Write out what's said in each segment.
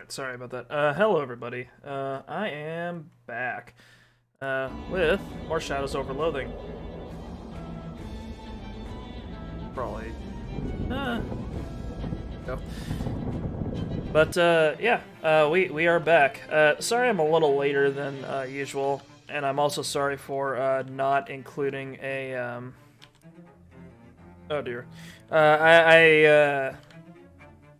Alright, sorry about that. Hello everybody. I am back. With more Shadows over Loathing. Probably. Go. But, yeah, we are back. Sorry I'm a little later than, usual, and I'm also sorry for, not including a, oh dear.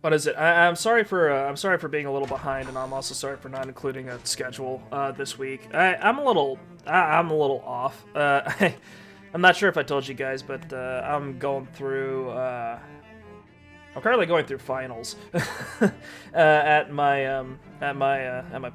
What is it? I'm sorry for being a little behind, and I'm also sorry for not including a schedule this week. I'm a little off. I'm not sure if I told you guys, but I'm going through. I'm currently going through finals at my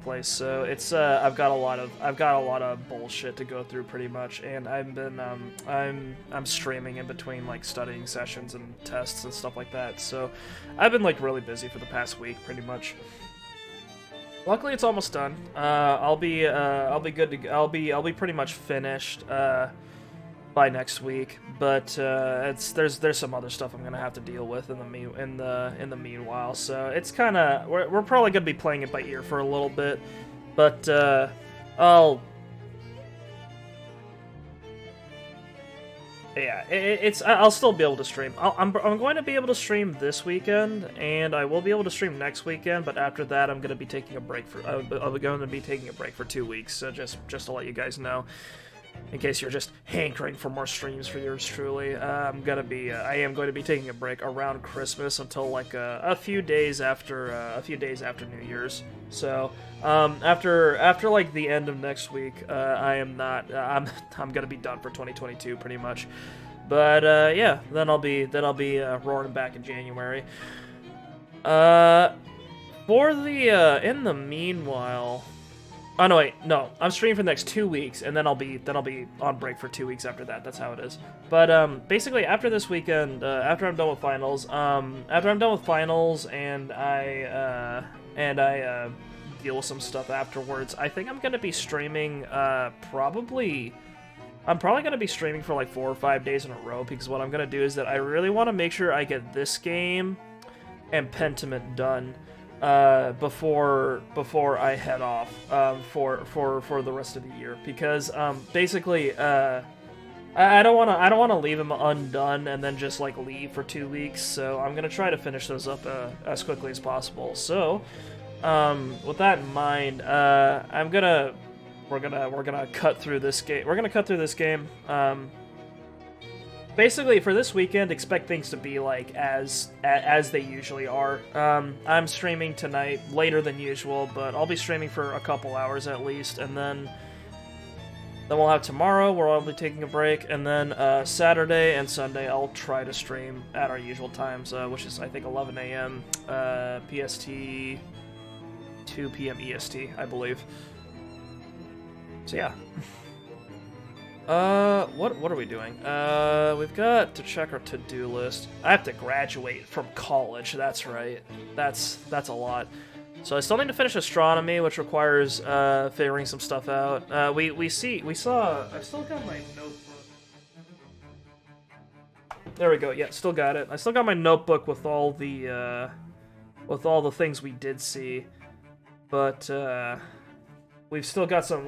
place, so it's I've got a lot of bullshit to go through pretty much, and I've been I'm streaming in between like studying sessions and tests and stuff like that, so I've been like really busy for the past week pretty much. Luckily, it's almost done. I'll be good to I'll be pretty much finished by next week, but there's some other stuff I'm gonna have to deal with in the meanwhile. So it's kind of we're probably gonna be playing it by ear for a little bit, but I'll still be able to stream. I'm going to be able to stream this weekend, and I will be able to stream next weekend. But after that, I'm gonna be taking a break for I'm going to be taking a break for 2 weeks. So just to let you guys know, in case you're just hankering for more streams for yours truly, I am going to be taking a break around Christmas until like a few days after New Year's. So after like the end of next week, I'm going to be done for 2022 pretty much. But yeah, then I'll be roaring back in January. For the in the meanwhile. Oh no, wait, no. I'm streaming for the next 2 weeks, and then I'll be on break for 2 weeks after that. That's how it is. But basically, after this weekend, after I'm done with finals, and I deal with some stuff afterwards, I think I'm gonna be streaming. I'm probably gonna be streaming for like 4 or 5 days in a row, because what I'm gonna do is that I really want to make sure I get this game and Pentiment done before I head off for the rest of the year, because basically I don't want to leave them undone and then just like leave for 2 weeks. So I'm gonna try to finish those up as quickly as possible. So with that in mind, we're gonna cut through this game. We're gonna cut through this game. Basically, for this weekend, expect things to be like as they usually are. I'm streaming tonight later than usual, but I'll be streaming for a couple hours at least, and then we'll have tomorrow where I'll be taking a break, and then Saturday and Sunday I'll try to stream at our usual times, which is I think 11 a.m. PST, 2 p.m. EST, I believe. So yeah. What are we doing? We've got to check our to-do list. I have to graduate from college, that's right. That's a lot. So I still need to finish astronomy, which requires, figuring some stuff out. I still got my notebook. There we go, yeah, still got it. I still got my notebook with all the things we did see. But, we've still got some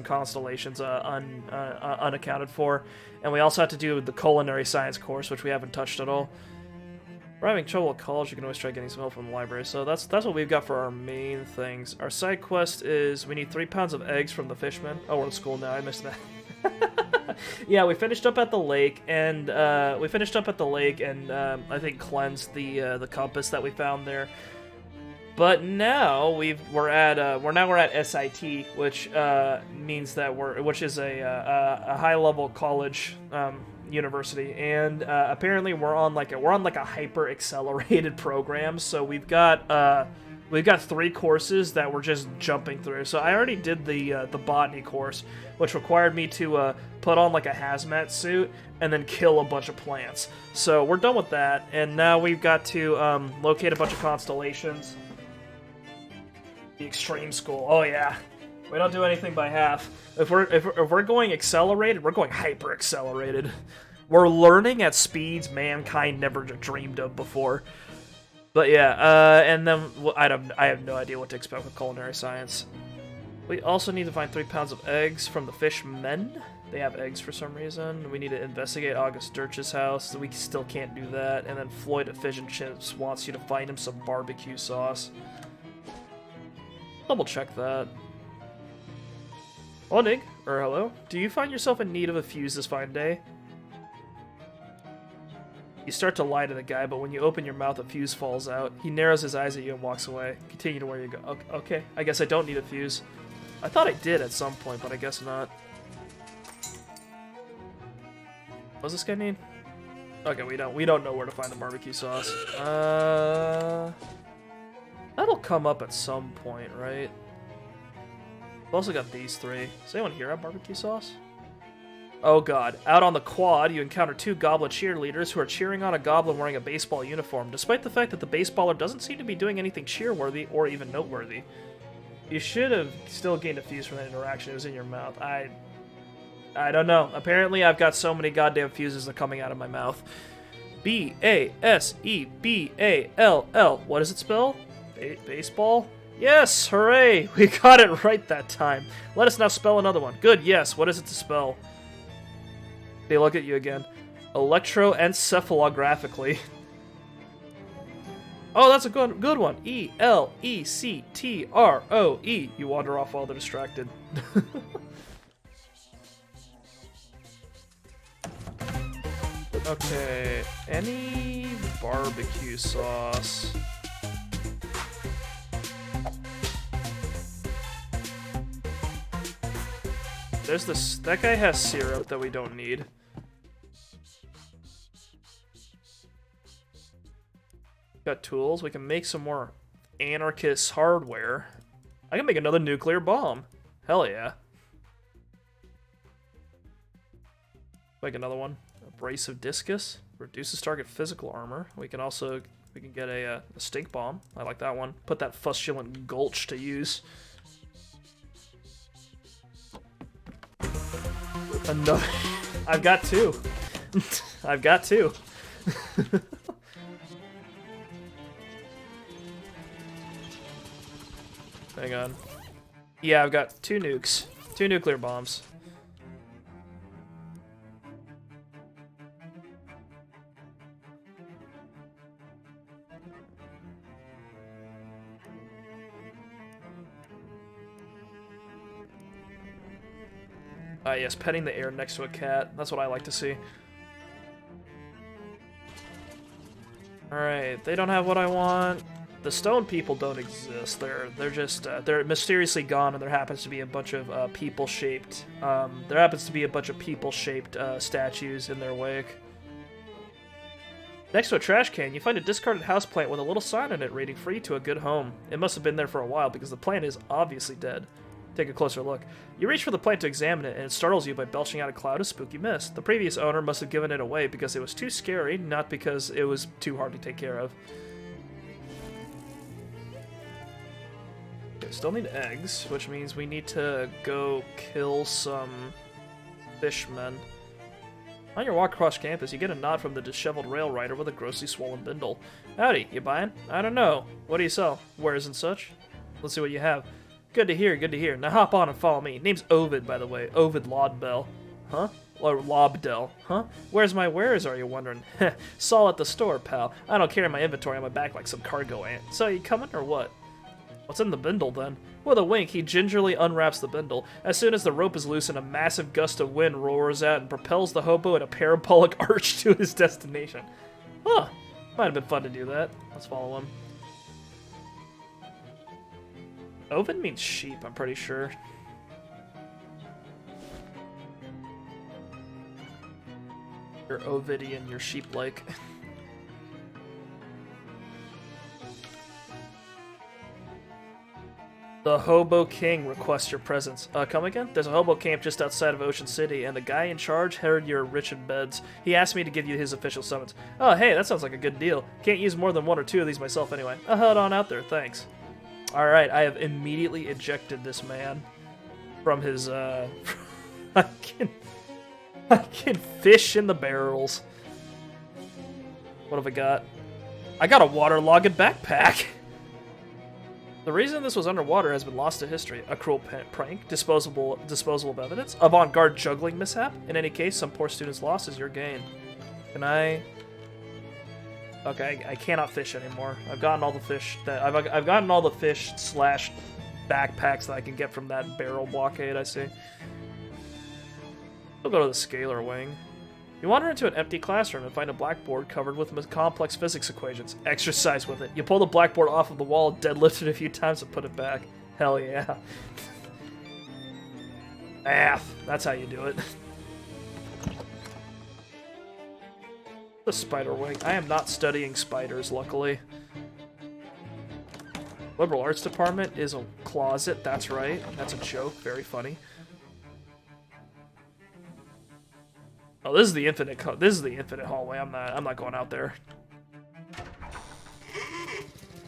constellations unaccounted for, and we also have to do the culinary science course, which we haven't touched at all. If we're having trouble at college, you can always try getting some help from the library. So that's what we've got for our main things. Our side quest is we need 3 pounds of eggs from the fishmen. Oh, we're in school now. I missed that. Yeah, we finished up at the lake, and I think cleansed the compass that we found there. But now we're at SIT, which means that which is a high level college university, and apparently we're on like a hyper accelerated program. So we've got 3 courses that we're just jumping through. So I already did the botany course, which required me to put on like a hazmat suit and then kill a bunch of plants. So we're done with that, and now we've got to locate a bunch of constellations. The extreme school. Oh yeah, we don't do anything by half. If we're going accelerated, we're going hyper accelerated. We're learning at speeds mankind never dreamed of before. But yeah, and then I have no idea what to expect with culinary science. We also need to find 3 pounds of eggs from the fishmen. They have eggs for some reason. We need to investigate August Dirch's house. We still can't do that. And then Floyd at Fish and Chips wants you to find him some barbecue sauce. Double check that. Hello, Nig. Or hello. Do you find yourself in need of a fuse this fine day? You start to lie to the guy, but when you open your mouth, a fuse falls out. He narrows his eyes at you and walks away. Continue to where you go. Okay, I guess I don't need a fuse. I thought I did at some point, but I guess not. What does this guy need? Okay, we don't know where to find the barbecue sauce. That'll come up at some point, right? We've also got these 3. Does anyone here have barbecue sauce? Oh god. Out on the quad, you encounter 2 goblin cheerleaders who are cheering on a goblin wearing a baseball uniform, despite the fact that the baseballer doesn't seem to be doing anything cheer-worthy or even noteworthy. You should have still gained a fuse from that interaction. It was in your mouth. I don't know. Apparently, I've got so many goddamn fuses that are coming out of my mouth. B-A-S-E-B-A-L-L. What does it spell? Baseball? Yes! Hooray! We got it right that time. Let us now spell another one. Good, yes. What is it to spell? They look at you again. Electroencephalographically. Oh, that's a good one. E-L-E-C-T-R-O-E. You wander off while they're distracted. Okay, any barbecue sauce? There's this. That guy has syrup that we don't need. Got tools. We can make some more anarchist hardware. I can make another nuclear bomb. Hell yeah. Make another one. Abrasive discus. Reduces target physical armor. We can get a stink bomb. I like that one. Put that fustulent gulch to use. Another. I've got 2. I've got 2. Hang on. Yeah, I've got 2 nukes. 2 nuclear bombs. Yes, petting the air next to a cat. That's what I like to see. Alright, they don't have what I want. The stone people don't exist. They're just they're mysteriously gone, and there happens to be a bunch of people-shaped statues in their wake. Next to a trash can, you find a discarded houseplant with a little sign on it reading "Free to a good home." It must have been there for a while because the plant is obviously dead. Take a closer look. You reach for the plant to examine it, and it startles you by belching out a cloud of spooky mist. The previous owner must have given it away because it was too scary, not because it was too hard to take care of. Okay, still need eggs, which means we need to go kill some fishmen. On your walk across campus, you get a nod from the disheveled rail rider with a grossly swollen bindle. Howdy, you buying? I don't know. What do you sell? Wares and such? Let's see what you have. Good to hear, good to hear. Now hop on and follow me. Name's Ovid, by the way. Ovid Lobdell. Huh? Or Lobdell. Huh? Where's my wares, are you wondering? Heh, Saul at the store, pal. I don't carry my inventory on my back like some cargo ant. So, you coming or what? What's in the bindle, then? With a wink, he gingerly unwraps the bindle. As soon as the rope is loosened, a massive gust of wind roars out and propels the hobo in a parabolic arch to his destination. Huh. Might have been fun to do that. Let's follow him. Ovid means sheep, I'm pretty sure. You're Ovidian, you're sheep-like. The Hobo King requests your presence. Come again? There's a hobo camp just outside of Ocean City, and the guy in charge heard you're rich in beds. He asked me to give you his official summons. Oh, hey, that sounds like a good deal. Can't use more than 1 or 2 of these myself anyway. I'll head on out there, thanks. Alright, I have immediately ejected this man from his, I can fish in the barrels. What have I got? I got a waterlogged backpack. The reason this was underwater has been lost to history. A cruel prank, disposal of evidence, avant-garde juggling mishap. In any case, some poor student's loss is your gain. Can I? Okay, I cannot fish anymore. I've gotten all the fish that I've gotten all the fish slash backpacks that I can get from that barrel blockade. I see. We'll go to the scalar wing. You wander into an empty classroom and find a blackboard covered with complex physics equations. Exercise with it. You pull the blackboard off of the wall, deadlift it a few times, and put it back. Hell yeah. Math. That's how you do it. The spider wing. I am not studying spiders, luckily. Liberal arts department is a closet. That's right. That's a joke. Very funny. Oh, this is the infinite. This is the infinite hallway. I'm not going out there.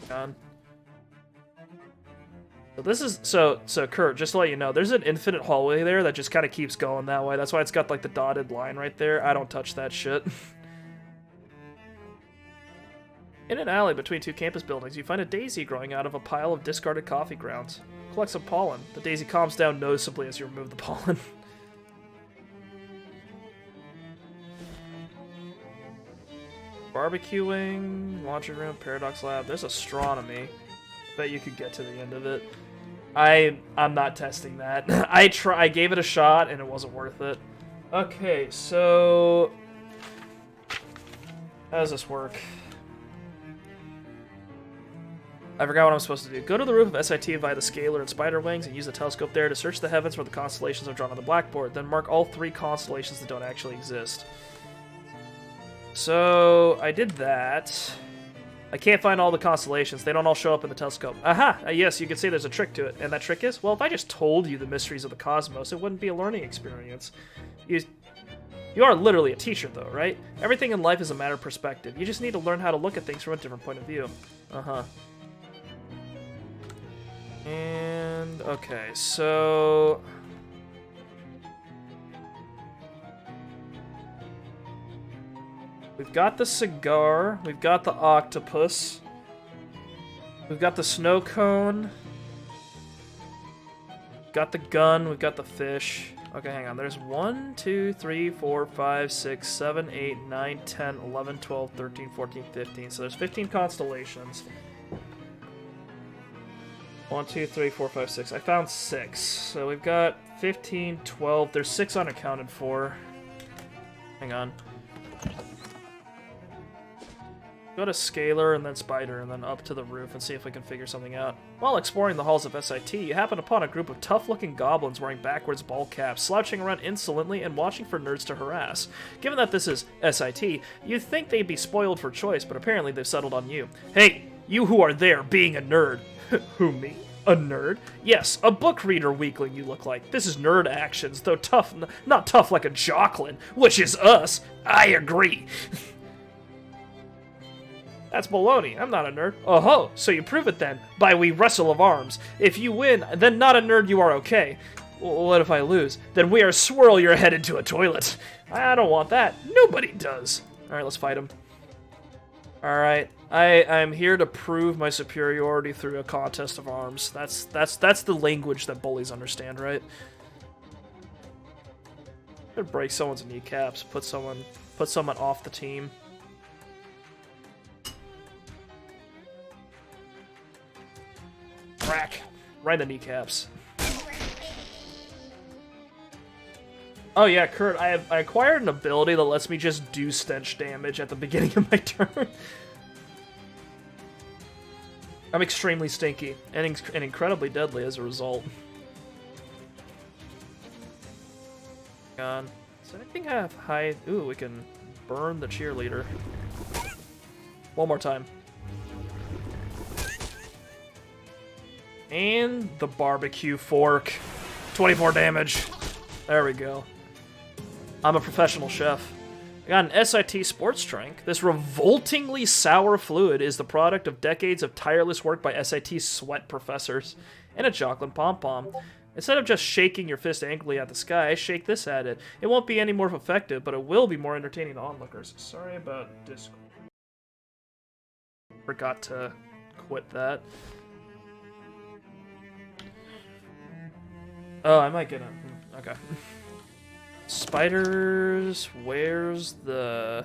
Gone. So this is so Kurt. Just to let you know, there's an infinite hallway there that just kind of keeps going that way. That's why it's got like the dotted line right there. I don't touch that shit. In an alley between two campus buildings, you find a daisy growing out of a pile of discarded coffee grounds. Collect some pollen. The daisy calms down noticeably as you remove the pollen. Barbecuing, laundry room, paradox lab. There's astronomy. Bet you could get to the end of it. I'm not testing that. I gave it a shot and it wasn't worth it. Okay, so how does this work? I forgot what I'm supposed to do. Go to the roof of SIT via the scalar and spider wings and use the telescope there to search the heavens for the constellations I've drawn on the blackboard. Then mark all 3 constellations that don't actually exist. So I did that. I can't find all the constellations. They don't all show up in the telescope. Aha! Yes, you can see there's a trick to it. And that trick is? Well, if I just told you the mysteries of the cosmos, it wouldn't be a learning experience. You are literally a teacher, though, right? Everything in life is a matter of perspective. You just need to learn how to look at things from a different point of view. Uh-huh. And, okay, so we've got the cigar, we've got the octopus, we've got the snow cone, we've got the gun, we've got the fish. Okay, hang on, there's 1, 2, 3, 4, 5, 6, 7, 8, 9, 10, 11, 12, 13, 14, 15. So there's 15 constellations. 1, 2, 3, 4, 5, 6. I found 6. So we've got 15, 12. There's 6 unaccounted for. Hang on. Go to scalar and then spider and then up to the roof and see if we can figure something out. While exploring the halls of SIT, you happen upon a group of tough-looking goblins wearing backwards ball caps, slouching around insolently and watching for nerds to harass. Given that this is SIT, you'd think they'd be spoiled for choice, but apparently they've settled on you. Hey, you who are there being a nerd. Who, me? A nerd? Yes, a book reader weakling you look like. This is nerd actions, though tough, not tough like a Jocelyn, which is us. I agree. That's baloney. I'm not a nerd. Oh-ho, so you prove it then, by we wrestle of arms. If you win, then not a nerd you are okay. What if I lose? Then we are swirl your head into a toilet. I don't want that. Nobody does. Alright, let's fight him. Alright, I'm here to prove my superiority through a contest of arms. That's the language that bullies understand, right? Could break someone's kneecaps, put someone off the team. Crack! Right in the kneecaps. Oh yeah, Kurt, I acquired an ability that lets me just do stench damage at the beginning of my turn. I'm extremely stinky, and incredibly deadly as a result. Does anything have high... Ooh, we can burn the cheerleader. One more time. And the barbecue fork. 24 damage. There we go. I'm a professional chef. I got an SIT sports drink. This revoltingly sour fluid is the product of decades of tireless work by SIT sweat professors. And a chocolate pom-pom. Instead of just shaking your fist angrily at the sky, shake this at it. It won't be any more effective, but it will be more entertaining to onlookers. Sorry about Discord. forgot to quit that. Oh, I might get him. Okay. Spiders. Where's the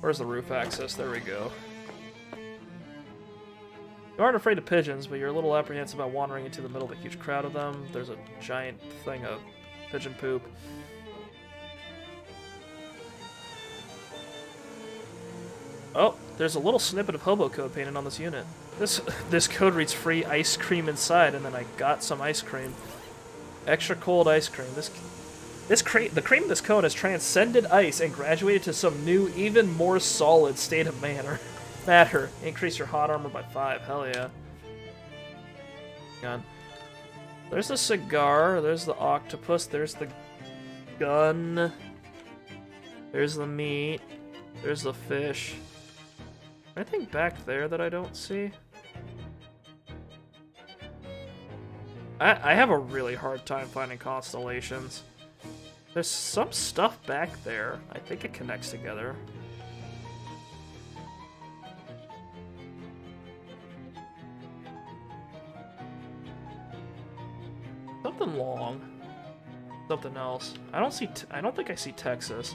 roof access? There we go. You aren't afraid of pigeons, but you're a little apprehensive about wandering into the middle of a huge crowd of them. There's a giant thing of pigeon poop. Oh, there's a little snippet of hobo code painted on this unit. This code reads free ice cream inside, and then I got some ice cream. Extra cold ice cream. The cream of this cone has transcended ice and graduated to some new, even more solid state of matter. Increase your hot armor by 5. Hell yeah. Hang on. There's the cigar. There's the octopus. There's the gun. There's the meat. There's the fish. Anything back there that I don't see? I have a really hard time finding constellations. There's some stuff back there. I think it connects together. Something long. Something else. I don't think I see Texas.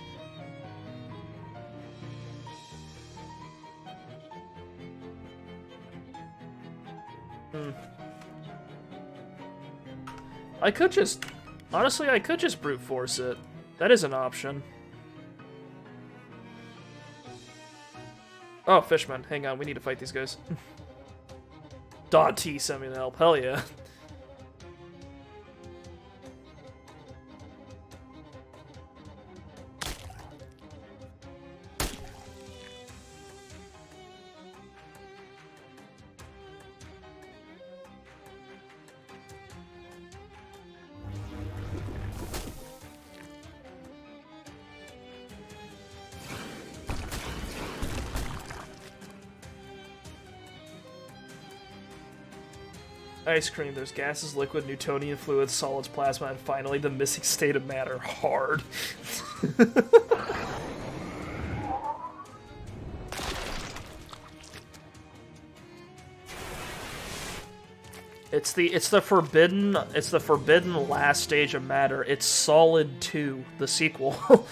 Honestly, I could just brute force it. That is an option. Oh, fishmen. Hang on, we need to fight these guys. Dante sent me to help. Hell yeah. Ice cream, there's gases, liquid, Newtonian fluids, solids, plasma, and finally the missing state of matter. Hard. It's the forbidden last stage of matter. It's Solid 2, the sequel.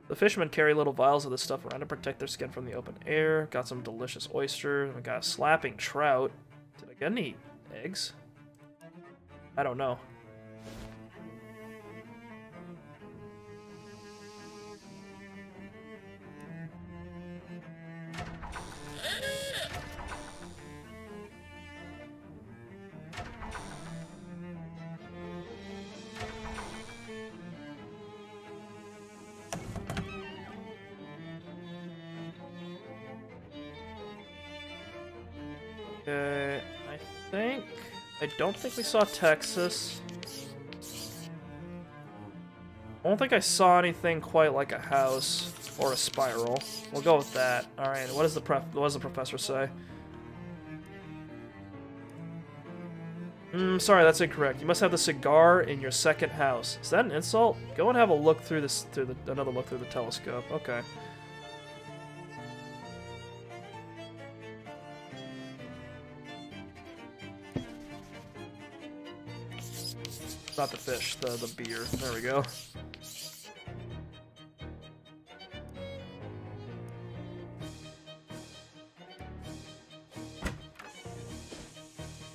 The fishermen carry little vials of this stuff around to protect their skin from the open air. Got some delicious oysters. We got a slapping trout. Did I get any eggs? I don't know. Okay, I don't think we saw Texas. I don't think I saw anything quite like a house or a spiral. We'll go with that. All right, what does the professor say? Sorry, that's incorrect. You must have the cigar in your second house. Is that an insult? Go and have a look through this, another look through the telescope. Okay. Not the fish, the beer. There we go.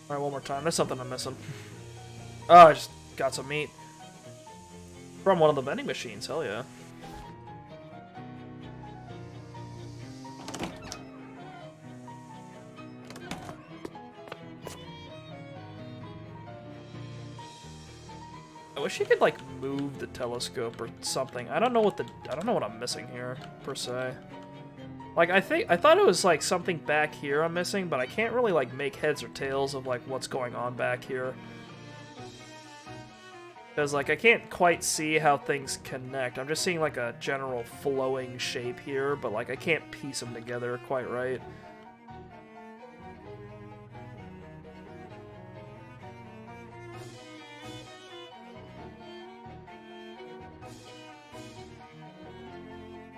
Alright, one more time. There's something I'm missing. Oh, I just got some meat. From one of the vending machines, hell yeah. I wish you could like move the telescope or something. I don't know what I'm missing here per se. Like I thought it was like something back here I'm missing, but I can't really like make heads or tails of like what's going on back here. Because like I can't quite see how things connect. I'm just seeing like a general flowing shape here, but like I can't piece them together quite right.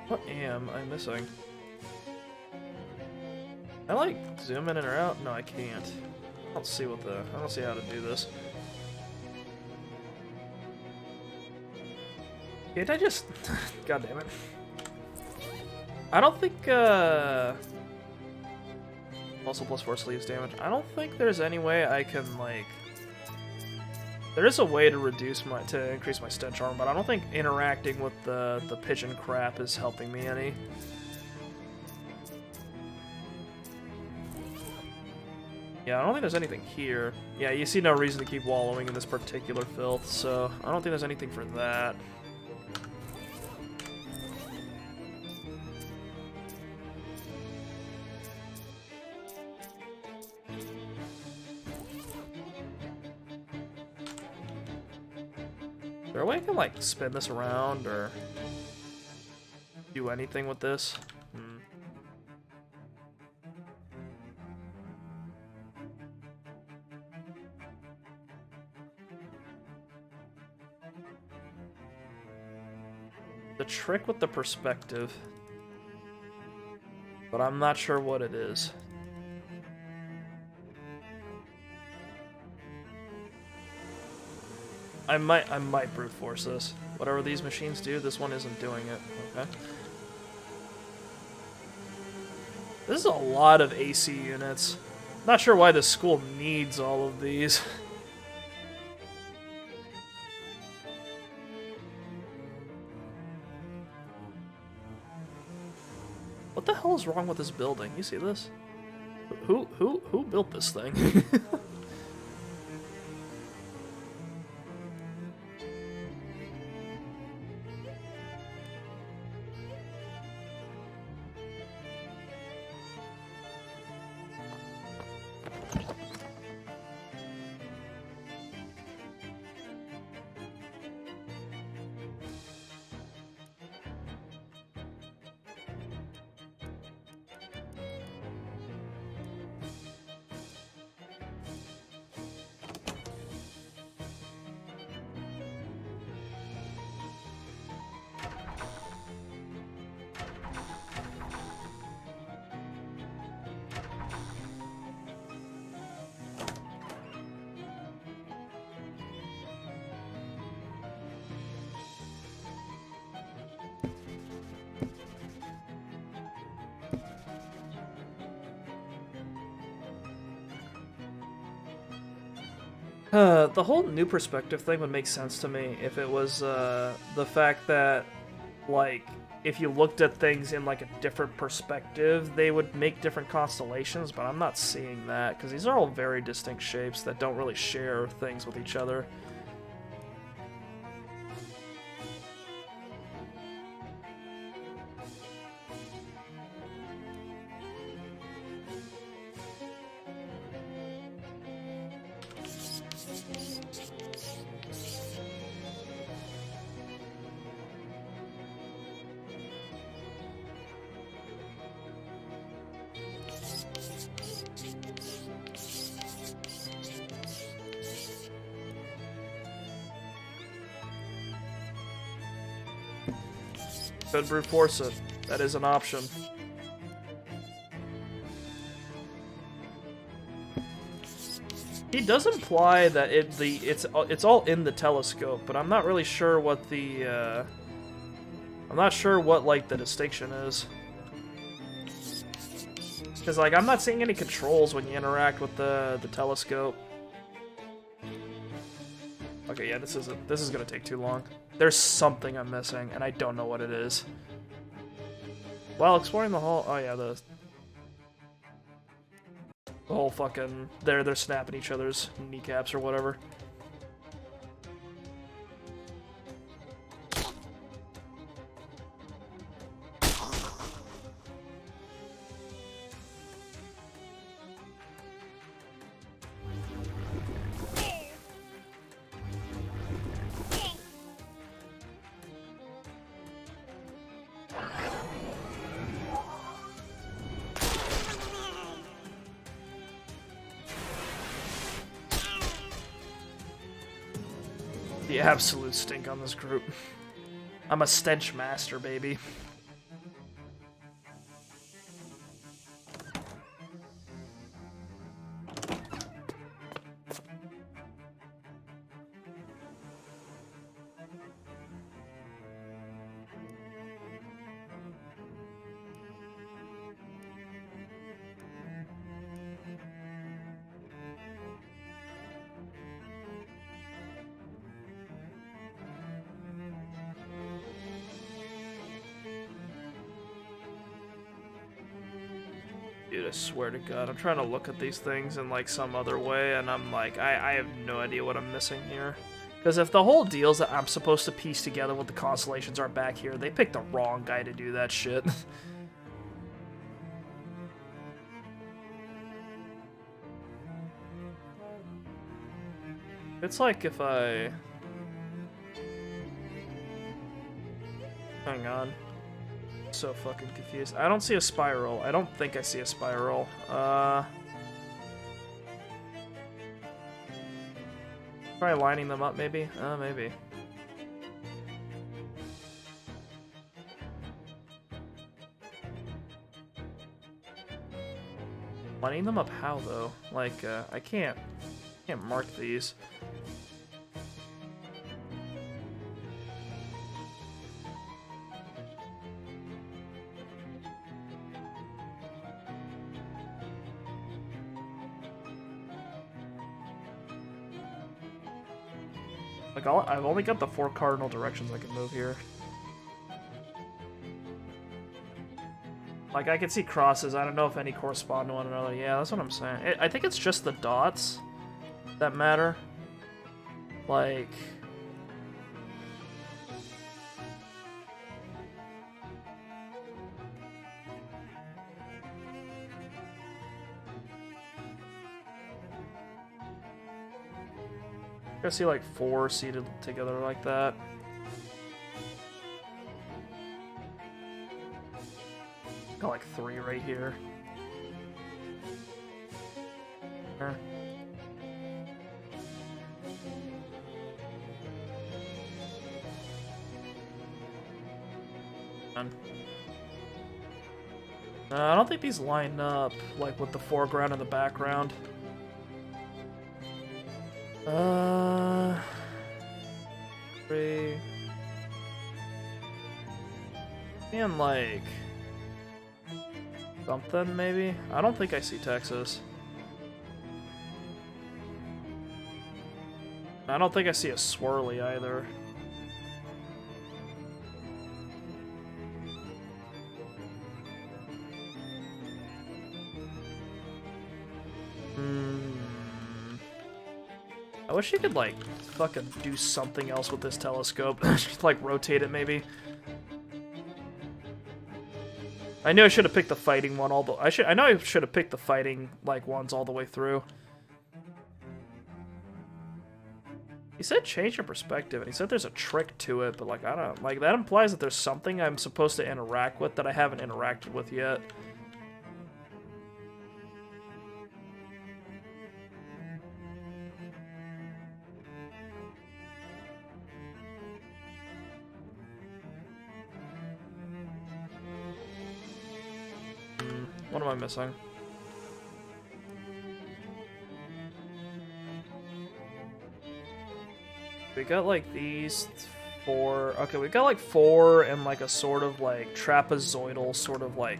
What am I missing? I like zoom in and out? No, I can't. I don't see I don't see how to do this. Can't I just... God damn it. I don't think, also +4 sleeves damage. I don't think there's any way I can, like... There is a way to increase my stench armor, but I don't think interacting with the pigeon crap is helping me any. Yeah, I don't think there's anything here. Yeah, you see no reason to keep wallowing in this particular filth, so I don't think there's anything for that. Is there a way I can, like, spin this around or do anything with this? The trick with the perspective, but I'm not sure what it is. I might brute force this. Whatever these machines do, this one isn't doing it. Okay. This is a lot of AC units. Not sure why this school needs all of these. What the hell is wrong with this building? You see this? Who built this thing? The whole new perspective thing would make sense to me if it was the fact that, like, if you looked at things in, like, a different perspective, they would make different constellations, but I'm not seeing that, because these are all very distinct shapes that don't really share things with each other. Could brute force it. That is an option. He does imply that it's all in the telescope, but I'm not really sure what the I'm not sure what, like, the distinction is. Because, like, I'm not seeing any controls when you interact with the telescope. Okay, yeah, this is gonna take too long. There's something I'm missing, and I don't know what it is. While exploring the hall, oh yeah, the whole fucking they're snapping each other's kneecaps or whatever. The absolute stink on this group. I'm a stench master, baby. Dude, I swear to God, I'm trying to look at these things in like some other way, and I'm like, I have no idea what I'm missing here. Because if the whole deal is that I'm supposed to piece together what the constellations are back here, they picked the wrong guy to do that shit. It's like if I... Hang on. So fucking confused. I don't see a spiral. I don't think I see a spiral. Try lining them up, maybe? Maybe. Lining them up how, though? Like, I can't mark these. Like, I've only got the 4 cardinal directions I can move here. Like, I can see crosses. I don't know if any correspond to one another. Yeah, that's what I'm saying. I think it's just the dots that matter. Like... I see like 4 seated together like that. Got like 3 right here. There. I don't think these line up like with the foreground and the background. Three. And like something maybe? I don't think I see Texas. I don't think I see a swirly either. I wish you could, like, fucking do something else with this telescope. Just, like, rotate it, maybe. I knew I should have picked the fighting one I know I should have picked the fighting, like, ones all the way through. He said change your perspective, and he said there's a trick to it, but, like, I don't... Like, that implies that there's something I'm supposed to interact with that I haven't interacted with yet. What am I missing? We got like these 4. Okay, we got like 4 and like a sort of like trapezoidal sort of like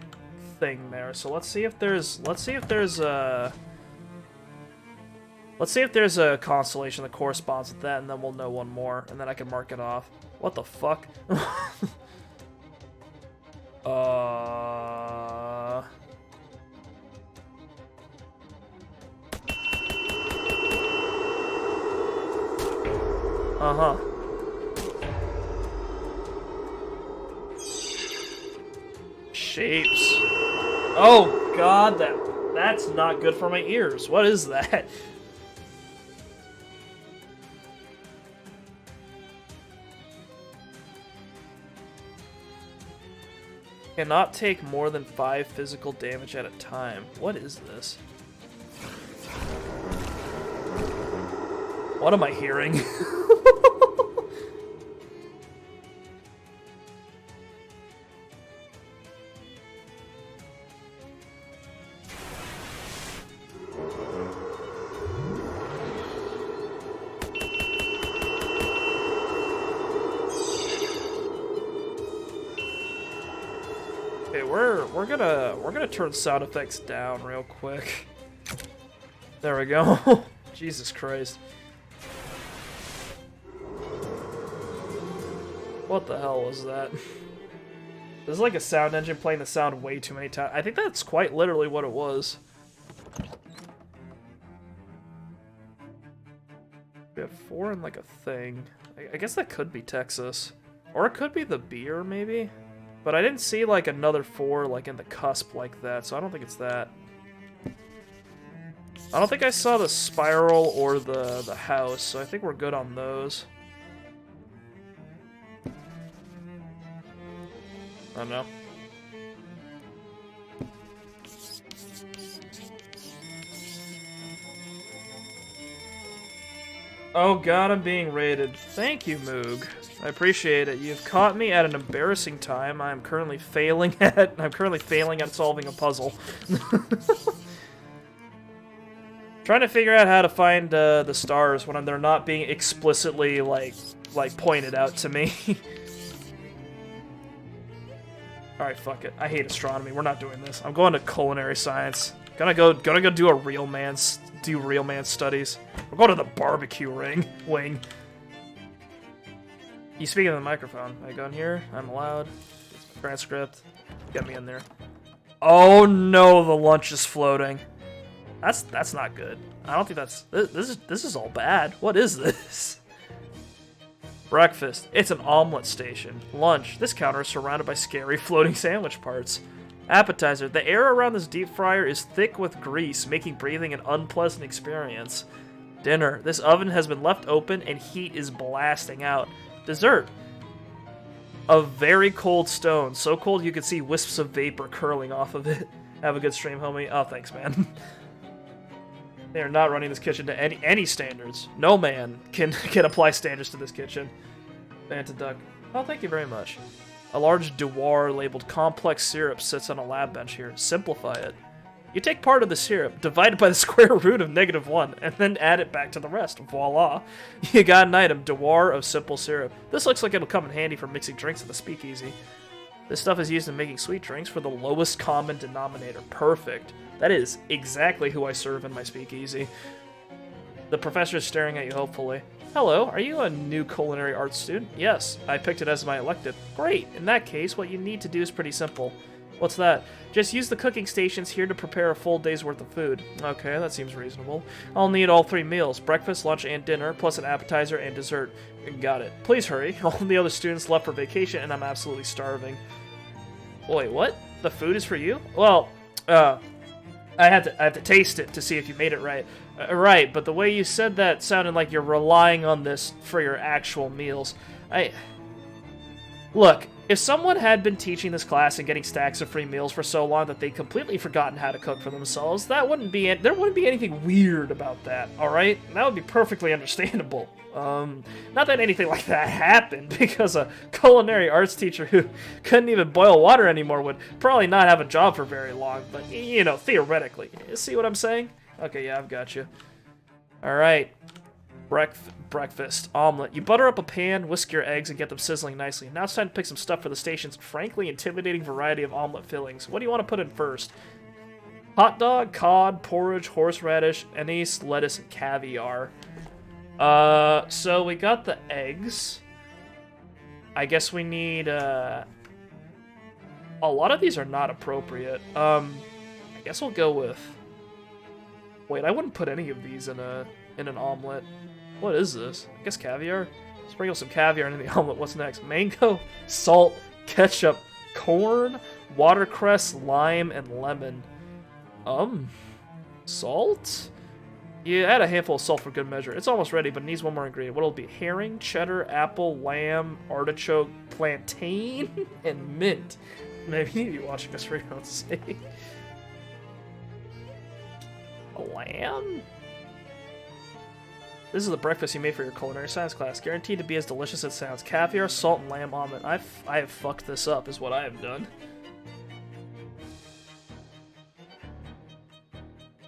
thing there. So let's see if there's a constellation that corresponds with that, and then we'll know one more, and then I can mark it off. What the fuck? Uh-huh. Shapes. Oh god, that's not good for my ears. What is that? Cannot take more than 5 physical damage at a time. What is this? What am I hearing? Okay, we're gonna turn sound effects down real quick. There we go. Jesus Christ. What the hell was that? There's like a sound engine playing the sound way too many times. I think that's quite literally what it was. We have 4 and like a thing. I guess that could be Texas. Or it could be the beer, maybe? But I didn't see like another 4 like in the cusp like that, so I don't think it's that. I don't think I saw the spiral or the house, so I think we're good on those. I don't know. Oh god, I'm being raided. Thank you, Moog. I appreciate it. You've caught me at an embarrassing time. I'm currently failing at solving a puzzle. Trying to figure out how to find the stars when they're not being explicitly like pointed out to me. All right, fuck it. I hate astronomy. We're not doing this. I'm going to culinary science. Gonna go do a real man studies. We're going to the barbecue wing. You speaking in the microphone. I go in here. I'm allowed. Transcript. Get me in there. Oh no, the lunch is floating. That's not good. I don't think that's this is all bad. What is this? Breakfast. It's an omelet station. Lunch. This counter is surrounded by scary floating sandwich parts. Appetizer. The air around this deep fryer is thick with grease, making breathing an unpleasant experience. Dinner. This oven has been left open and heat is blasting out. Dessert. A very cold stone. So cold you can see wisps of vapor curling off of it. Have a good stream, homie. Oh, thanks, man. They are not running this kitchen to any standards. No man can apply standards to this kitchen. Banta Duck. Oh, thank you very much. A large devoir labeled complex syrup sits on a lab bench here. Simplify it. You take part of the syrup, divide it by the square root of -1, and then add it back to the rest. Voila. You got an item, devoir of simple syrup. This looks like it'll come in handy for mixing drinks at the speakeasy. This stuff is used in making sweet drinks for the lowest common denominator. Perfect. That is exactly who I serve in my speakeasy. The professor is staring at you hopefully. Hello, are you a new culinary arts student? Yes, I picked it as my elective. Great. In that case, what you need to do is pretty simple. What's that? Just use the cooking stations here to prepare a full day's worth of food. Okay, that seems reasonable. I'll need all 3 meals, breakfast, lunch, and dinner, plus an appetizer and dessert. Got it. Please hurry. All the other students left for vacation, and I'm absolutely starving. Wait, what? The food is for you? Well, I have to taste it to see if you made it right. Right, but the way you said that sounded like you're relying on this for your actual meals. Look, if someone had been teaching this class and getting stacks of free meals for so long that they'd completely forgotten how to cook for themselves, there wouldn't be anything weird about that, alright? That would be perfectly understandable. Not that anything like that happened, because a culinary arts teacher who couldn't even boil water anymore would probably not have a job for very long, but, you know, theoretically. See what I'm saying? Okay, yeah, I've got you. Alright. Breakfast. Omelet. You butter up a pan, whisk your eggs, and get them sizzling nicely. Now it's time to pick some stuff for the station's frankly intimidating variety of omelet fillings. What do you want to put in first? Hot dog, cod, porridge, horseradish, anise, lettuce, and caviar. So we got the eggs. I guess we need, a lot of these are not appropriate. I guess we'll go with... Wait, I wouldn't put any of these in an omelet. What is this? I guess caviar? Sprinkle some caviar into the omelet. What's next? Mango, salt, ketchup, corn, watercress, lime, and lemon. Salt? You add a handful of salt for good measure. It's almost ready, but it needs one more ingredient. What'll it be? Herring, cheddar, apple, lamb, artichoke, plantain, and mint. Maybe you need to be watching this for your own sake. A lamb? This is the breakfast you made for your culinary science class. Guaranteed to be as delicious as it sounds. Caviar, salt, and lamb omelet. I have fucked this up, is what I have done.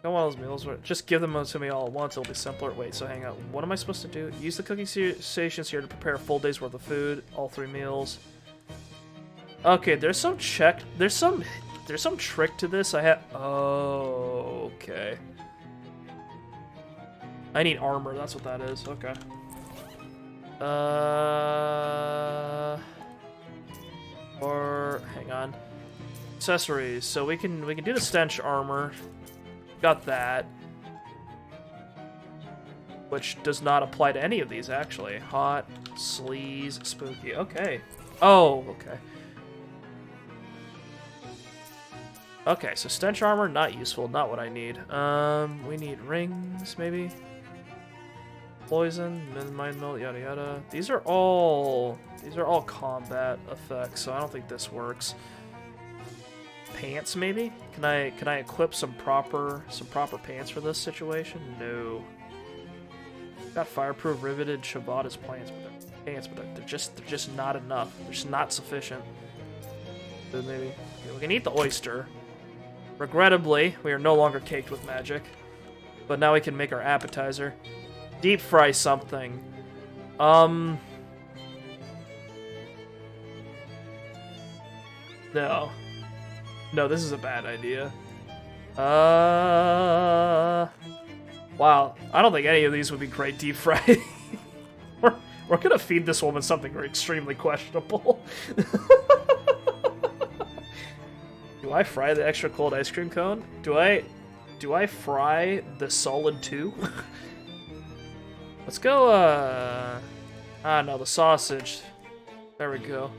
Don't want those meals. Just give them to me all at once. It'll be simpler. Wait, so hang on. What am I supposed to do? Use the cooking stations here to prepare a full day's worth of food. All 3 meals. Okay, there's some trick to this. Oh, okay. I need armor, that's what that is. Okay. Or hang on. Accessories. So we can do the stench armor. Got that. Which does not apply to any of these, actually. Hot, sleaze, spooky. Okay. Oh, okay. Okay, so stench armor, not useful. Not what I need. We need rings, maybe? Poison, mind melt, yada yada. These are all combat effects, so I don't think this works. Pants, maybe? Can I equip some proper pants for this situation? No. Got fireproof riveted Shabata's pants, but they're just not enough. They're just not sufficient. So maybe okay, we can eat the oyster. Regrettably, we are no longer caked with magic, but now we can make our appetizer. Deep fry something. No. No, this is a bad idea. Wow. I don't think any of these would be great deep fried. We're gonna feed this woman something extremely questionable. Do I fry the extra cold ice cream cone? Do I fry the solid 2? Let's go, no, the sausage. There we go.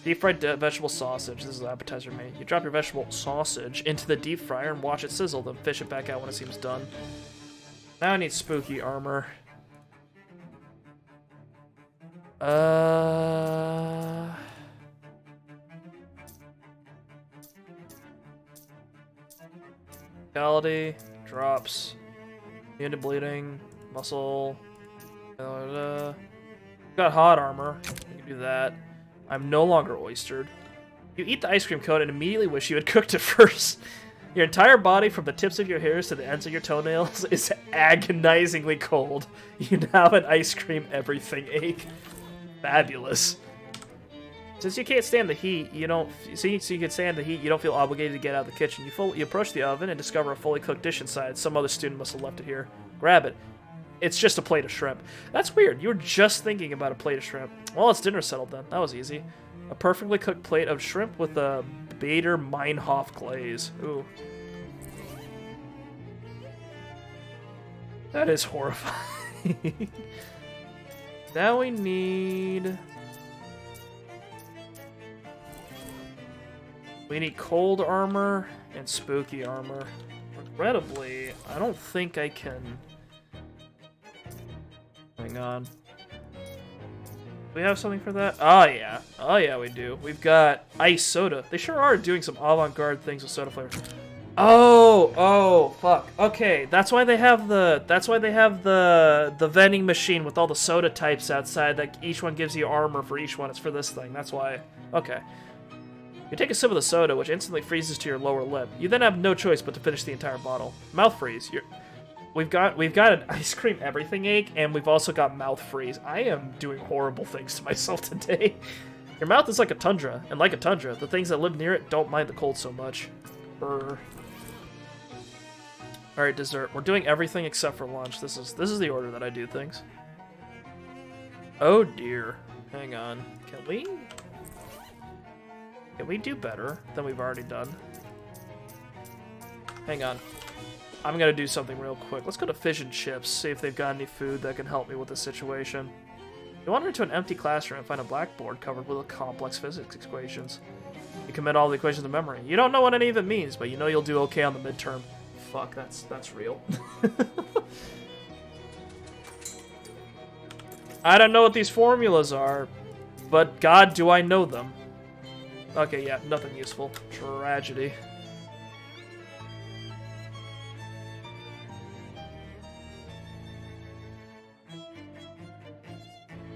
Deep fried vegetable sausage. This is the appetizer menu. You drop your vegetable sausage into the deep fryer and watch it sizzle, then fish it back out when it seems done. Now I need spooky armor. Vitality, drops, immune to bleeding, muscle. Got hot armor. We can do that. I'm no longer oystered. You eat the ice cream cone and immediately wish you had cooked it first. Your entire body, from the tips of your hairs to the ends of your toenails, is agonizingly cold. You now have an ice cream everything ache. Fabulous. Since you can't stand the heat, you don't feel obligated to get out of the kitchen. You approach the oven and discover a fully cooked dish inside. Some other student must have left it here. Grab it. It's just a plate of shrimp. That's weird. You were just thinking about a plate of shrimp. Well, it's dinner settled then. That was easy. A perfectly cooked plate of shrimp with a Bader Meinhof glaze. Ooh. That is horrifying. Now we need... We need cold armor and spooky armor. Regrettably, I don't think I can... Hang on. Do we have something for that? Oh, yeah. Oh, yeah, we do. We've got ice soda. They sure are doing some avant-garde things with soda flavor. Oh, fuck. Okay, that's why they have the vending machine with all the soda types outside that each one gives you armor for each one. It's for this thing. That's why. Okay. You take a sip of the soda, which instantly freezes to your lower lip. You then have no choice but to finish the entire bottle. Mouth freeze. We've got an ice cream everything ache, and we've also got mouth freeze. I am doing horrible things to myself today. Your mouth is like a tundra, and like a tundra, the things that live near it don't mind the cold so much. Brr. Alright, dessert. We're doing everything except for lunch. This is the order that I do things. Oh dear. Hang on. Can we do better than we've already done? Hang on. I'm gonna do something real quick. Let's go to Fish and Chips, see if they've got any food that can help me with this situation. You wander into an empty classroom and find a blackboard covered with complex physics equations. You commit all the equations to memory. You don't know what any of it means, but you know you'll do okay on the midterm. Fuck, that's real. I don't know what these formulas are, but God, do I know them. Okay, yeah, nothing useful. Tragedy.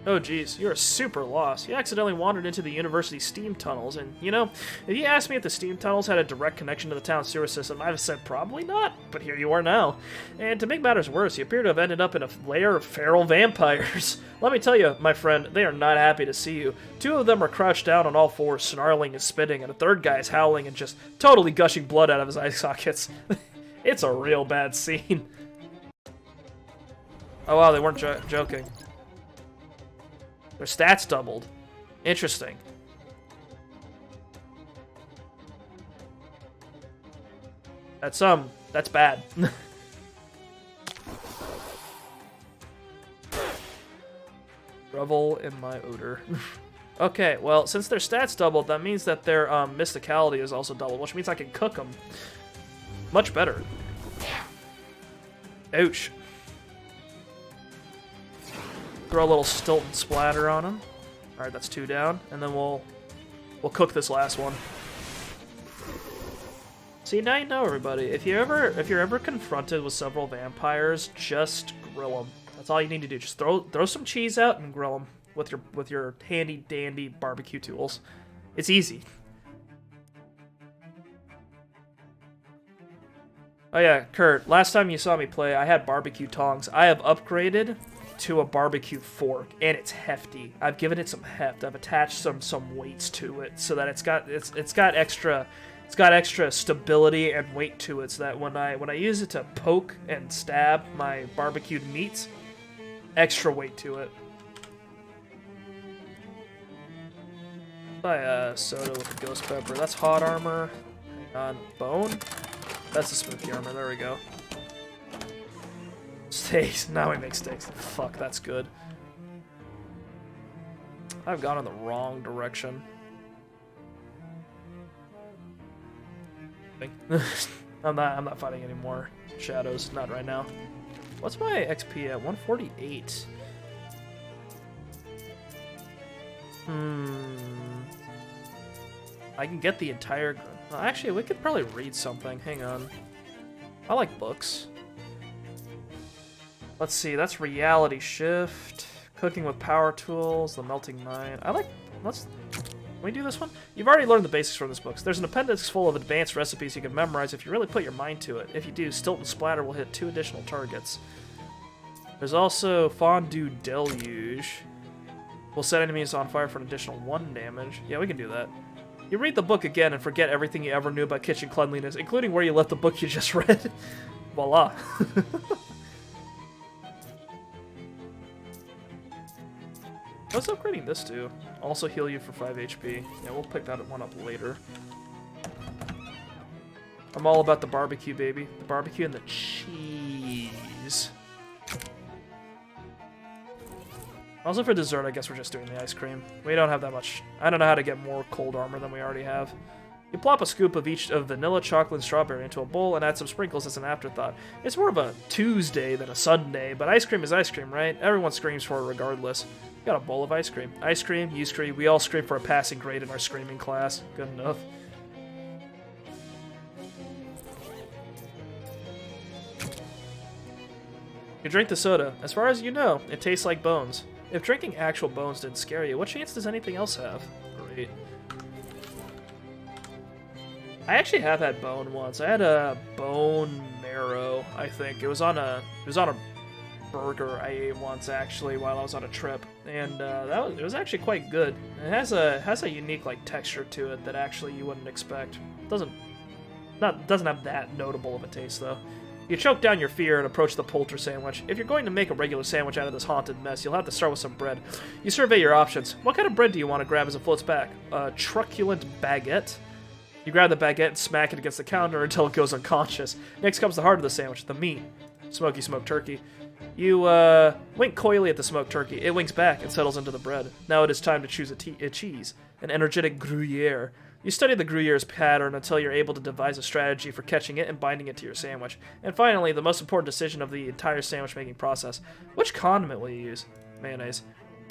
Oh geez, you're super lost. You accidentally wandered into the university steam tunnels, and, you know, if you asked me if the steam tunnels had a direct connection to the town sewer system, I'd have said probably not, but here you are now. And to make matters worse, you appear to have ended up in a lair of feral vampires. Let me tell you, my friend, they are not happy to see you. 2 of them are crouched down on all 4, snarling and spitting, and a 3rd guy is howling and just totally gushing blood out of his eye sockets. It's a real bad scene. Oh wow, they weren't joking. Their stats doubled. Interesting. That's bad. Revel in my odor. Okay, well, since their stats doubled, that means that their mysticality is also doubled, which means I can cook them. Much better. Ouch. Throw a little stilt and splatter on them. All right, that's 2 down, and then we'll cook this last one. See, now you know, everybody. If you're ever confronted with several vampires, just grill them. That's all you need to do. Just throw some cheese out and grill them with your handy dandy barbecue tools. It's easy. Oh yeah, Kurt. Last time you saw me play, I had barbecue tongs. I have upgraded to a barbecue fork, and it's hefty. I've given it some heft. I've attached some weights to it so that it's got extra stability and weight to it, so that when I use it to poke and stab my barbecued meats, extra weight to it. Buy soda with the ghost pepper. That's hot armor. Hang on, bone. That's the smoky armor. There we go. Steaks. Now we make steaks. Fuck, that's good. I've gone in the wrong direction. I'm not fighting any more shadows. Not right now. What's my XP at? 148. I can get the entire... Well, actually, we could probably read something. Hang on. I like books. Let's see. That's Reality Shift. Cooking with Power Tools. The Melting Mine. I like... Can we do this one? You've already learned the basics from this book. There's an appendix full of advanced recipes you can memorize if you really put your mind to it. If you do, Stilt and Splatter will hit 2 additional targets. There's also Fondue Deluge. Will set enemies on fire for an additional 1 damage. Yeah, we can do that. You read the book again and forget everything you ever knew about kitchen cleanliness, including where you left the book you just read. Voila. What's upgrading this to? Also heal you for 5 HP. Yeah, we'll pick that one up later. I'm all about the barbecue, baby. The barbecue and the cheese. Also for dessert, I guess we're just doing the ice cream. We don't have that much. I don't know how to get more cold armor than we already have. You plop a scoop of each of vanilla, chocolate, and strawberry into a bowl and add some sprinkles as an afterthought. It's more of a Tuesday than a Sunday, but ice cream is ice cream, right? Everyone screams for it regardless. Got a bowl of ice cream. Ice cream, you scream. We all scream for a passing grade in our screaming class. Good enough. You drink the soda. As far as you know, it tastes like bones. If drinking actual bones didn't scare you, what chance does anything else have? Great. I actually have had bone once. I had a bone marrow, I think. It was on a burger I ate once, actually, while I was on a trip, and it was actually quite good. It has a unique like texture to it that actually you wouldn't expect. Doesn't have that notable of a taste though. You choke down your fear and approach the polter sandwich. If you're going to make a regular sandwich out of this haunted mess, you'll have to start with some bread. You survey your options. What kind of bread do you want to grab as it floats back? A truculent baguette? You grab the baguette and smack it against the counter until it goes unconscious. Next comes the heart of the sandwich, the meat. Smoky smoked turkey. You wink coyly at the smoked turkey. It winks back and settles into the bread. Now it is time to choose a cheese. An energetic Gruyere. You study the Gruyere's pattern until you're able to devise a strategy for catching it and binding it to your sandwich. And finally, the most important decision of the entire sandwich making process. Which condiment will you use? Mayonnaise.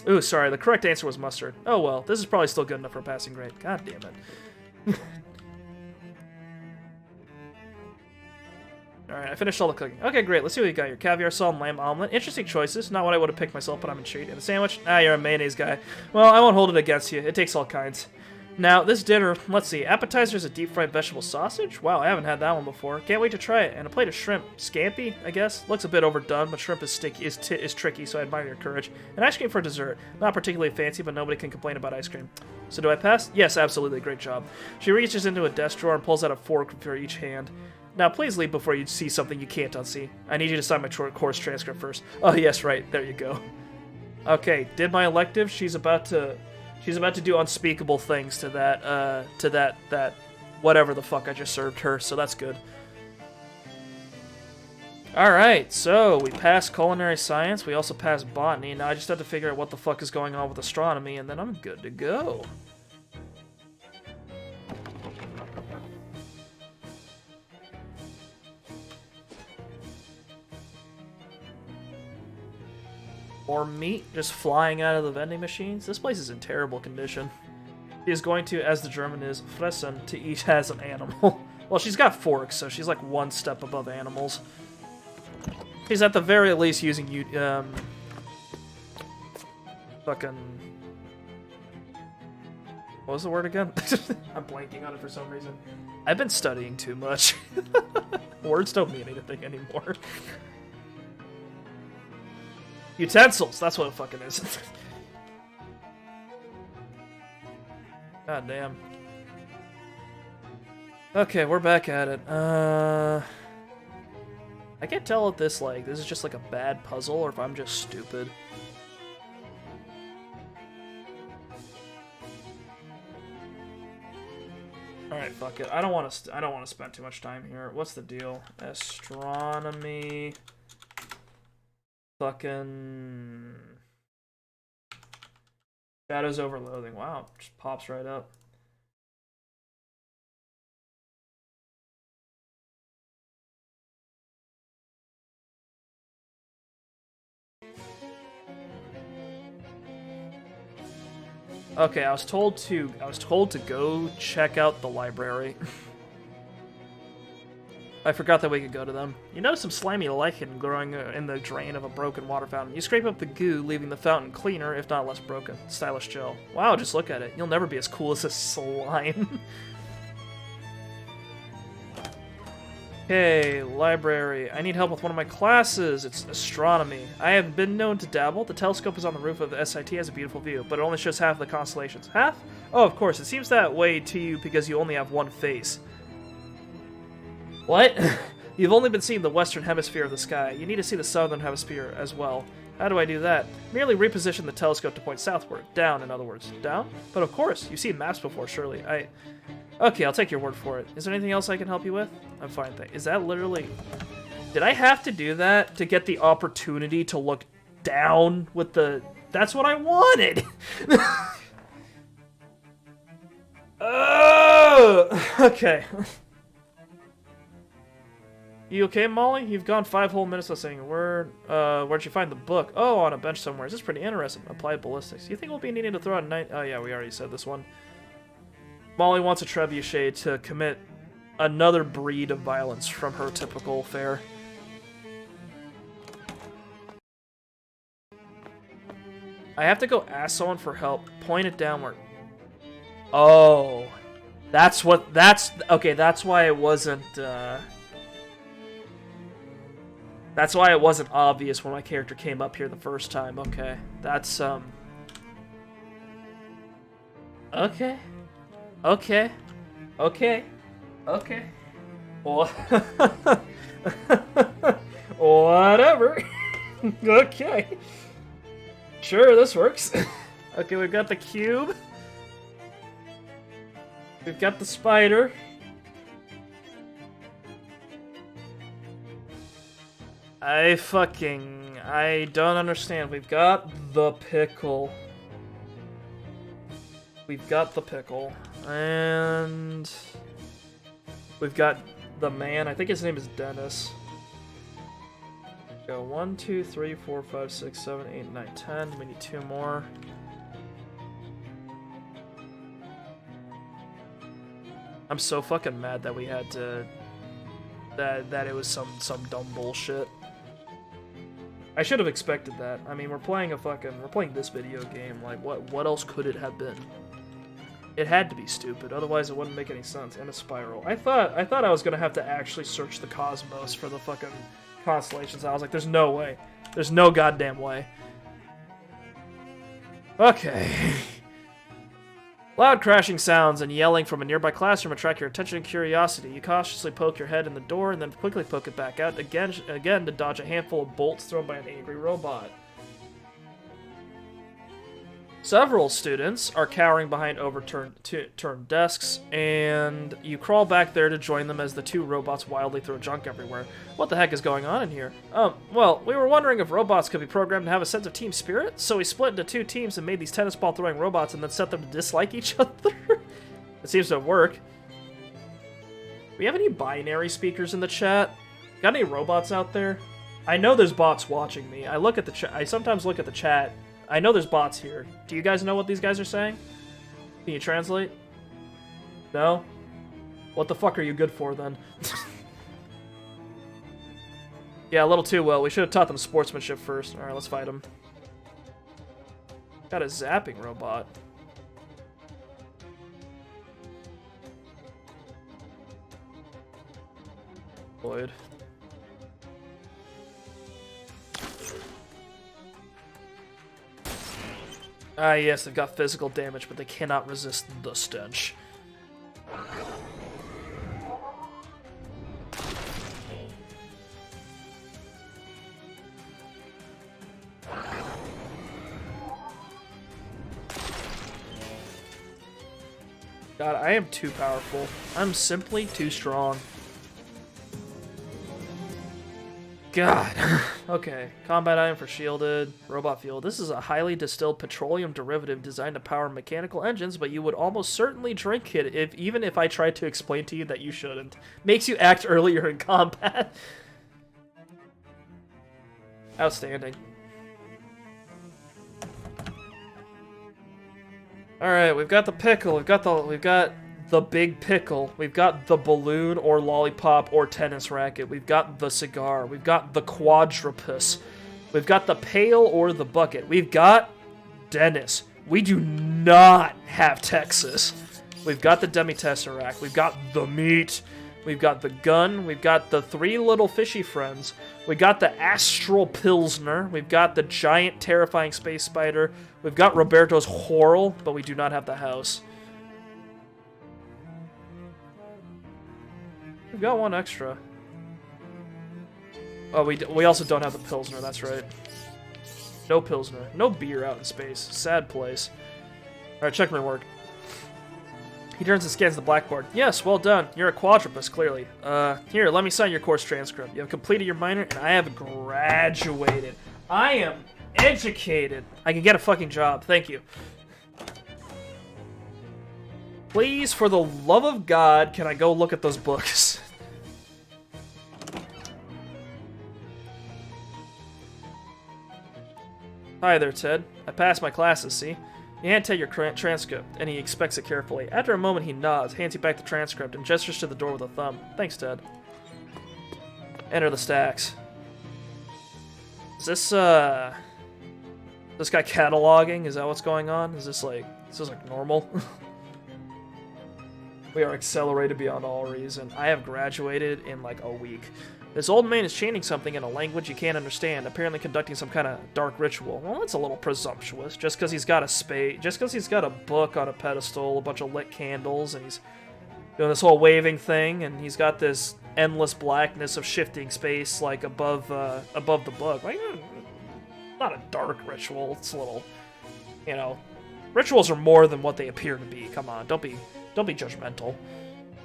Ooh, sorry, the correct answer was mustard. Oh well, this is probably still good enough for a passing grade. God damn it. Alright, I finished all the cooking. Okay, great. Let's see what you got here. Caviar, salt, and lamb omelet. Interesting choices. Not what I would have picked myself, but I'm intrigued. And the sandwich? Ah, you're a mayonnaise guy. Well, I won't hold it against you. It takes all kinds. Now, this dinner, let's see. Appetizer is a deep-fried vegetable sausage? Wow, I haven't had that one before. Can't wait to try it. And a plate of shrimp. Scampi, I guess? Looks a bit overdone, but shrimp is sticky, is tricky, so I admire your courage. And ice cream for dessert. Not particularly fancy, but nobody can complain about ice cream. So do I pass? Yes, absolutely. Great job. She reaches into a desk drawer and pulls out a fork for each hand. Now, please leave before you see something you can't unsee. I need you to sign my course transcript first. Oh, yes, right. There you go. Okay, did my elective. She's about to do unspeakable things to that whatever the fuck I just served her, so that's good. Alright, so we passed culinary science, we also passed botany, now I just have to figure out what the fuck is going on with astronomy, and then I'm good to go. More meat just flying out of the vending machines. This place is in terrible condition. She is going to, as the German is, fressen, to eat as an animal. Well, she's got forks, so she's like one step above animals. She's at the very least using fucking... What was the word again? I'm blanking on it for some reason. I've been studying too much. Words don't mean anything anymore. Utensils, that's what it fucking is. God damn. Okay, we're back at it. I can't tell if this is just like a bad puzzle or if I'm just stupid. Alright, fuck it. I don't want to spend too much time here. What's the deal? Astronomy. Fucking Shadows over Loathing. Wow, just pops right up. Okay, I was told to go check out the library. I forgot that we could go to them. You notice some slimy lichen growing in the drain of a broken water fountain. You scrape up the goo, leaving the fountain cleaner, if not less broken. Stylish gel. Wow, just look at it. You'll never be as cool as this slime. Okay, library. I need help with one of my classes. It's astronomy. I have been known to dabble. The telescope is on the roof of the SIT, has a beautiful view, but it only shows half the constellations. Half? Oh, of course. It seems that way to you because you only have one face. What? You've only been seeing the western hemisphere of the sky. You need to see the southern hemisphere as well. How do I do that? Merely reposition the telescope to point southward. Down, in other words. Down? But of course, you've seen maps before, surely. Okay, I'll take your word for it. Is there anything else I can help you with? I'm fine, thanks. Is that literally... Did I have to do that to get the opportunity to look down with the... That's what I wanted! Oh! Okay. You okay, Molly? You've gone 5 whole minutes without saying a word. Where'd you find the book? Oh, on a bench somewhere. This is pretty interesting. Applied ballistics. You think we'll be needing to throw out a night? Oh, yeah, we already said this one. Molly wants a trebuchet to commit another breed of violence from her typical fare. I have to go ask someone for help. Point it downward. Oh. Okay, that's why it wasn't, That's why it wasn't obvious when my character came up here the first time. Okay, that's, Okay. Okay. Okay. Okay. Whatever. Okay. Sure, this works. Okay, we've got the cube. We've got the spider. I don't understand. We've got the pickle. We've got the pickle. And we've got the man. I think his name is Dennis. Go 1, 2, 3, 4, 5, 6, 7, 8, 9, 10. We need 2 more. I'm so fucking mad that we had to... That it was some dumb bullshit. I should have expected that. I mean, we're playing this video game. Like, what else could it have been? It had to be stupid, otherwise it wouldn't make any sense. And a spiral. I thought I was gonna have to actually search the cosmos for the fucking constellations. I was like, there's no way. There's no goddamn way. Okay. Loud crashing sounds and yelling from a nearby classroom attract your attention and curiosity. You cautiously poke your head in the door and then quickly poke it back out again to dodge a handful of bolts thrown by an angry robot. Several students are cowering behind turned desks, and you crawl back there to join them as the two robots wildly throw junk everywhere. What the heck is going on in here? Well, we were wondering if robots could be programmed to have a sense of team spirit, so we split into two teams and made these tennis ball throwing robots and then set them to dislike each other. It seems to work. Do we have any binary speakers in the chat? Got any robots out there? I know there's bots watching me. I sometimes look at the chat. I know there's bots here. Do you guys know what these guys are saying? Can you translate? No? What the fuck are you good for, then? Yeah, a little too well. We should have taught them sportsmanship first. Alright, let's fight them. Got a zapping robot. Lloyd. Ah, yes, they've got physical damage, but they cannot resist the stench. God, I am too powerful. I'm simply too strong. God. Okay. Combat item for shielded. Robot fuel. This is a highly distilled petroleum derivative designed to power mechanical engines, but you would almost certainly drink it even if I tried to explain to you that you shouldn't. Makes you act earlier in combat. Outstanding. Alright, we've got the pickle. We've got the big pickle. We've got the balloon or lollipop or tennis racket. We've got the cigar. We've got the quadrupus. We've got the pail or the bucket. We've got Dennis. We do not have Texas. We've got the demi-tesseract. We've got the meat. We've got the gun. We've got the three little fishy friends. We got the astral pilsner. We've got the giant terrifying space spider. We've got Roberto's Horrel, but we do not have the house. We've got one extra. Oh, we also don't have the Pilsner, that's right. No Pilsner. No beer out in space. Sad place. Alright, check my work. He turns and scans the blackboard. Yes, well done. You're a quadrupus, clearly. Here, let me sign your course transcript. You have completed your minor, and I have graduated. I am educated. I can get a fucking job. Thank you. Please, for the love of God, can I go look at those books? Hi there, Ted. I passed my classes, see? You hand Ted your transcript, and he inspects it carefully. After a moment, he nods, hands you back the transcript, and gestures to the door with a thumb. Thanks, Ted. Enter the stacks. Is this guy cataloging? Is that what's going on? Is this like normal? We are accelerated beyond all reason. I have graduated in like a week. This old man is chanting something in a language you can't understand, apparently conducting some kind of dark ritual. Well, that's a little presumptuous. Just because he's got a book on a pedestal, a bunch of lit candles, and he's doing this whole waving thing, and he's got this endless blackness of shifting space like above the book. Like, not a dark ritual. It's a little, you know, rituals are more than what they appear to be. Come on, don't be judgmental.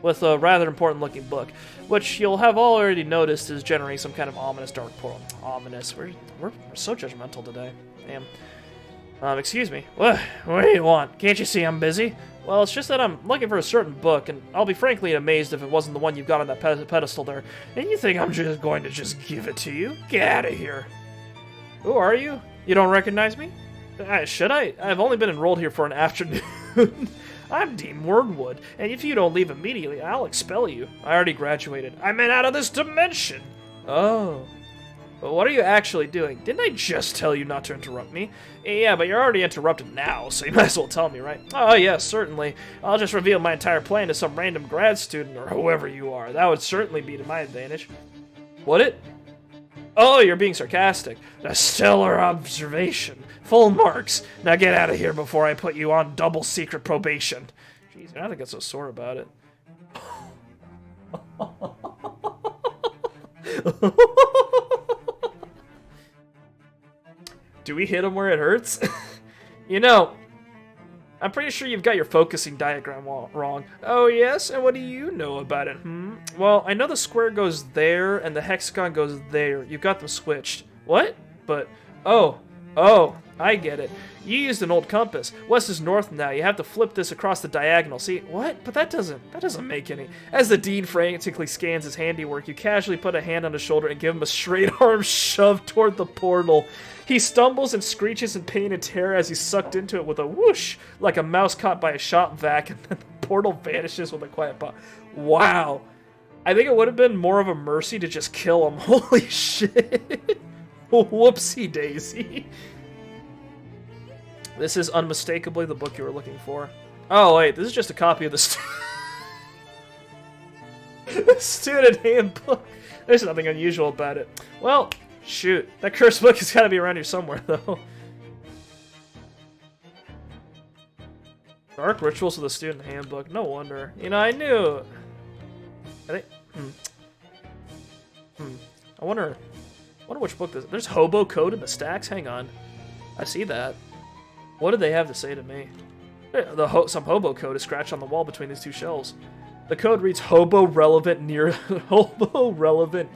With a rather important looking book, which you'll have already noticed is generating some kind of ominous dark portal. Ominous. We're so judgmental today. Damn. Excuse me. What do you want? Can't you see I'm busy? Well, it's just that I'm looking for a certain book, and I'll be frankly amazed if it wasn't the one you've got on that pedestal there. And you think I'm just going to just give it to you? Get out of here. Who are you? You don't recognize me? Should I? I've only been enrolled here for an afternoon. I'm Dean Wordwood, and if you don't leave immediately, I'll expel you. I already graduated. I meant out of this dimension! Oh. But what are you actually doing? Didn't I just tell you not to interrupt me? Yeah, but you're already interrupted now, so you might as well tell me, right? Oh, yes, certainly. I'll just reveal my entire plan to some random grad student, or whoever you are. That would certainly be to my advantage. Would it? Oh, you're being sarcastic. A stellar observation. Full marks. Now get out of here before I put you on double secret probation. Jeez, I don't get so sore about it. Do we hit him where it hurts? You know, I'm pretty sure you've got your focusing diagram wrong. Oh yes? And what do you know about it, Well, I know the square goes there and the hexagon goes there. You've got them switched. What? But, oh, I get it. You used an old compass. West is north now. You have to flip this across the diagonal. See, what? But that doesn't make any. As the dean frantically scans his handiwork, you casually put a hand on his shoulder and give him a straight arm shove toward the portal. He stumbles and screeches in pain and terror as he's sucked into it with a whoosh, like a mouse caught by a shop vac, and then the portal vanishes with a quiet pop. Wow. I think it would have been more of a mercy to just kill him. Holy shit. Whoopsie daisy. This is unmistakably the book you were looking for. Oh, wait, this is just a copy of the student handbook. There's nothing unusual about it. Well, shoot. That cursed book has got to be around here somewhere, though. Dark Rituals of the Student Handbook. No wonder. You know, I knew... I think... I wonder which book this is. There's hobo code in the stacks? Hang on. I see that. What did they have to say to me? Some hobo code is scratched on the wall between these two shelves. The code reads hobo relevant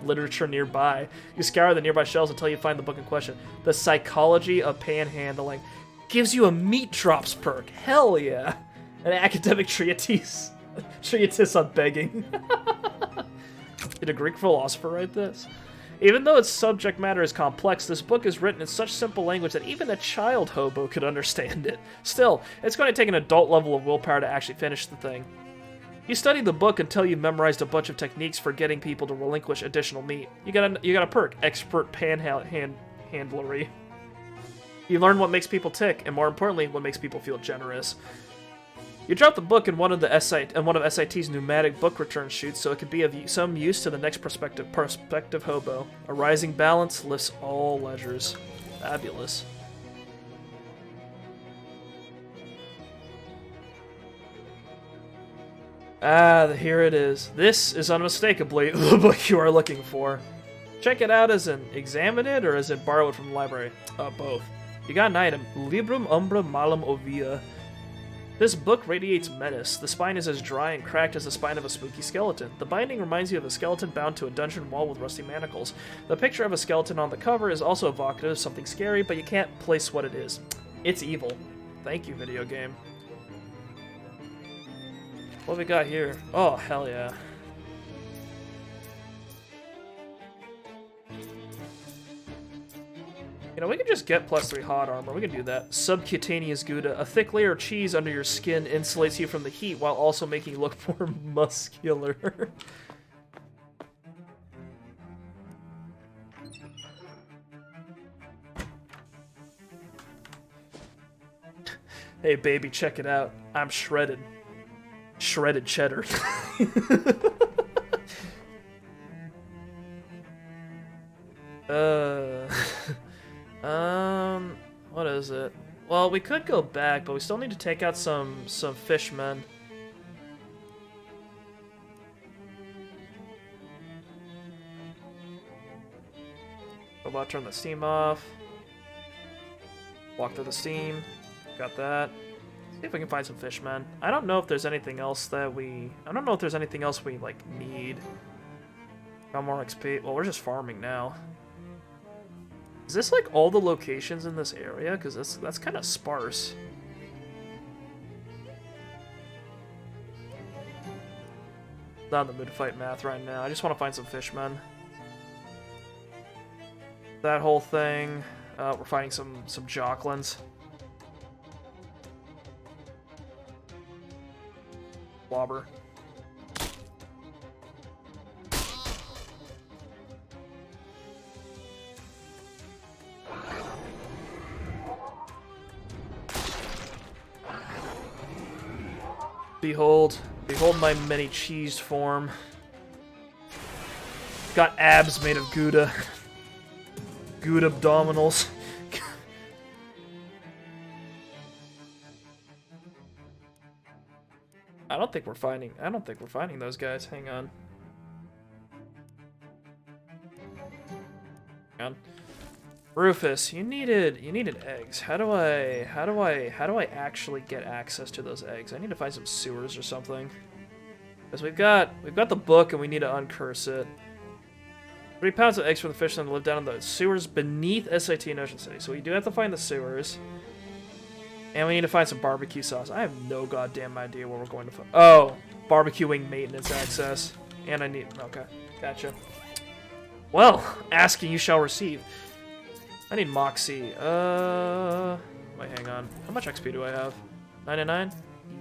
literature nearby. You scour the nearby shelves until you find the book in question. The Psychology of Panhandling. Gives you a meat drops perk. Hell yeah. An academic treatise. Treatise on begging. Did a Greek philosopher write this? Even though its subject matter is complex, this book is written in such simple language that even a child hobo could understand it. Still, it's going to take an adult level of willpower to actually finish the thing. You study the book until you've memorized a bunch of techniques for getting people to relinquish additional meat. You got a perk, expert panhandlery. You learn what makes people tick, and more importantly, what makes people feel generous. You drop the book in one of SIT's pneumatic book return chutes, so it could be of some use to the next prospective hobo. A rising balance lifts all leisures. Fabulous. Ah, here it is. This is unmistakably the book you are looking for. Check it out as in examine it, or as in borrow it from the library. Both. You got an item. Librum umbra malum ovia. This book radiates menace. The spine is as dry and cracked as the spine of a spooky skeleton. The binding reminds you of a skeleton bound to a dungeon wall with rusty manacles. The picture of a skeleton on the cover is also evocative of something scary, but you can't place what it is. It's evil. Thank you, video game. What we got here? Oh, hell yeah. You know, we can just get +3 hot armor. We can do that. Subcutaneous Gouda. A thick layer of cheese under your skin insulates you from the heat while also making you look more muscular. Hey, baby, check it out. I'm shredded. Shredded cheddar. What is it? Well, we could go back, but we still need to take out some fishmen. Robot, turn the steam off. Walk through the steam. Got that. See if we can find some fishmen. I don't know if there's anything else that we... I don't know if there's anything else we, like, need. Got more XP. Well, we're just farming now. Is this, like, all the locations in this area? Because that's kind of sparse. Not in the mood to fight math right now. I just want to find some fishmen. That whole thing. We're fighting some jocklins. Blobber. Behold my many cheesed form. Got abs made of Gouda. Gouda abdominals. I don't think we're finding those guys. Hang on. Rufus, you needed eggs. How do I actually get access to those eggs? I need to find some sewers or something. Because we've got the book and we need to uncurse it. 3 pounds of eggs from the fishmen that live down in the sewers beneath SIT in Ocean City. So we do have to find the sewers. And we need to find some barbecue sauce. I have no goddamn idea where we're going to find. Oh, barbecuing maintenance access. And I need. Okay, gotcha. Well, asking you shall receive. I need Moxie. Wait, hang on. How much XP do I have? 99?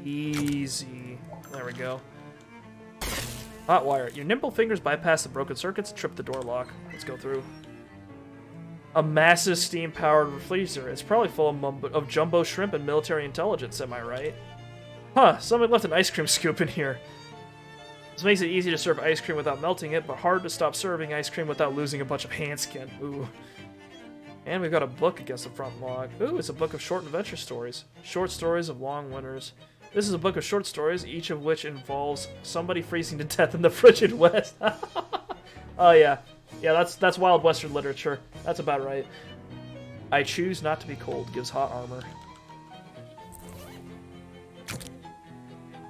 Easy. There we go. Hot wire. Your nimble fingers bypass the broken circuits and trip the door lock. Let's go through. A massive steam-powered freezer. It's probably full of jumbo shrimp and military intelligence, am I right? Huh, somebody left an ice cream scoop in here. This makes it easy to serve ice cream without melting it, but hard to stop serving ice cream without losing a bunch of hand skin. Ooh. And we've got a book against the front log. Ooh, it's a book of short adventure stories. Short stories of long winters. This is a book of short stories, each of which involves somebody freezing to death in the frigid west. Oh yeah. Yeah, that's Wild Western literature. That's about right. I choose not to be cold gives hot armor.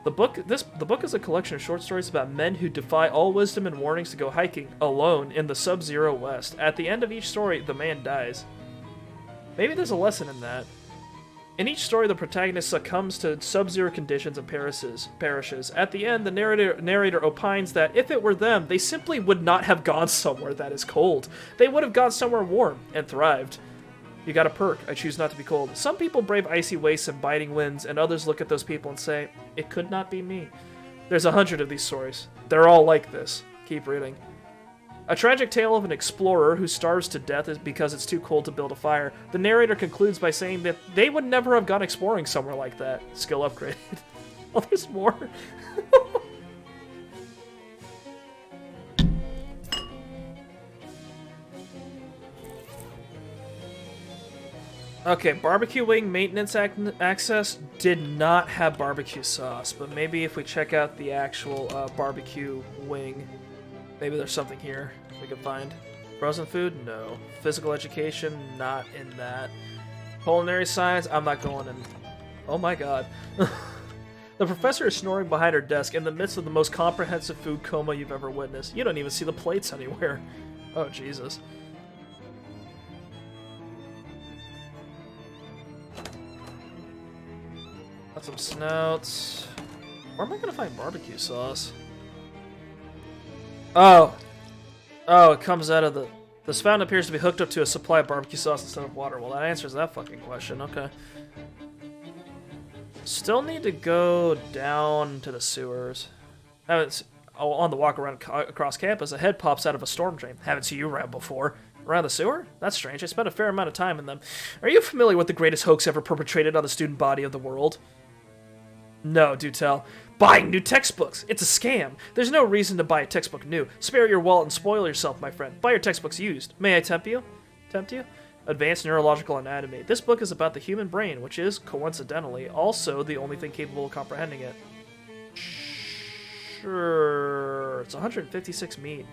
The book is a collection of short stories about men who defy all wisdom and warnings to go hiking alone in the sub-zero west. At the end of each story, the man dies. Maybe there's a lesson in that. In each story, the protagonist succumbs to sub-zero conditions and perishes. At the end, the narrator opines that if it were them, they simply would not have gone somewhere that is cold. They would have gone somewhere warm and thrived. You got a perk. I choose not to be cold. Some people brave icy wastes and biting winds, and others look at those people and say, it could not be me. There's 100 of these stories. They're all like this. Keep reading. A tragic tale of an explorer who starves to death is because it's too cold to build a fire. The narrator concludes by saying that they would never have gone exploring somewhere like that. Skill upgrade. Oh, there's more. Okay, barbecue wing maintenance access did not have barbecue sauce, but maybe if we check out the actual barbecue wing, maybe there's something here we can find. Frozen food? No. Physical education? Not in that. Culinary science? I'm not going in. Oh my god. The professor is snoring behind her desk in the midst of the most comprehensive food coma you've ever witnessed. You don't even see the plates anywhere. Oh, Jesus. Got some snouts. Where am I gonna find barbecue sauce? Oh. Oh, it comes out of the... This fountain appears to be hooked up to a supply of barbecue sauce instead of water. Well, that answers that fucking question. Okay. Still need to go down to the sewers. On the walk around across campus, a head pops out of a storm drain. Haven't seen you around before. Around the sewer? That's strange. I spent a fair amount of time in them. Are you familiar with the greatest hoax ever perpetrated on the student body of the world? No, do tell. Buying new textbooks! It's a scam! There's no reason to buy a textbook new. Spare your wallet and spoil yourself, my friend. Buy your textbooks used. May I tempt you? Tempt you? Advanced Neurological Anatomy. This book is about the human brain, which is, coincidentally, also the only thing capable of comprehending it. Sure. It's 156 meat.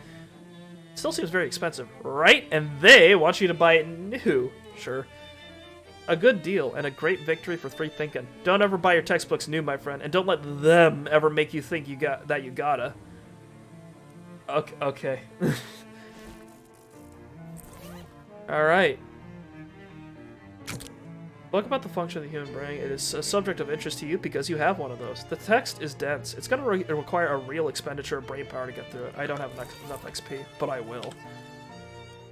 Still seems very expensive, right? And they want you to buy it new. Sure. A good deal, and a great victory for free thinking. Don't ever buy your textbooks new, my friend, and don't let them ever make you think you gotta. Okay. Alright. Book about the function of the human brain. It is a subject of interest to you because you have one of those. The text is dense. It's going to require a real expenditure of brain power to get through it. I don't have enough XP, but I will.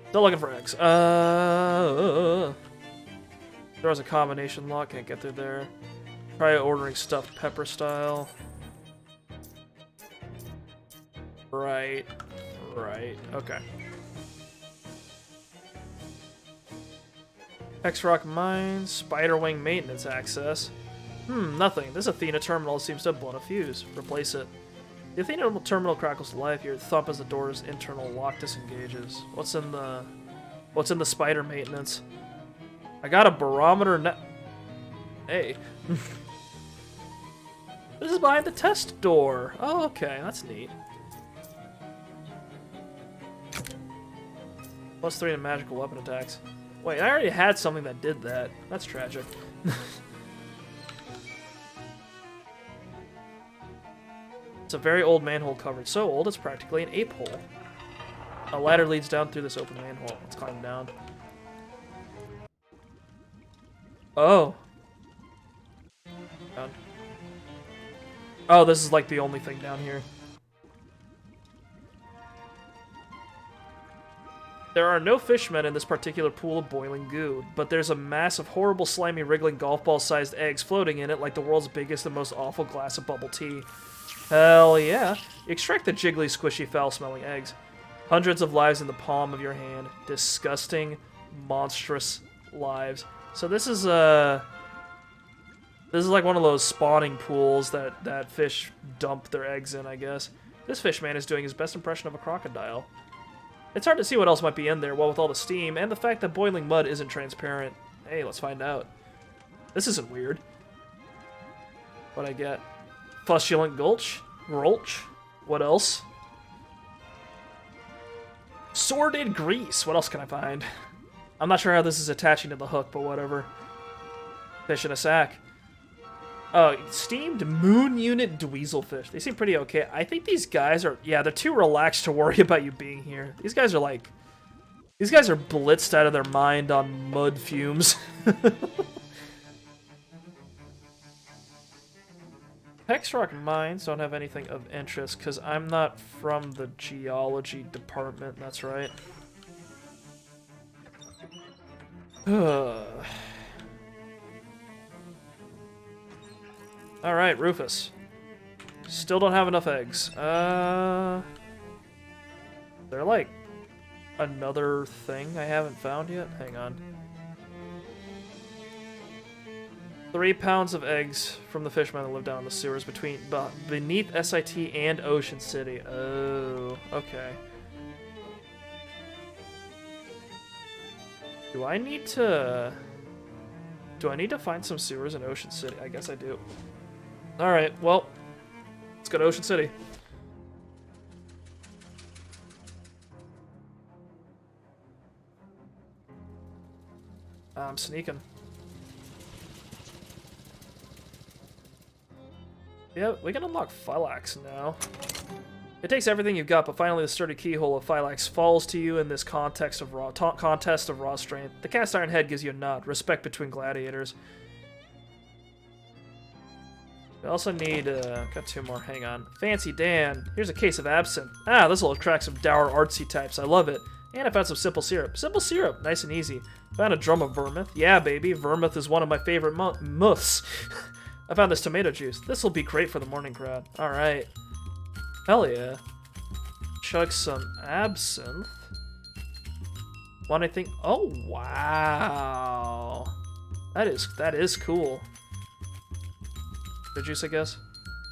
Still looking for eggs. There was a combination lock. Can't get through there. Try ordering stuffed pepper style. Right. Okay. X-Rock Mines, Spiderwing Maintenance Access. Nothing. This Athena terminal seems to have blown a fuse. Replace it. The Athena terminal crackles to life. You thump as the door's internal lock disengages. What's in the spider maintenance? I got a barometer now. Hey. This is behind the test door. Oh, okay. That's neat. +3 to magical weapon attacks. Wait, I already had something that did that. That's tragic. It's a very old manhole covered. So old, it's practically an ape hole. A ladder leads down through this open manhole. Let's climb down. Oh. Down. Oh, this is like the only thing down here. There are no fishmen in this particular pool of boiling goo, but there's a mass of horrible, slimy, wriggling golf ball-sized eggs floating in it like the world's biggest and most awful glass of bubble tea. Hell yeah. You extract the jiggly, squishy, foul-smelling eggs. Hundreds of lives in the palm of your hand. Disgusting, monstrous lives. So this is like one of those spawning pools that fish dump their eggs in, I guess. This fish man is doing his best impression of a crocodile. It's hard to see what else might be in there, well, with all the steam, and the fact that boiling mud isn't transparent. Hey, let's find out. This isn't weird. What'd I get? Fustulent Gulch? Gulch? What else? Sordid Grease. What else can I find? I'm not sure how this is attaching to the hook, but whatever. Fish in a sack. Oh, steamed moon unit dweezilfish. They seem pretty okay. I think these guys are... Yeah, they're too relaxed to worry about you being here. These guys are like... These guys are blitzed out of their mind on mud fumes. Hexrock mines don't have anything of interest because I'm not from the geology department. That's right. Alright, Rufus. Still don't have enough eggs. They're like another thing I haven't found yet? Hang on. 3 pounds of eggs from the fishmen that live down in the sewers beneath SIT and Ocean City. Oh, okay. Do I need to find some sewers in Ocean City? I guess I do. Alright, well, let's go to Ocean City. I'm sneaking. Yeah, we can unlock Phylax now. It takes everything you've got, but finally the sturdy keyhole of Phylax falls to you in this contest of raw strength. The cast iron head gives you a nod. Respect between gladiators. We also need, got 2 more, hang on. Fancy Dan, here's a case of absinthe. Ah, this'll attract some dour artsy types, I love it. And I found some simple syrup. Simple syrup, nice and easy. Found a drum of vermouth. Yeah, baby, vermouth is one of my favorite muffs. I found this tomato juice. This'll be great for the morning crowd. Alright. Hell yeah. Chug some absinthe. Want anything? Oh, wow. That is cool. The juice, I guess.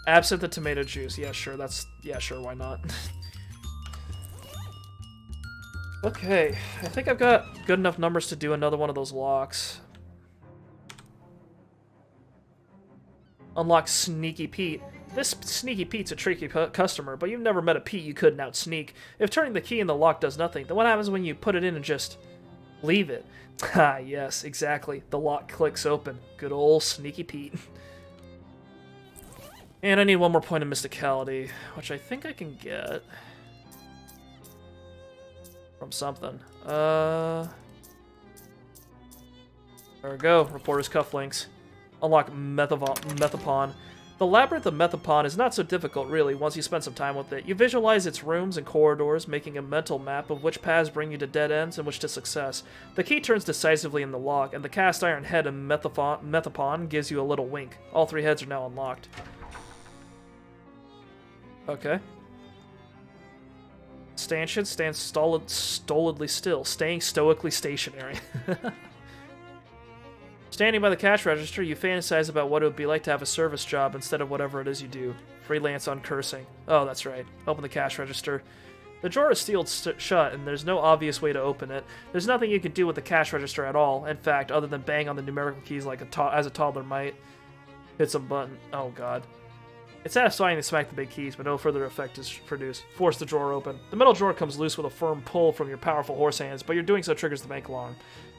Absinthe and tomato juice. Yeah, sure. Yeah, sure. Why not? Okay. I think I've got good enough numbers to do another one of those locks. Unlock Sneaky Pete. This Sneaky Pete's a tricky customer, but you've never met a Pete you couldn't outsneak. If turning the key in the lock does nothing, then what happens when you put it in and just leave it? Ah, yes, exactly. The lock clicks open. Good old Sneaky Pete. And I need 1 more point of mysticality, which I think I can get from something. There we go. Reporter's cufflinks. Unlock Methapon. The labyrinth of Methapon is not so difficult, really, once you spend some time with it. You visualize its rooms and corridors, making a mental map of which paths bring you to dead ends and which to success. The key turns decisively in the lock, and the cast iron head of Methapon gives you a little wink. All 3 heads are now unlocked. Okay. Stanchion stands stolidly still, staying stoically stationary. Standing by the cash register, you fantasize about what it would be like to have a service job instead of whatever it is you do. Freelance on cursing. Oh, that's right. Open the cash register. The drawer is sealed shut, and there's no obvious way to open it. There's nothing you can do with the cash register at all, in fact, other than bang on the numerical keys like as a toddler might. Hit some button. Oh, God. It's satisfying to smack the big keys, but no further effect is produced. Force the drawer open. The metal drawer comes loose with a firm pull from your powerful horse hands, but your doing so triggers the bank alarm.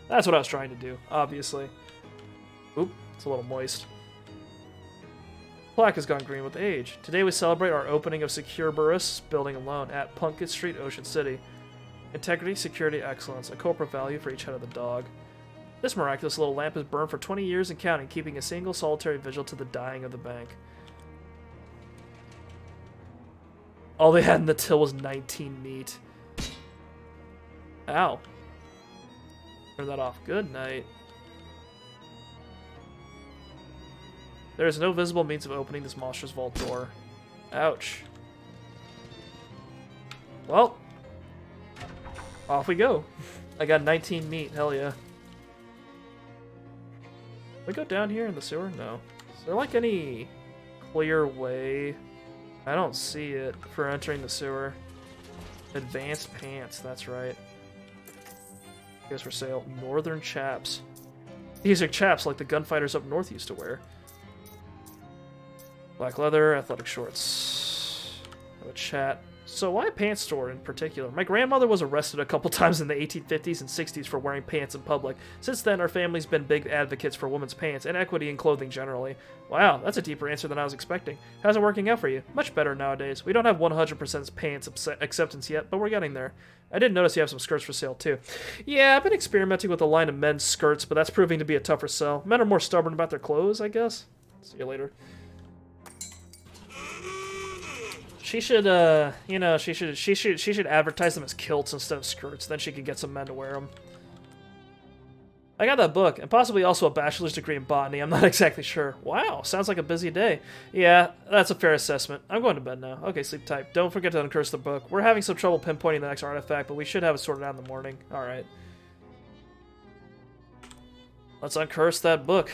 That's what I was trying to do, obviously. Oop, it's a little moist. Plaque has gone green with age. Today we celebrate our opening of Secure Burris building alone at Plunkett Street, Ocean City. Integrity, security, excellence, a corporate value for each head of the dog. This miraculous little lamp has burned for 20 years and counting, keeping a single solitary vigil to the dying of the bank. All they had in the till was 19 meat. Ow. Turn that off. Good night. There is no visible means of opening this monstrous vault door. Ouch. Well, off we go. I got 19 meat. Hell yeah. We go down here in the sewer? No. Is there like any clear way? I don't see it for entering the sewer. Advanced pants. That's right. I guess for sale. Northern chaps. These are chaps like the gunfighters up north used to wear. Black leather, athletic shorts. Have a chat. So why a pants store in particular? My grandmother was arrested a couple times in the 1850s and 60s for wearing pants in public. Since then, our family's been big advocates for women's pants and equity in clothing generally. Wow, that's a deeper answer than I was expecting. How's it working out for you? Much better nowadays. We don't have 100% pants acceptance yet, but we're getting there. I did notice you have some skirts for sale too. Yeah, I've been experimenting with a line of men's skirts, but that's proving to be a tougher sell. Men are more stubborn about their clothes, I guess. See you later. She should, you know, she should advertise them as kilts instead of skirts. Then she could get some men to wear them. I got that book, and possibly also a bachelor's degree in botany. I'm not exactly sure. Wow, sounds like a busy day. Yeah, that's a fair assessment. I'm going to bed now. Okay, sleep tight. Don't forget to uncurse the book. We're having some trouble pinpointing the next artifact, but we should have it sorted out in the morning. Alright. Let's uncurse that book.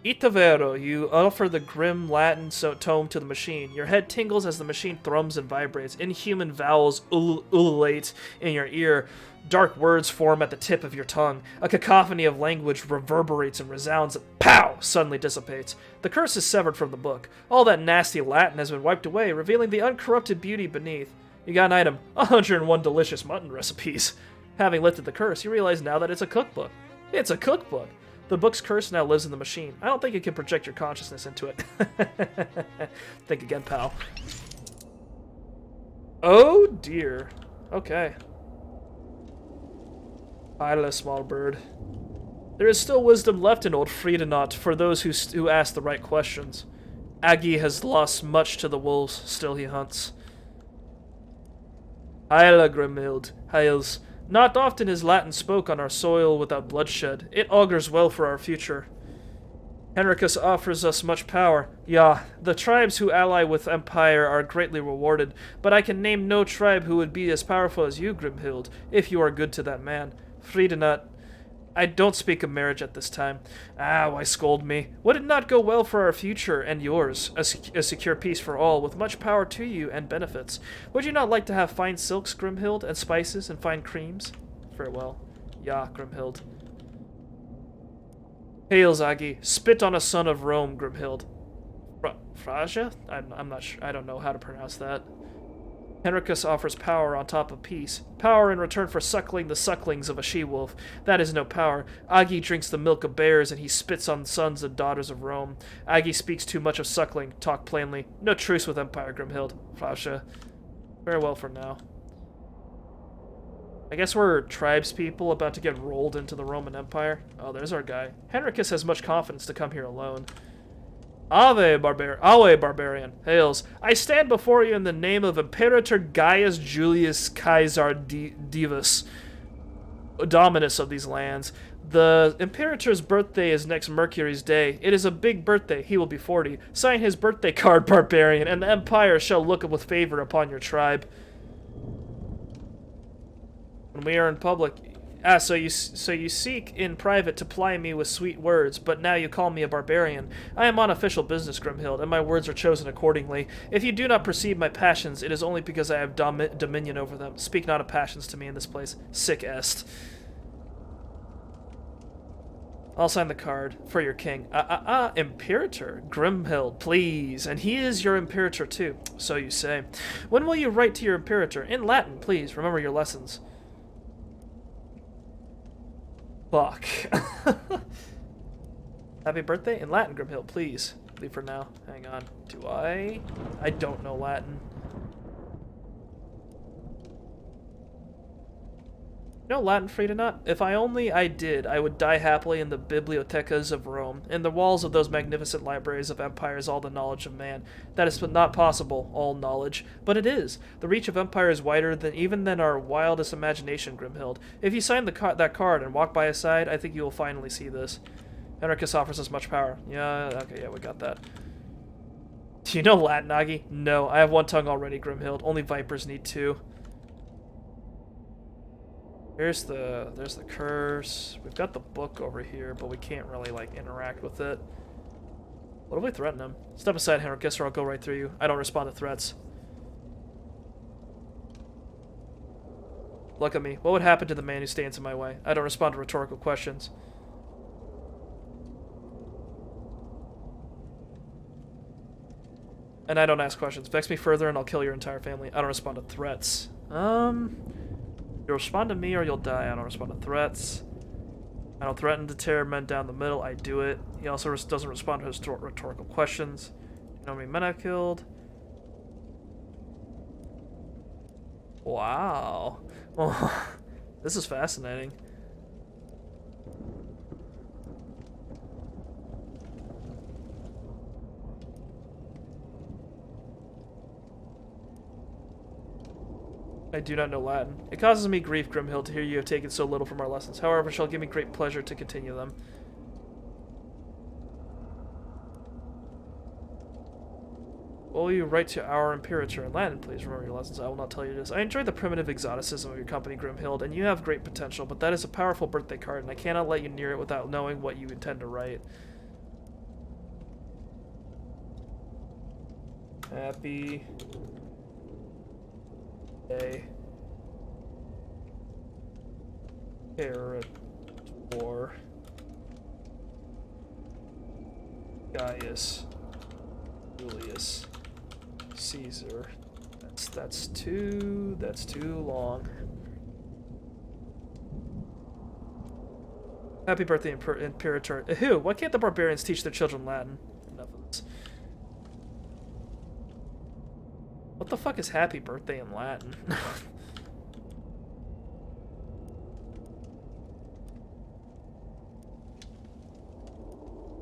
Itavero, you offer the grim Latin tome to the machine. Your head tingles as the machine thrums and vibrates. Inhuman vowels ululate in your ear. Dark words form at the tip of your tongue. A cacophony of language reverberates and resounds. Pow! Suddenly dissipates. The curse is severed from the book. All that nasty Latin has been wiped away, revealing the uncorrupted beauty beneath. You got an item. 101 delicious mutton recipes. Having lifted the curse, you realize now that it's a cookbook. It's a cookbook. The book's curse now lives in the machine. I don't think you can project your consciousness into it. Think again, pal. Oh, dear. Okay. Idle small bird. There is still wisdom left in old Friedenot for those who ask the right questions. Aggie has lost much to the wolves, still he hunts. Heila Grimhild, hails. Not often is Latin spoke on our soil without bloodshed. It augurs well for our future. Henricus offers us much power. Yeah, the tribes who ally with Empire are greatly rewarded, but I can name no tribe who would be as powerful as you, Grimhild, if you are good to that man. Friedenut, I don't speak of marriage at this time. Ah, why scold me? Would it not go well for our future and yours? A secure peace for all, with much power to you and benefits. Would you not like to have fine silks, Grimhild, and spices and fine creams? Farewell. Ja, Grimhild. Hail, Zagi. Spit on a son of Rome, Grimhild. Fraja? I'm not sure. I don't know how to pronounce that. Henricus offers power on top of peace. Power in return for suckling the sucklings of a she-wolf. That is no power. Agi drinks the milk of bears, and he spits on sons and daughters of Rome. Agi speaks too much of suckling. Talk plainly. No truce with Empire, Grimhild. Frasha. Farewell for now. I guess we're tribespeople about to get rolled into the Roman Empire. Oh, there's our guy. Henricus has much confidence to come here alone. Ave barbarian, hails. I stand before you in the name of Imperator Gaius Julius Caesar Divus, Dominus of these lands. The Imperator's birthday is next Mercury's day. It is a big birthday. He will be 40. Sign his birthday card, barbarian, and the Empire shall look with favor upon your tribe. When we are in public... Ah, so you seek in private to ply me with sweet words, but now you call me a barbarian. I am on official business, Grimhild, and my words are chosen accordingly. If you do not perceive my passions, it is only because I have dominion over them. Speak not of passions to me in this place. Sic est. I'll sign the card for your king. Imperator Grimhild, please. And he is your Imperator too, so you say. When will you write to your Imperator? In Latin, please. Remember your lessons. Fuck. Happy birthday in Latin, Grimhild, please. Leave for now. Hang on. Do I? I don't know Latin. No Latin, Frida, not. If I did, I would die happily in the bibliotecas of Rome, in the walls of those magnificent libraries of empires, all the knowledge of man. That is not possible, all knowledge. But it is. The reach of empire is wider than even than our wildest imagination, Grimhild. If you sign that card and walk by his side, I think you will finally see this. Henricus offers us much power. Yeah, okay, yeah, we got that. Do you know Latin, Nagi? No, I have one tongue already, Grimhild. Only vipers need two. There's the curse. We've got the book over here, but we can't really, like, interact with it. What if we threaten him? Step aside, Henricus, or I'll go right through you. I don't respond to threats. Look at me. What would happen to the man who stands in my way? I don't respond to rhetorical questions. And I don't ask questions. Vex me further and I'll kill your entire family. I don't respond to threats. You'll respond to me or you'll die. I don't respond to threats. I don't threaten to tear men down the middle. I do it. He also doesn't respond to his rhetorical questions. Do you know how many men I've killed? Wow. Well, this is fascinating. I do not know Latin. It causes me grief, Grimhild, to hear you have taken so little from our lessons. However, it shall give me great pleasure to continue them. Will you write to our Imperator in Latin, please? Remember your lessons. I will not tell you this. I enjoy the primitive exoticism of your company, Grimhild, and you have great potential, but that is a powerful birthday card, and I cannot let you near it without knowing what you intend to write. Happy day. Imperator Gaius Julius Caesar. That's too long. Happy birthday, Imperator. Who? Why can't the barbarians teach their children Latin? Enough of this. What the fuck is happy birthday in Latin?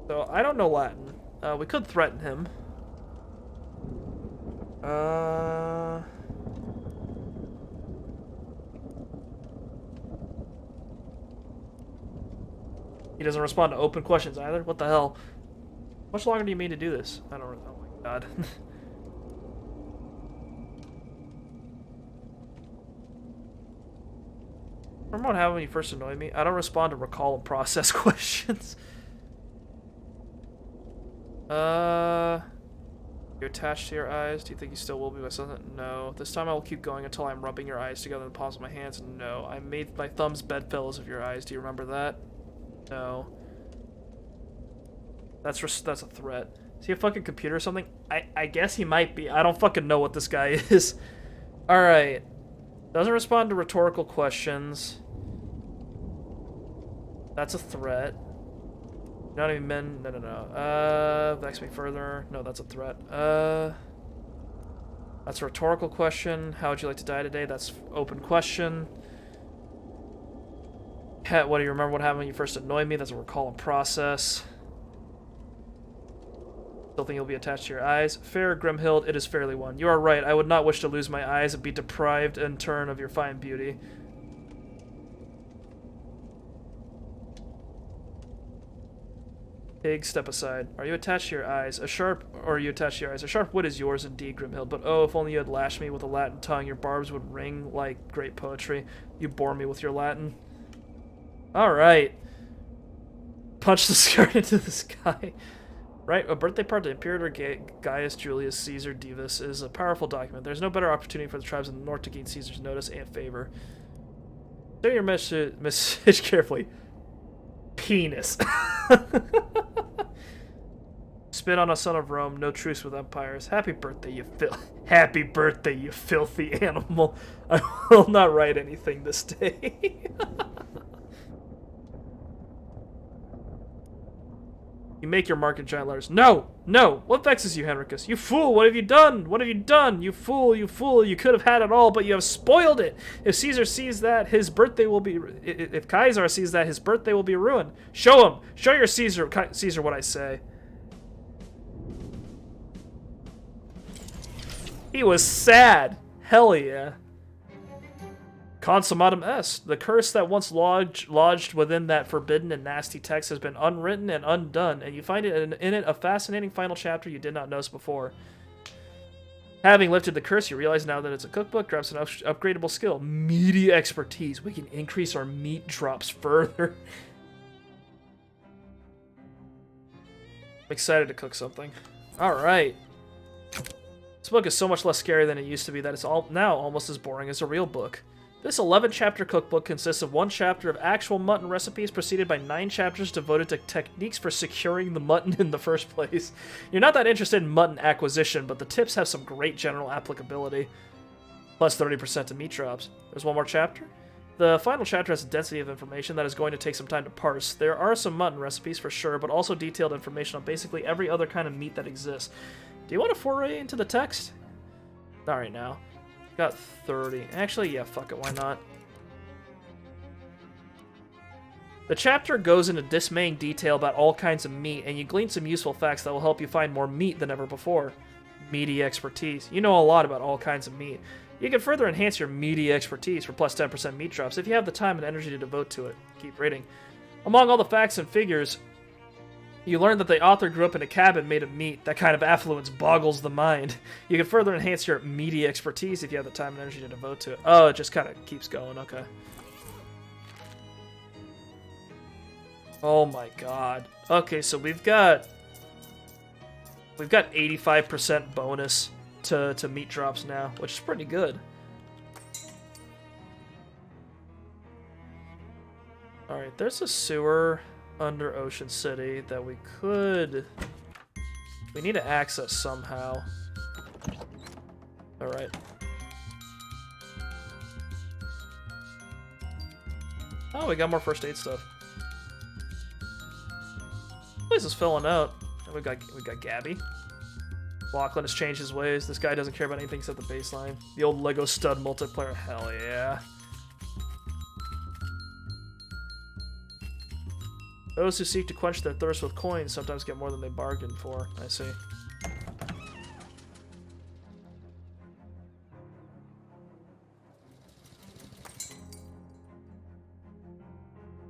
So, I don't know Latin. We could threaten him. He doesn't respond to open questions either? What the hell? How much longer do you mean to do this? I don't know. Oh my god. Remember what happened when you first annoyed me? I don't respond to recall and process questions. You're attached to your eyes. Do you think you still will be my son? No. This time I will keep going until I'm rubbing your eyes together in the palms of my hands. No. I made my thumbs bedfellows of your eyes. Do you remember that? No. That's a threat. Is he a fucking computer or something? I guess he might be. I don't fucking know what this guy is. Alright. Doesn't respond to rhetorical questions. That's a threat. Not even men. No. Vex me further. No, that's a threat. That's a rhetorical question. How would you like to die today? That's open question. What do you remember what happened when you first annoyed me? That's a recall and process. Still think you'll be attached to your eyes. Fair, Grimhild, it is fairly won. You are right. I would not wish to lose my eyes and be deprived in turn of your fine beauty. Pig, step aside. Are you attached to your eyes? A sharp wit is yours indeed, Grimhild, but oh, if only you had lashed me with a Latin tongue, your barbs would ring like great poetry. You bore me with your Latin. Alright. Punch the skirt into the sky. Right, a birthday part to Imperator Gaius Julius Caesar Divus is a powerful document. There's no better opportunity for the tribes in the north to gain Caesar's notice and favor. Say your message carefully. Penis. Spit on a son of Rome, no truce with empires. Happy birthday, you filthy animal. I will not write anything this day. You make your mark in giant letters. No! No! What vexes you, Henricus? You fool! What have you done? What have you done? You fool! You fool! You could have had it all, but you have spoiled it! If Caesar sees that, his birthday will be... If Caesar sees that, his birthday will be ruined. Show him! Show your Caesar what I say. He was sad. Hell yeah. Consummatum est. The curse that once lodged within that forbidden and nasty text has been unwritten and undone, and you find it in it a fascinating final chapter you did not notice before. Having lifted the curse, you realize now that it's a cookbook, drops an upgradable skill. Media expertise. We can increase our meat drops further. I'm excited to cook something. Alright. This book is so much less scary than it used to be that it's now almost as boring as a real book. This 11-chapter cookbook consists of 1 chapter of actual mutton recipes preceded by 9 chapters devoted to techniques for securing the mutton in the first place. You're not that interested in mutton acquisition, but the tips have some great general applicability. Plus 30% to meat drops. There's 1 more chapter. The final chapter has a density of information that is going to take some time to parse. There are some mutton recipes for sure, but also detailed information on basically every other kind of meat that exists. Do you want to foray into the text? Not right now. Got 30. Actually, yeah, fuck it, why not? The chapter goes into dismaying detail about all kinds of meat, and you glean some useful facts that will help you find more meat than ever before. Meaty expertise. You know a lot about all kinds of meat. You can further enhance your meaty expertise for plus 10% meat drops if you have the time and energy to devote to it. Keep reading. Among all the facts and figures, you learn that the author grew up in a cabin made of meat. That kind of affluence boggles the mind. You can further enhance your meaty expertise if you have the time and energy to devote to it. Oh, it just kind of keeps going. Okay. Oh my god. Okay, so we've got 85% bonus to meat drops now, which is pretty good. Alright, there's a sewer under Ocean City that we need to access somehow. Alright. Oh, we got more first aid stuff. This place is filling out. And we got Gabby. Lachlan has changed his ways. This guy doesn't care about anything except the baseline. The old Lego stud multiplayer. Hell yeah. Those who seek to quench their thirst with coins sometimes get more than they bargained for. I see.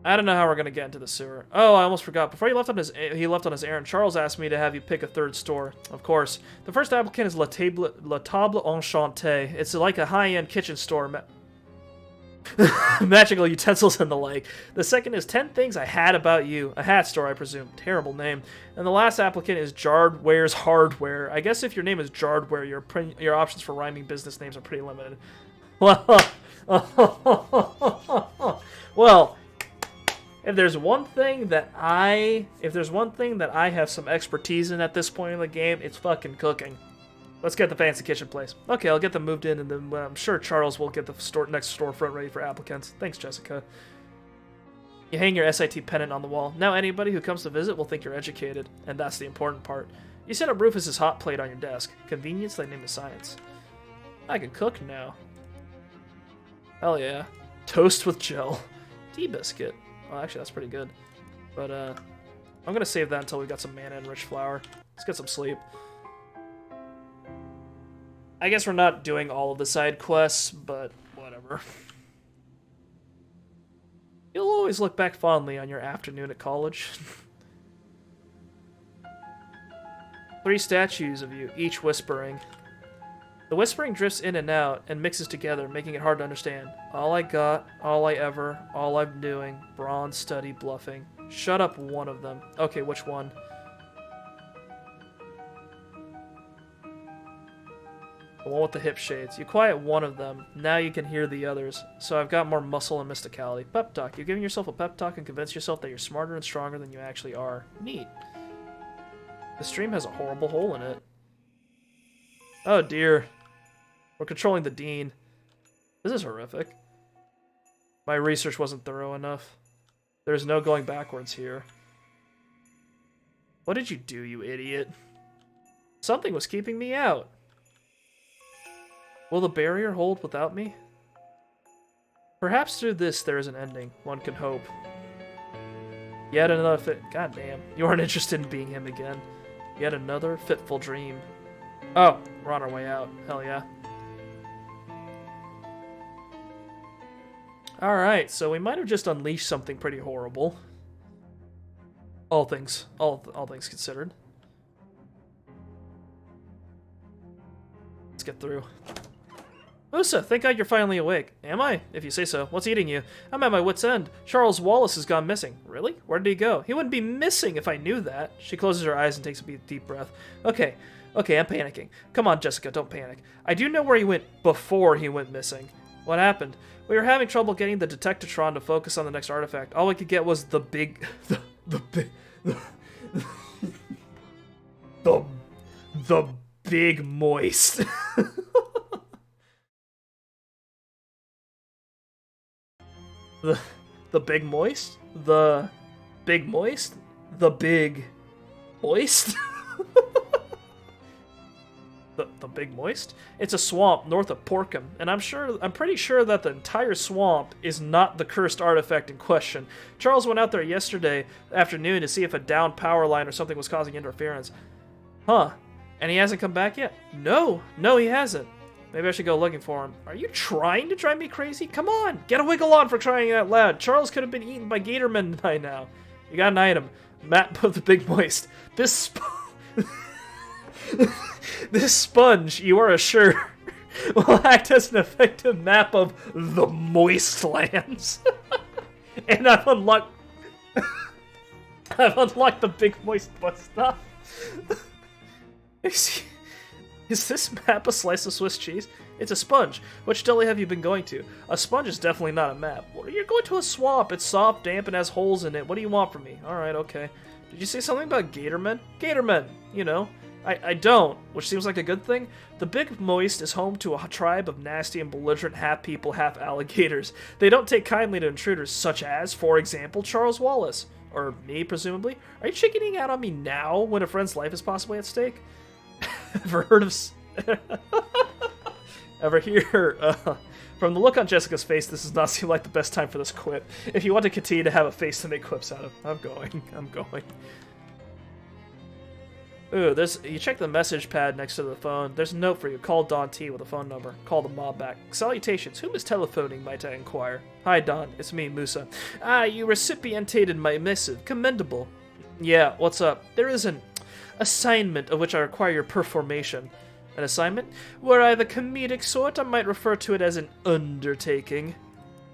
I don't know how we're gonna get into the sewer. Oh, I almost forgot. Before he left on his errand, Charles asked me to have you pick a 3rd store. Of course. The first applicant is La Table Enchantée. It's like a high-end kitchen store. Magical utensils and the like. The second is 10 Things I Had About You. A hat store, I presume. Terrible name. And the last applicant is Jardware's Hardware. I guess if your name is Jardware, your options for rhyming business names are pretty limited. Well, if there's one thing that I have some expertise in at this point in the game, it's fucking cooking. Let's get the fancy kitchen place. Okay, I'll get them moved in, and then I'm sure Charles will get the next storefront ready for applicants. Thanks, Jessica. You hang your SIT pennant on the wall. Now anybody who comes to visit will think you're educated, and that's the important part. You set up Rufus's hot plate on your desk. Convenience, they name it science. I can cook now. Hell yeah. Toast with gel. Tea biscuit. Well, actually, that's pretty good. But, I'm gonna save that until we got some mana and rich flour. Let's get some sleep. I guess we're not doing all of the side quests, but whatever. You'll always look back fondly on your afternoon at college. 3 statues of you, each whispering. The whispering drifts in and out and mixes together, making it hard to understand. All I got, all I ever, all I'm doing, bronze, study, bluffing. Shut up, one of them. Okay, which one? The one with the hip shades. You quiet one of them. Now you can hear the others. So I've got more muscle and mysticality. Pep talk. You're giving yourself a pep talk and convince yourself that you're smarter and stronger than you actually are. Neat. The stream has a horrible hole in it. Oh dear. We're controlling the dean. This is horrific. My research wasn't thorough enough. There's no going backwards here. What did you do, you idiot? Something was keeping me out. Will the barrier hold without me? Perhaps through this there is an ending. One can hope. Yet another God damn. You aren't interested in being him again. Yet another fitful dream. Oh, we're on our way out. Hell yeah. Alright, so we might have just unleashed something pretty horrible. All things considered. Let's get through. Musa, thank God you're finally awake. Am I? If you say so. What's eating you? I'm at my wit's end. Charles Wallace has gone missing. Really? Where did he go? He wouldn't be missing if I knew that. She closes her eyes and takes a deep breath. Okay, I'm panicking. Come on, Jessica, don't panic. I do know where he went before he went missing. What happened? We were having trouble getting the Detectatron to focus on the next artifact. All we could get was the big... the big moist. The big moist? The big moist? The big moist? the big moist? It's a swamp north of Porkham, and I'm pretty sure that the entire swamp is not the cursed artifact in question. Charles went out there yesterday afternoon to see if a downed power line or something was causing interference. Huh. And he hasn't come back yet? No, he hasn't. Maybe I should go looking for him. Are you trying to drive me crazy? Come on, get a wiggle on for crying out loud. Charles could have been eaten by Gatormen by now. You got an item. Map of the Big Moist. This sponge, you are assured, will act as an effective map of the moist lands. And I've unlocked the Big Moist bus stop. Is this map a slice of Swiss cheese? It's a sponge. Which deli have you been going to? A sponge is definitely not a map. Well, you're going to a swamp. It's soft, damp, and has holes in it. What do you want from me? Alright, okay. Did you say something about Gatormen? Gatormen! You know. I don't, which seems like a good thing. The Big Moist is home to a tribe of nasty and belligerent half-people, half-alligators. They don't take kindly to intruders such as, for example, Charles Wallace. Or me, presumably. Are you chickening out on me now when a friend's life is possibly at stake? Ever heard of... Ever hear... From the look on Jessica's face, this does not seem like the best time for this quip. If you want to continue to have a face to make quips out of, I'm going. Ooh, you check the message pad next to the phone. There's a note for you. Call Don T with a phone number. Call the mob back. Salutations. Whom is telephoning, might I inquire? Hi, Don. It's me, Musa. Ah, you recipientated my missive. Commendable. Yeah, what's up? There is an assignment of which I require your performation. An assignment? Were I the comedic sort, I might refer to it as an undertaking.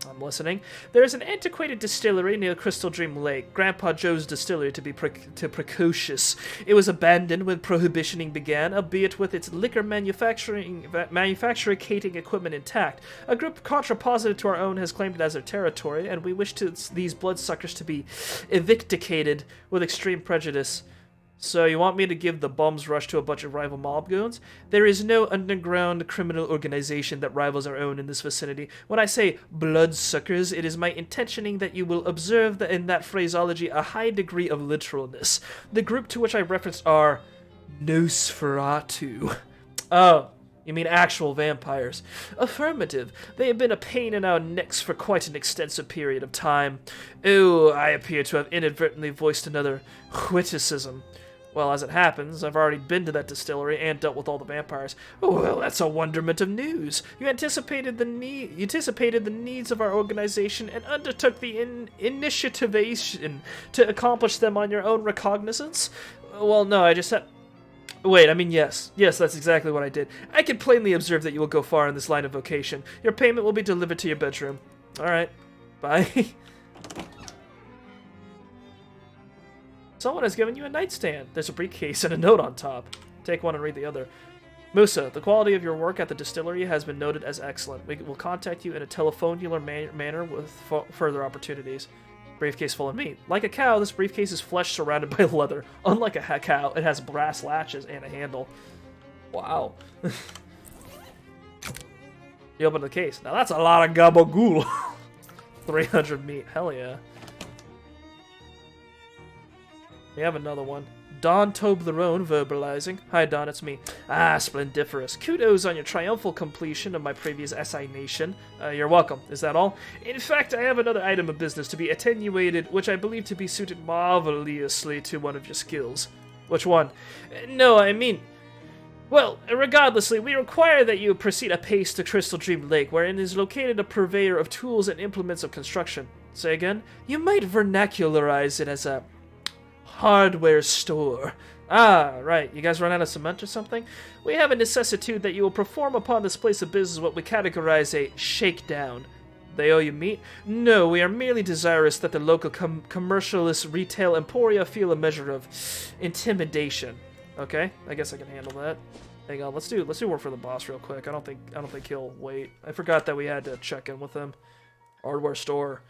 I'm listening. There is an antiquated distillery near Crystal Dream Lake, Grandpa Joe's distillery to be precocious. It was abandoned when prohibitioning began, albeit with its liquor manufacturing equipment intact. A group contraposited to our own has claimed it as their territory, and we wish these bloodsuckers to be evicticated with extreme prejudice. So you want me to give the bums rush to a bunch of rival mob goons? There is no underground criminal organization that rivals our own in this vicinity. When I say bloodsuckers, it is my intentioning that you will observe that in that phraseology a high degree of literalness. The group to which I referenced are Nosferatu. Oh, you mean actual vampires? Affirmative. They have been a pain in our necks for quite an extensive period of time. Oh, I appear to have inadvertently voiced another witticism. Well, as it happens, I've already been to that distillery and dealt with all the vampires. Oh, well, that's a wonderment of news. You anticipated the needs of our organization and undertook the initiativation to accomplish them on your own recognizance? Well, no, I just said... Wait, I mean, yes. Yes, that's exactly what I did. I can plainly observe that you will go far in this line of vocation. Your payment will be delivered to your bedroom. Alright. Bye. Someone has given you a nightstand. There's a briefcase and a note on top. Take one and read the other. Musa, the quality of your work at the distillery has been noted as excellent. We will contact you in a telephonular manner with further opportunities. Briefcase full of meat. Like a cow, this briefcase is flesh surrounded by leather. Unlike a cow, it has brass latches and a handle. Wow. You open the case. Now that's a lot of gabagool. 300 meat. Hell yeah. We have another one. Don Toblerone verbalizing. Hi, Don, it's me. Ah, splendiferous. Kudos on your triumphal completion of my previous assignation. You're welcome. Is that all? In fact, I have another item of business to be attenuated, which I believe to be suited marvelously to one of your skills. Which one? No, I mean... Well, regardlessly, we require that you proceed apace to Crystal Dream Lake, wherein is located a purveyor of tools and implements of construction. Say again? You might vernacularize it as a hardware store. Ah, right. You guys run out of cement or something? We have a necessitude that you will perform upon this place of business what we categorize a shakedown. They owe you meat? No, we are merely desirous that the local commercialist retail emporia feel a measure of intimidation. Okay, I guess I can handle that. Hang on, let's do work for the boss real quick. I don't think he'll wait. I forgot that we had to check in with him. Hardware store.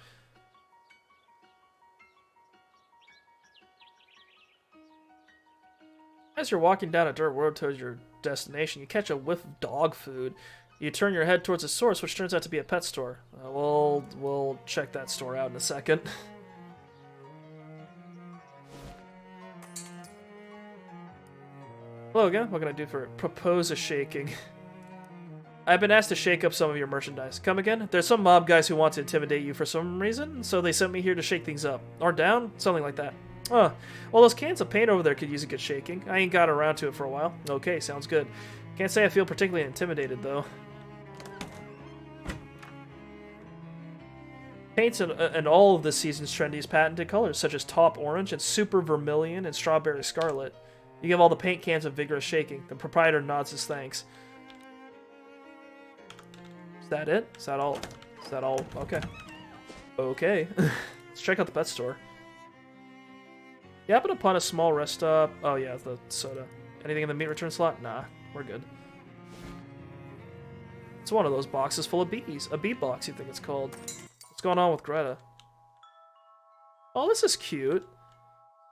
As you're walking down a dirt road towards your destination, you catch a whiff of dog food. You turn your head towards the source, which turns out to be a pet store. We'll check that store out in a second. Hello again. What can I do for it? Propose a shaking. I've been asked to shake up some of your merchandise. Come again? There's some mob guys who want to intimidate you for some reason, so they sent me here to shake things up. Or down? Something like that. Oh, well, those cans of paint over there could use a good shaking. I ain't got around to it for a while. Okay, sounds good. Can't say I feel particularly intimidated, though. Paints in all of this season's trendiest patented colors, such as top orange and super vermilion and strawberry scarlet. You give all the paint cans a vigorous shaking. The proprietor nods his thanks. Is that it? Is that all? Is that all? Okay. Okay. Let's check out the pet store. You happen upon a small rest stop. Oh yeah, the soda. Anything in the meat return slot? Nah, we're good. It's one of those boxes full of bees. A bee box, you think it's called. What's going on with Greta? Oh, this is cute.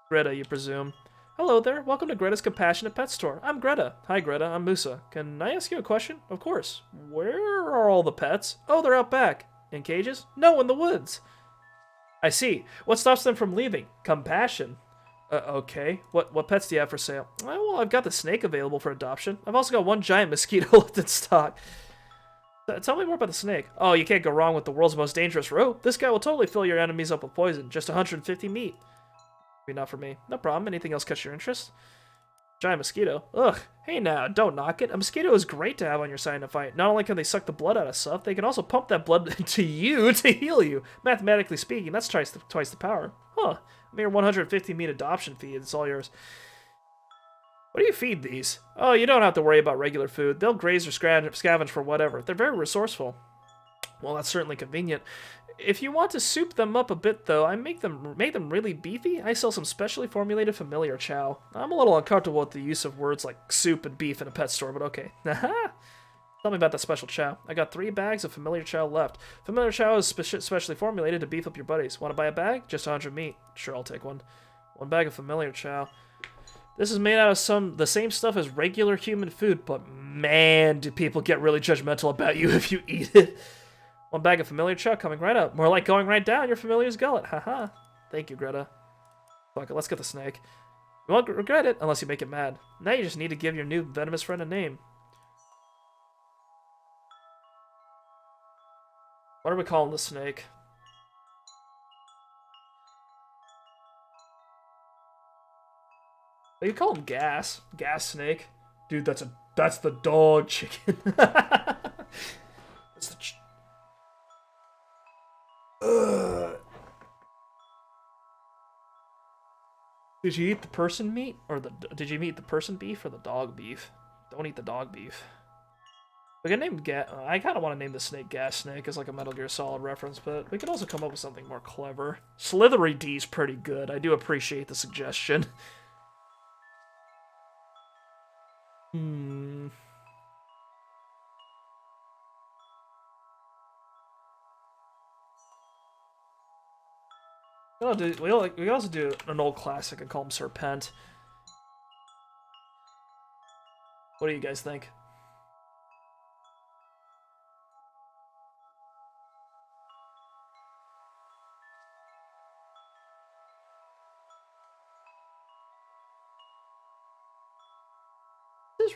Greta, you presume. Hello there. Welcome to Greta's Compassionate Pet Store. I'm Greta. Hi, Greta. I'm Musa. Can I ask you a question? Of course. Where are all the pets? Oh, they're out back. In cages? No, in the woods. I see. What stops them from leaving? Compassion. Okay. What pets do you have for sale? Well, I've got the snake available for adoption. I've also got one giant mosquito left in stock. Tell me more about the snake. Oh, you can't go wrong with the world's most dangerous rope. This guy will totally fill your enemies up with poison. Just 150 meat. Maybe not for me. No problem. Anything else catch your interest? Giant mosquito. Ugh. Hey now, don't knock it. A mosquito is great to have on your side in a fight. Not only can they suck the blood out of stuff, they can also pump that blood into you to heal you. Mathematically speaking, that's twice the power. Huh. A mere 150 meat adoption fee. It's all yours. What do you feed these? Oh, you don't have to worry about regular food. They'll graze or scavenge for whatever. They're very resourceful. Well, that's certainly convenient. If you want to soup them up a bit, though, I make them really beefy. I sell some specially formulated familiar chow. I'm a little uncomfortable with the use of words like soup and beef in a pet store, but okay. Tell me about that special chow. I got 3 bags of familiar chow left. Familiar chow is specially formulated to beef up your buddies. Want to buy a bag? Just 100 meat. Sure, I'll take one. 1 bag of familiar chow. This is made out of the same stuff as regular human food, but man, do people get really judgmental about you if you eat it. 1 bag of familiar chow coming right up. More like going right down your familiar's gullet. Haha. Thank you, Greta. Fuck it, let's get the snake. You won't regret it unless you make it mad. Now you just need to give your new venomous friend a name. What are we calling the snake? You call him Gas. Gas Snake. Dude, that's the dog chicken. That's the Did you eat the person meat? Or did you eat the person beef or the dog beef? Don't eat the dog beef. We can name I kind of want to name the snake Gas Snake as like a Metal Gear Solid reference, but we could also come up with something more clever. Slithery D's pretty good. I do appreciate the suggestion. We also do an old classic and call him Serpent. What do you guys think?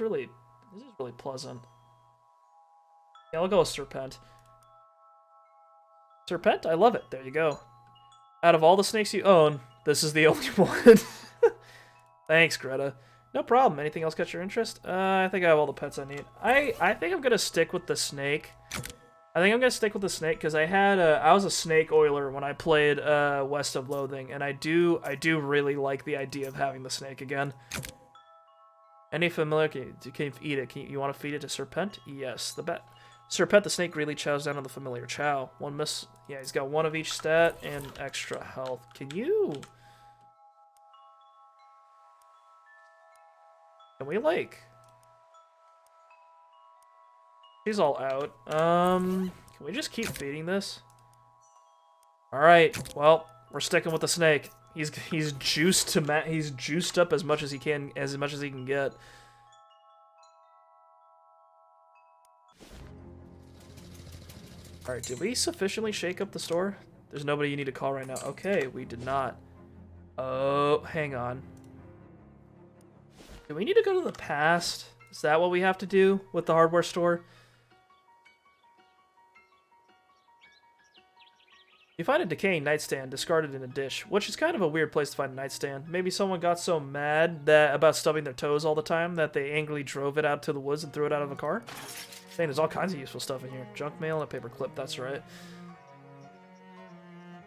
is really pleasant. Yeah, I'll go with Serpent. Serpent? I love it. There you go. Out of all the snakes you own, this is the only one. Thanks, Greta. No problem. Anything else catch your interest? I think I have all the pets I need. I think I'm gonna stick with the snake. I think I'm gonna stick with the snake because I was a snake oiler when I played West of Loathing, and I do really like the idea of having the snake again. Any familiar? Can you eat it? You want to feed it to Serpent? Yes. Serpent the snake really chows down on the familiar chow. Yeah, he's got one of each stat and extra health. Can we like? He's all out. Can we just keep feeding this? All right. Well, we're sticking with the snake. He's juiced he's juiced up as much as he can get. All right, did we sufficiently shake up the store? There's nobody you need to call right now. Okay, we did not. Oh, hang on. Do we need to go to the past? Is that what we have to do with the hardware store? You find a decaying nightstand discarded in a dish, which is kind of a weird place to find a nightstand. Maybe someone got so mad about stubbing their toes all the time that they angrily drove it out to the woods and threw it out of a car. Dang, there's all kinds of useful stuff in here. Junk mail and a paper clip, that's right.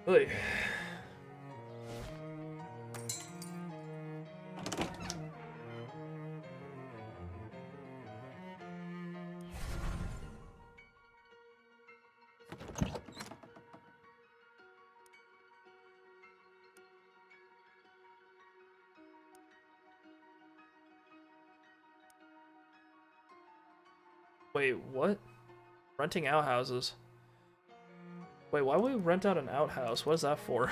Oy. Wait, what? Renting outhouses. Wait, why would we rent out an outhouse? What is that for?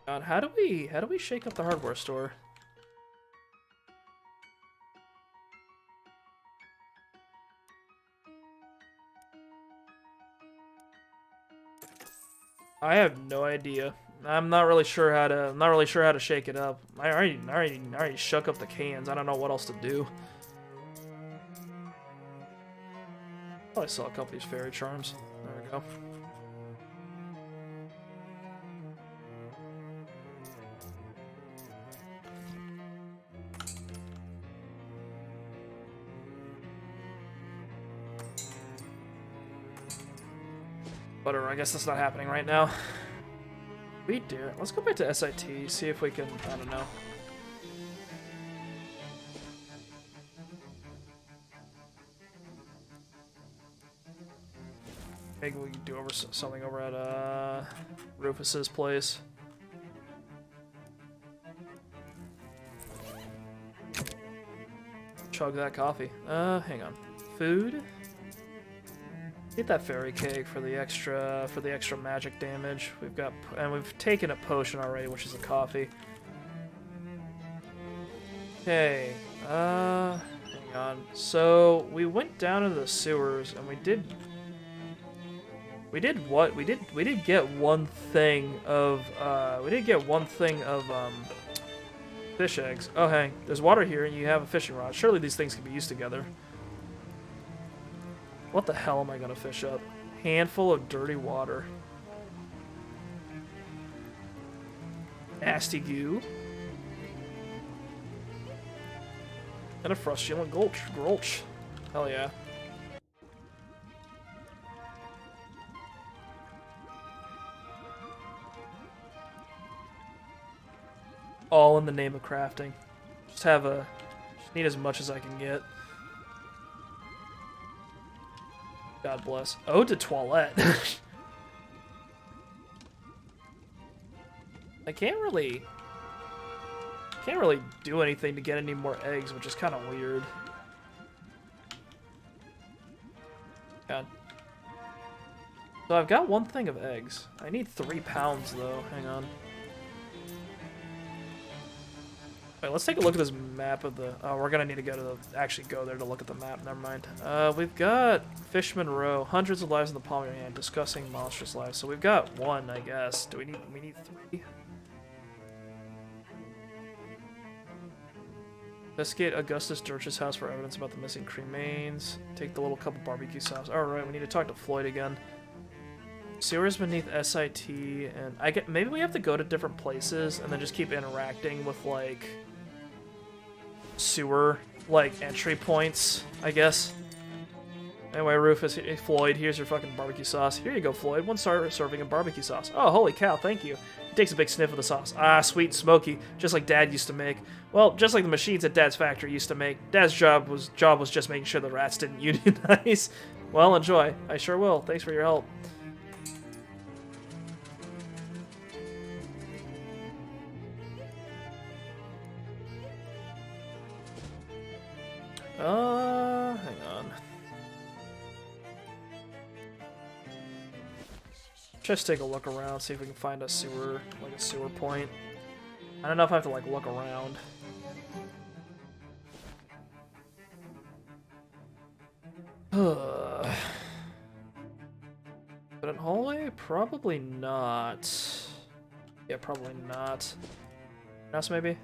God, how do we shake up the hardware store? I have no idea. I'm not really sure how to shake it up. I already shook up the cans. I don't know what else to do. Probably saw a couple of these fairy charms. There we go. Whatever, I guess that's not happening right now. We dare. Let's go back to SIT, see if we can, I don't know. Maybe we can do something over at Rufus's place. Chug that coffee. Hang on. Food? Get that fairy cake for the extra magic damage. We've taken a potion already, which is a coffee. Okay. Hang on. So we went down into the sewers and we did what? We did get one thing of fish eggs. Oh hey, there's water here and you have a fishing rod. Surely these things can be used together. What the hell am I gonna fish up? Handful of dirty water. Nasty goo. And a frustulent gulch. Hell yeah. All in the name of crafting. Just need as much as I can get. God bless. Ode to Toilette. I can't really do anything to get any more eggs, which is kind of weird. God. So I've got one thing of eggs. I need 3 pounds though. Hang on. Wait, let's take a look at this map of the... Oh, we're gonna need to actually go there to look at the map. Never mind. We've got Fishman Row. Hundreds of lives in the palm of your hand. Discussing monstrous lives. So we've got 1, I guess. We need 3? Investigate Augustus Dirch's house for evidence about the missing cremains. Take the little cup of barbecue sauce. Alright, we need to talk to Floyd again. Sewers beneath SIT, and maybe we have to go to different places and then just keep interacting with, like, sewer, like, entry points, I guess. Anyway, Rufus, hey, Floyd, here's your fucking barbecue sauce. Here you go, Floyd. One serving of barbecue sauce. Oh, holy cow, thank you. He takes a big sniff of the sauce. Ah, sweet and smoky, just like Dad used to make. Well, just like the machines at Dad's factory used to make. Dad's job was just making sure the rats didn't unionize. Well, enjoy. I sure will. Thanks for your help. Hang on. Just take a look around, see if we can find a sewer, like a sewer point. I don't know if I have to, like, look around. But in hallway? Probably not. Yeah, probably not. Else maybe?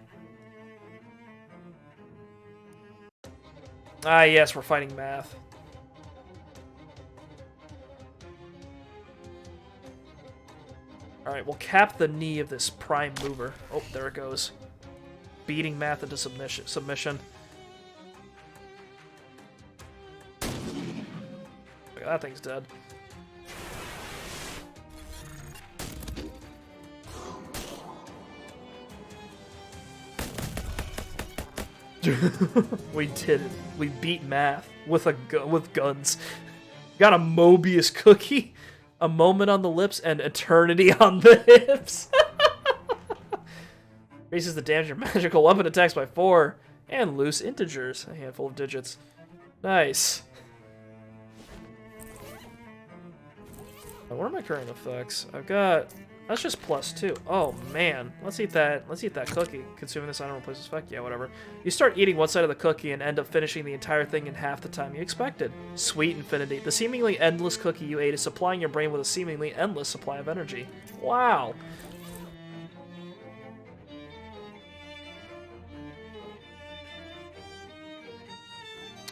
Ah, yes, we're fighting math. Alright, we'll cap the knee of this prime mover. Oh, there it goes. Beating math into submission. Look, that thing's dead. We did it. We beat math with guns. Got a Mobius cookie, a moment on the lips, and eternity on the hips. Raises the damage of magical weapon attacks by 4, and loose integers, a handful of digits. Nice. Now, what are my current effects? I've got. That's just +2. Oh man, let's eat that. Let's eat that cookie. Consuming this item replaces effect. Yeah, whatever. You start eating one side of the cookie and end up finishing the entire thing in half the time you expected. Sweet infinity. The seemingly endless cookie you ate is supplying your brain with a seemingly endless supply of energy. Wow.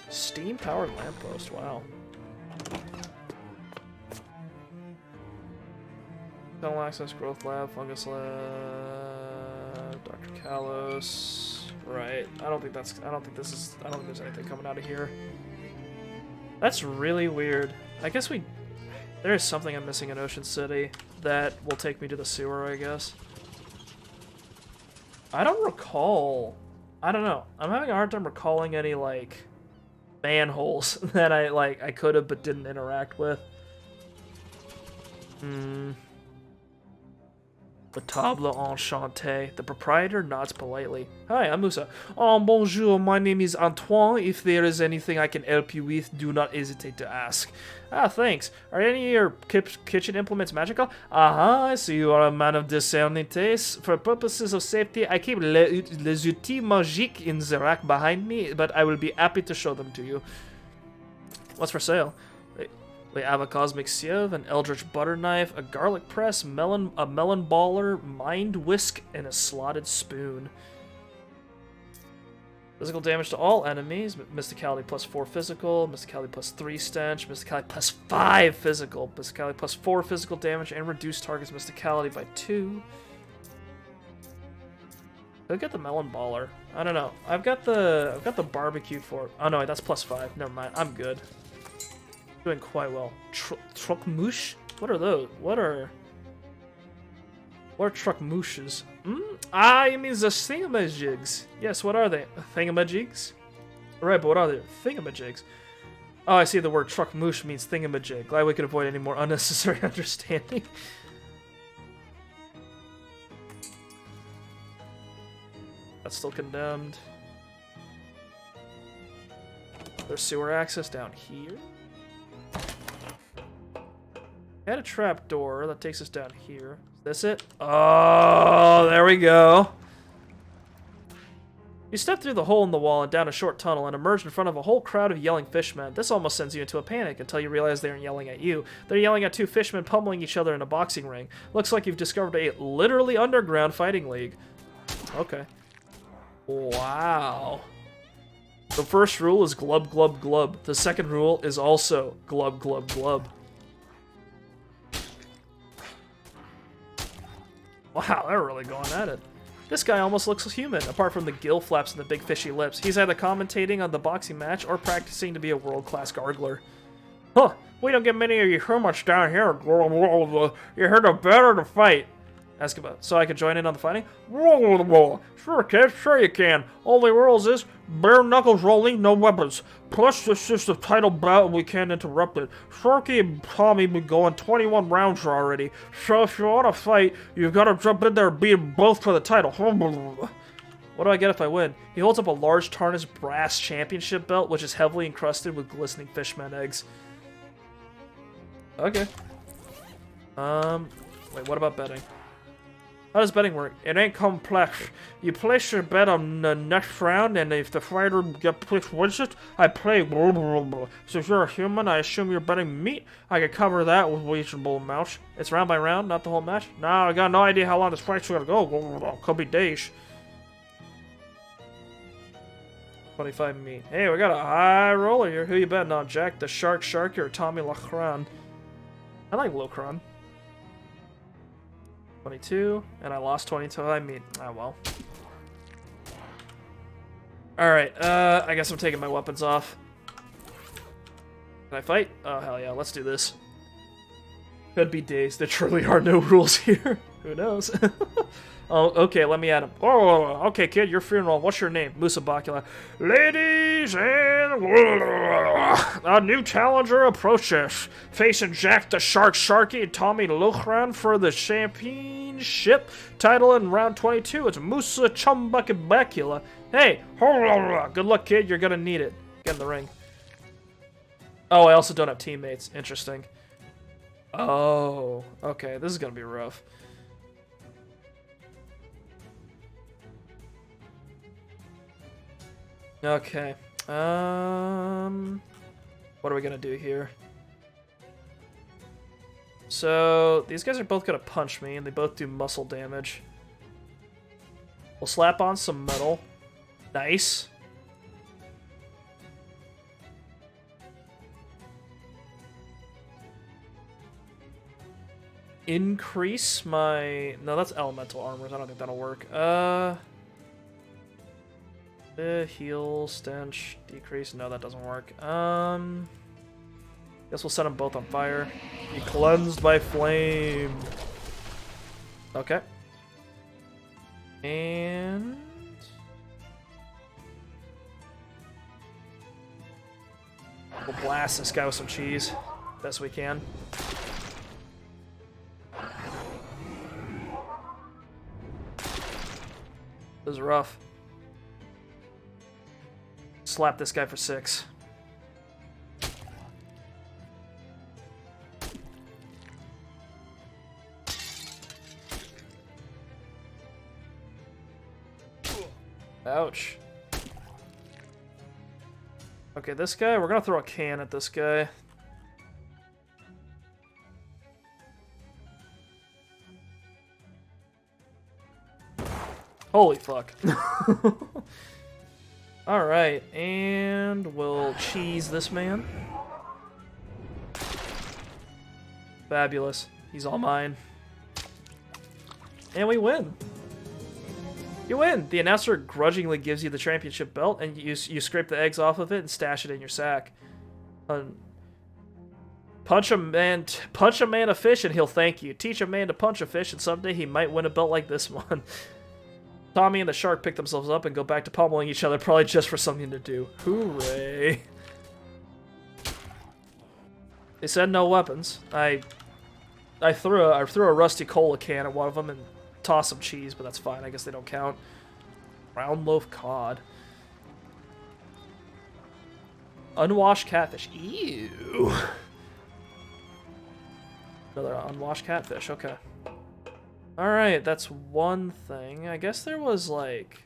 Steam-powered lamppost. Wow. Tunnel access, growth lab, fungus lab, Dr. Kalos. Right. I don't think there's anything coming out of here. That's really weird. I guess there is something I'm missing in Ocean City that will take me to the sewer, I guess. I don't recall. I don't know. I'm having a hard time recalling any, like, manholes that I could have but didn't interact with. The table enchanté. The proprietor nods politely. Hi, I'm Musa. Oh, bonjour, my name is Antoine. If there is anything I can help you with, do not hesitate to ask. Ah, thanks. Are any of your kitchen implements magical? I see you are a man of discerning taste. For purposes of safety, I keep les outils magiques in the rack behind me, but I will be happy to show them to you. What's for sale? We have a cosmic sieve, an eldritch butter knife, a garlic press, a melon baller, mind whisk, and a slotted spoon. Physical damage to all enemies. Mysticality +4 physical, Mysticality +3 stench, Mysticality +5 physical, Mysticality +4 physical damage, and reduce target's Mysticality by 2. Look at the melon baller. I don't know. I've got the barbecue for. Oh no, that's +5. Never mind. I'm good. Doing quite well. Truckmoosh? What are those? What are truckmooshes? You mean the thingamajigs. Yes, what are they? Thingamajigs? Right, but what are they? Thingamajigs. Oh, I see the word truckmoosh means thingamajig. Glad we could avoid any more unnecessary understanding. That's still condemned. There's sewer access down here. Had a trap door that takes us down here. Is this it? Oh, there we go. You step through the hole in the wall and down a short tunnel and emerge in front of a whole crowd of yelling fishmen. This almost sends you into a panic until you realize they aren't yelling at you. They're yelling at 2 fishmen pummeling each other in a boxing ring. Looks like you've discovered a literally underground fighting league. Okay. Wow. The first rule is glub, glub, glub. The second rule is also glub, glub, glub. Wow, they're really going at it. This guy almost looks human, apart from the gill flaps and the big fishy lips. He's either commentating on the boxing match or practicing to be a world-class gargler. Huh, we don't get many of you humans down here. You're here to better to fight. Ask about so I can join in on the fighting? Sure, kid, sure you can. Only rules is bare knuckles rolling, no weapons. Plus, this is the title battle, we can't interrupt it. Sharky and Tommy been going 21 rounds already, so if you want to fight, you've got to jump in there and beat them both for the title. What do I get if I win? He holds up a large tarnished brass championship belt, which is heavily encrusted with glistening fishman eggs. Okay. Wait, what about betting? How does betting work? It ain't complex. You place your bet on the next round, and if the fighter wins it, I play. So if you're a human, I assume you're betting meat. I can cover that with reasonable amounts. It's round by round, not the whole match. No, I got no idea how long this fight's gonna go. Could be days. 25 meat. Hey, we got a high roller here. Who you betting on, Jack? The Sharky or Tommy Lachran? I like Lachran. 22, and I lost 22. I mean, oh well. Alright, I guess I'm taking my weapons off. Can I fight? Oh, hell yeah, let's do this. Could be days. There truly are no rules here. Who knows? Oh, okay, let me at him. Oh, okay, kid, your funeral. What's your name? Musa Bacula. Ladies and... a new challenger approaches. Facing Jack the Sharky and Tommy Lochran for the championship title in round 22. It's Musa Chumbucket Bacula. Hey, good luck, kid. You're gonna need it. Get in the ring. Oh, I also don't have teammates. Interesting. Oh, okay, this is gonna be rough. Okay, what are we gonna do here? So, these guys are both gonna punch me, and they both do muscle damage. We'll slap on some metal. Nice. Increase my... No, that's elemental armors. I don't think that'll work. Heal, stench, decrease. No, that doesn't work. Guess we'll set them both on fire. Be cleansed by flame. Okay. And... we'll blast this guy with some cheese. Best we can. This is rough. Slap this guy for 6. Ouch. Okay, this guy, we're gonna throw a can at this guy. Holy fuck. Alright, and we'll cheese this man. Fabulous. He's all mine. And we win. You win! The announcer grudgingly gives you the championship belt, and you scrape the eggs off of it and stash it in your sack. Punch a man a fish and he'll thank you. Teach a man to punch a fish and someday he might win a belt like this one. Tommy and the shark pick themselves up and go back to pummeling each other, probably just for something to do. Hooray. They said no weapons. I threw a rusty cola can at one of them and tossed some cheese, but that's fine. I guess they don't count. Round loaf cod. Unwashed catfish. Ew. Another unwashed catfish. Okay. Alright, that's one thing. I guess there was, like...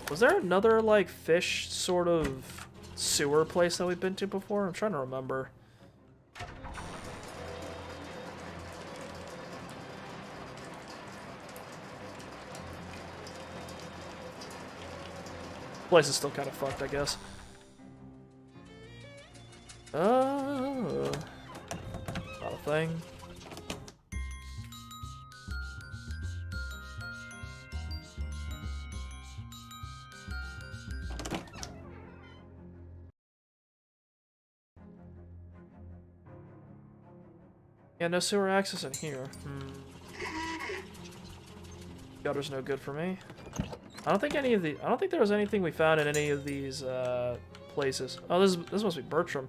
was there another, like, fish sort of sewer place that we've been to before? I'm trying to remember. Place is still kind of fucked, I guess. Not a thing. Yeah, no sewer access in here. Gutter's no good for me. I don't think there was anything we found in any of these places. Oh, this must be Bertram.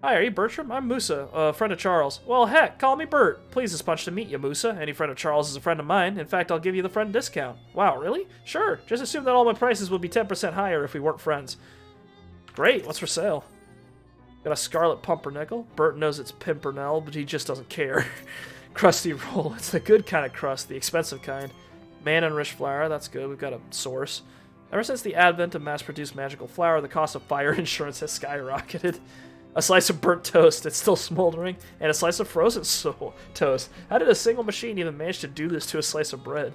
Hi, are you Bertram? I'm Musa, a friend of Charles. Well, heck, call me Bert. Pleased as punch to meet you, Musa. Any friend of Charles is a friend of mine. In fact, I'll give you the friend discount. Wow, really? Sure. Just assume that all my prices would be 10% higher if we weren't friends. Great. What's for sale? Got a scarlet pumpernickel. Bert knows it's pimpernel, but he just doesn't care. Crusty roll. It's the good kind of crust, the expensive kind. Man-enriched flour. That's good. We've got a source. Ever since the advent of mass-produced magical flour, the cost of fire insurance has skyrocketed. A slice of burnt toast, it's still smoldering, and a slice of frozen toast. How did a single machine even manage to do this to a slice of bread?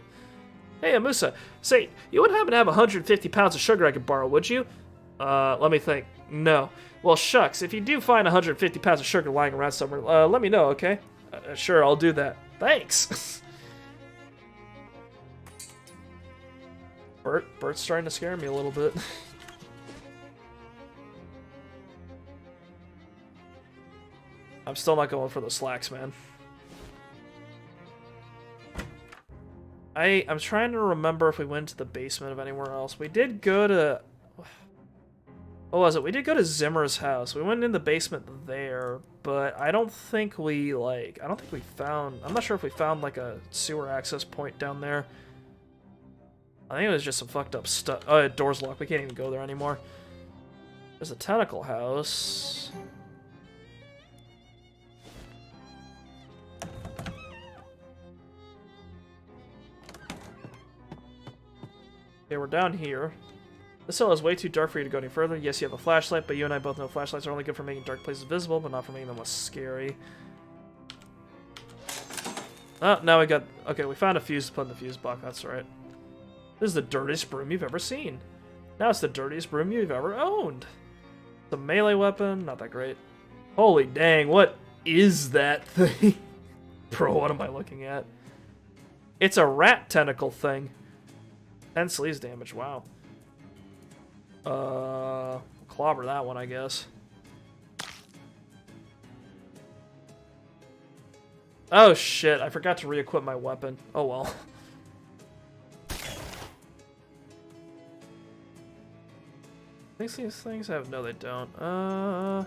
Hey, Musa, say, you wouldn't happen to have 150 pounds of sugar I could borrow, would you? Let me think. No. Well, shucks, if you do find 150 pounds of sugar lying around somewhere, let me know, okay? Sure, I'll do that. Thanks! Bert's starting to scare me a little bit. I'm still not going for the slacks, man. I'm trying to remember if we went to the basement of anywhere else. We did go to... What was it? We did go to Zimmer's house. We went in the basement there, but I don't think we, like... I don't think we found... I'm not sure if we found, like, a sewer access point down there. I think it was just some fucked up stuff. Oh, door's locked. We can't even go there anymore. There's a tentacle house... Okay, we're down here. This cell is way too dark for you to go any further. Yes, you have a flashlight, but you and I both know flashlights are only good for making dark places visible, but not for making them less scary. Oh, now we got... Okay, we found a fuse to put in the fuse box. That's right. This is the dirtiest broom you've ever seen. Now it's the dirtiest broom you've ever owned. It's a melee weapon. Not that great. Holy dang, what is that thing? Bro, what am I looking at? It's a rat tentacle thing. 10 sleeves damage, wow. Clobber that one, I guess. Oh shit, I forgot to re-equip my weapon. Oh well. These things have... No, they don't.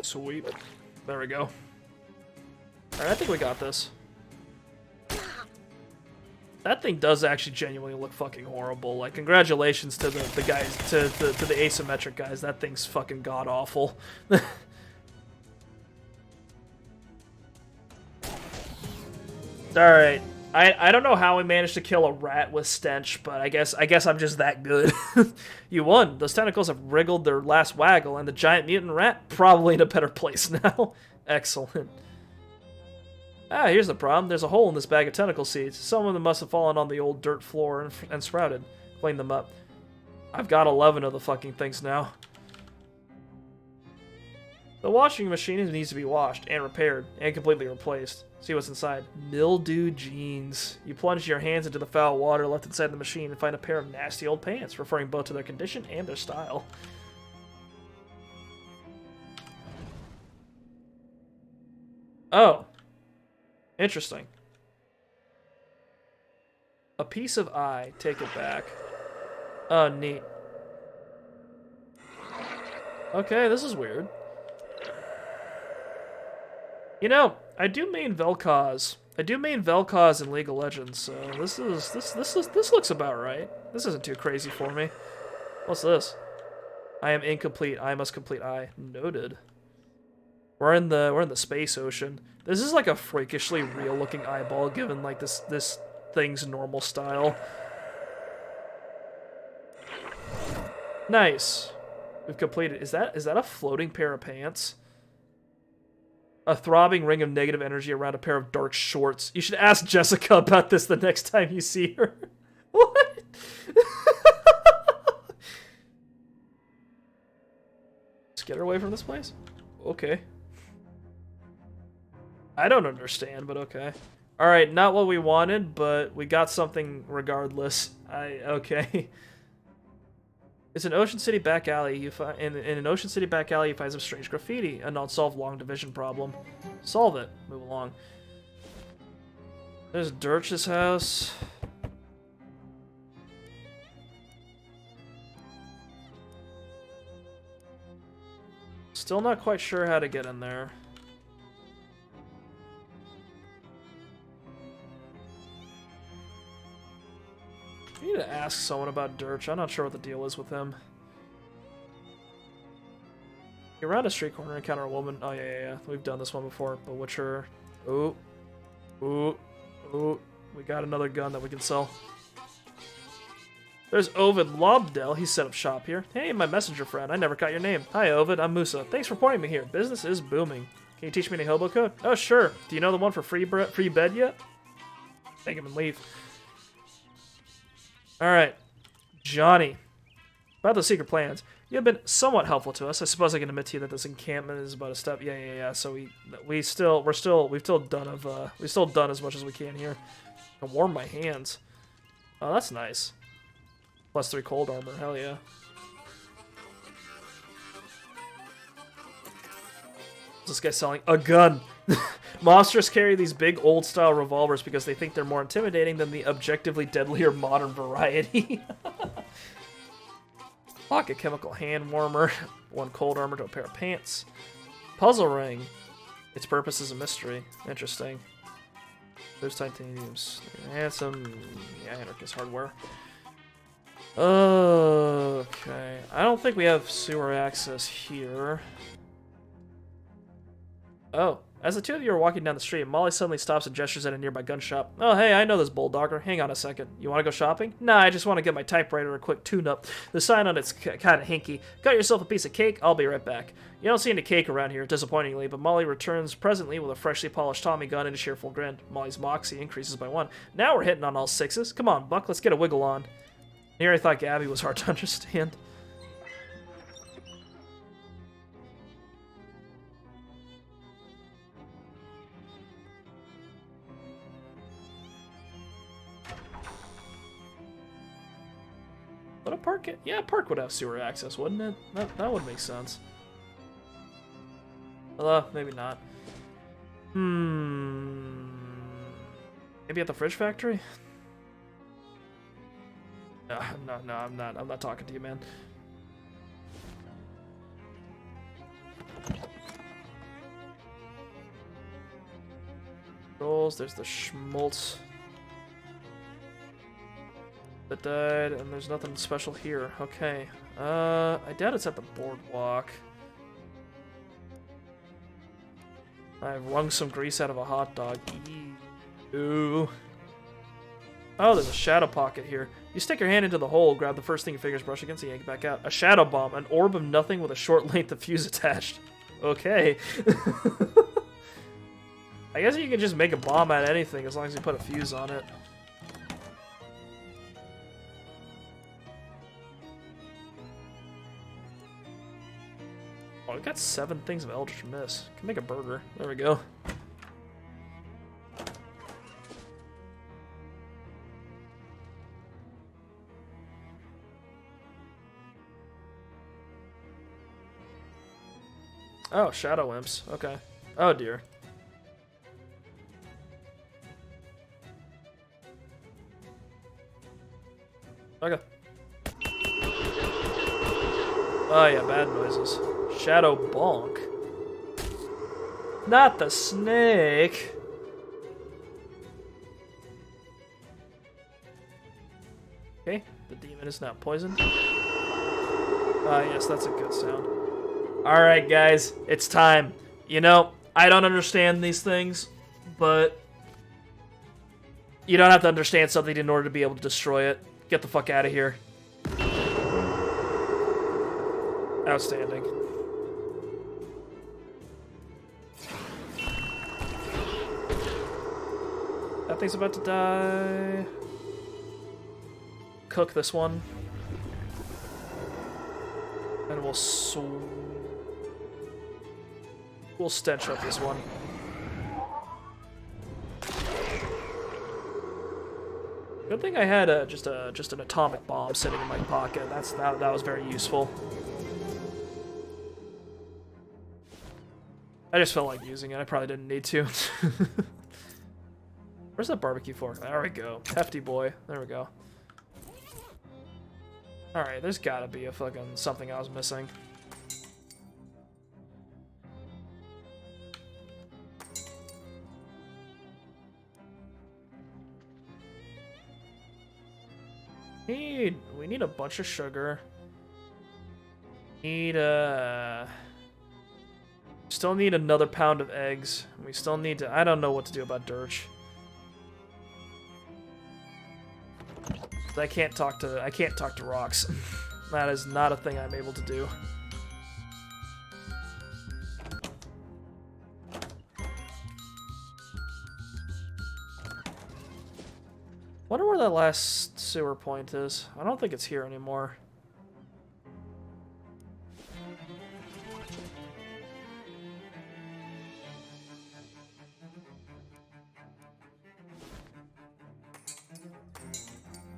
Sweet. There we go. Alright, I think we got this. That thing does actually genuinely look fucking horrible. Like, congratulations to the guys, to the asymmetric guys. That thing's fucking god-awful. Alright. I don't know how we managed to kill a rat with stench, but I guess I'm just that good. You won. Those tentacles have wriggled their last waggle, and the giant mutant rat probably in a better place now. Excellent. Ah, here's the problem. There's a hole in this bag of tentacle seeds. Some of them must have fallen on the old dirt floor and sprouted. Clean them up. I've got 11 of the fucking things now. The washing machine needs to be washed and repaired and completely replaced. See what's inside. Mildew jeans. You plunge your hands into the foul water left inside the machine and find a pair of nasty old pants, referring both to their condition and their style. Oh. Interesting. A piece of eye. Take it back. Oh, neat. Okay, this is weird. You know, I do main Vel'Koz. I do main Vel'Koz in League of Legends, so this looks about right. This isn't too crazy for me. What's this? I am incomplete. I must complete I. Noted. We're in the space ocean. This is like a freakishly real looking eyeball given like this thing's normal style. Nice. We've completed. Is that a floating pair of pants? A throbbing ring of negative energy around a pair of dark shorts. You should ask Jessica about this the next time you see her. What? Let's get her away from this place? Okay. I don't understand, but okay. Alright, not what we wanted, but we got something regardless. Okay. It's an Ocean City back alley. In an Ocean City back alley, you find some strange graffiti. An unsolved long division problem. Solve it. Move along. There's Dirch's house. Still not quite sure how to get in there. I need to ask someone about Dirch. I'm not sure what the deal is with him. You're around a street corner, encounter a woman. Oh, yeah. We've done this one before. Bewitch her. Ooh. Ooh. Ooh. We got another gun that we can sell. There's Ovid Lobdell. He set up shop here. Hey, my messenger friend. I never got your name. Hi, Ovid. I'm Musa. Thanks for pointing me here. Business is booming. Can you teach me any hobo code? Oh, sure. Do you know the one for free bed yet? Take him and leave. Alright, Johnny. About the secret plans. You have been somewhat helpful to us. I suppose I can admit to you that this encampment is about a step. Yeah. So we've still done as much as we can here. I can warm my hands. Oh, that's nice. +3 cold armor. Hell yeah. This guy selling a gun. Monsters carry these big old-style revolvers because they think they're more intimidating than the objectively deadlier modern variety. Pocket chemical hand warmer. 1 cold armor to a pair of pants. Puzzle ring. Its purpose is a mystery. Interesting. There's titaniums. Handsome. Yeah, anarchist hardware. Okay. I don't think we have sewer access here. Oh. As the two of you are walking down the street, Molly suddenly stops and gestures at a nearby gun shop. Oh, hey, I know this bulldogger. Hang on a second. You want to go shopping? Nah, I just want to get my typewriter a quick tune-up. The sign on it's kind of hinky. Got yourself a piece of cake? I'll be right back. You don't see any cake around here, disappointingly, but Molly returns presently with a freshly polished Tommy gun and a cheerful grin. Molly's moxie increases by 1. Now we're hitting on all 6s. Come on, Buck, let's get a wiggle on. Here I thought Gabby was hard to understand. Would a park get? Yeah, a park would have sewer access, wouldn't it? That would make sense. Maybe not. Maybe at the fridge factory? No, I'm not talking to you, man. Rolls, there's the schmaltz that died, and there's nothing special here. Okay. I doubt it's at the boardwalk. I've wrung some grease out of a hot dog. Ooh. Oh, there's a shadow pocket here. You stick your hand into the hole, grab the first thing your fingers brush against, and yank it back out. A shadow bomb, an orb of nothing with a short length of fuse attached. Okay. I guess you can just make a bomb out of anything as long as you put a fuse on it. Oh, we got 7 things of Eldritch Miss. Can make a burger. There we go. Oh, shadow imps. Okay. Oh dear. Okay. Oh yeah, bad noises. Shadow bonk. Not the snake. Okay, the demon is now poisoned. Yes, that's a good sound. Alright, guys, it's time. You know, I don't understand these things, but you don't have to understand something in order to be able to destroy it. Get the fuck out of here. Outstanding. That thing's about to die. Cook this one. And we'll stench up this one. Good thing I had just an atomic bomb sitting in my pocket. That was very useful. I just felt like using it. I probably didn't need to. Where's that barbecue fork? There we go. Hefty boy. There we go. Alright, there's gotta be a fucking something I was missing. We need a bunch of sugar. Still need another pound of eggs. We still need to. I don't know what to do about dirge. I can't talk to rocks. That is not a thing I'm able to do. Wonder where that last sewer point is. I don't think it's here anymore.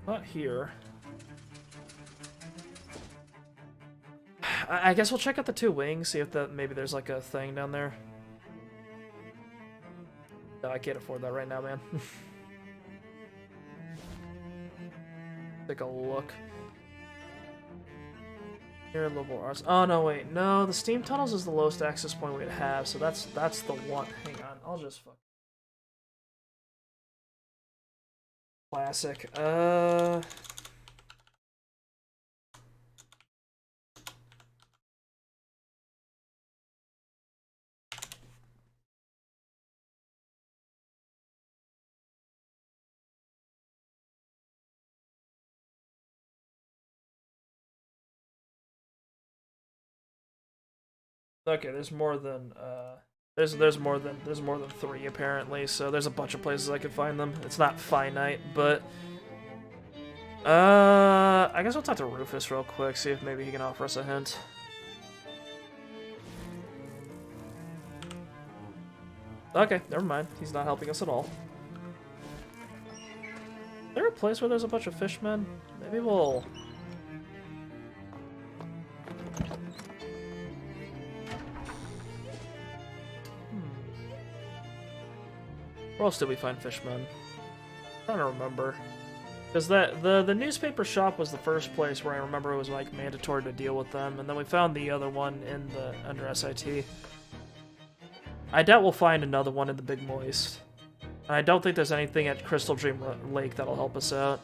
Not here. I guess we'll check out the two wings, see if maybe there's like a thing down there. No, I can't afford that right now, man. Take a look. Here, level R's. Oh no, wait, no. The steam tunnels is the lowest access point we'd have, so that's the one. Hang on, I'll just fuck. Classic. Okay, there's more than there's more than 3 apparently, so there's a bunch of places I could find them. It's not finite, but I guess I'll talk to Rufus real quick, see if maybe he can offer us a hint. Okay, never mind. He's not helping us at all. Is there a place where there's a bunch of fishmen? Maybe we'll... Where else did we find fishmen? I'm trying to remember. Because the newspaper shop was the first place where I remember it was like mandatory to deal with them, and then we found the other one in under SIT. I doubt we'll find another one in the Big Moist. And I don't think there's anything at Crystal Dream Lake that'll help us out.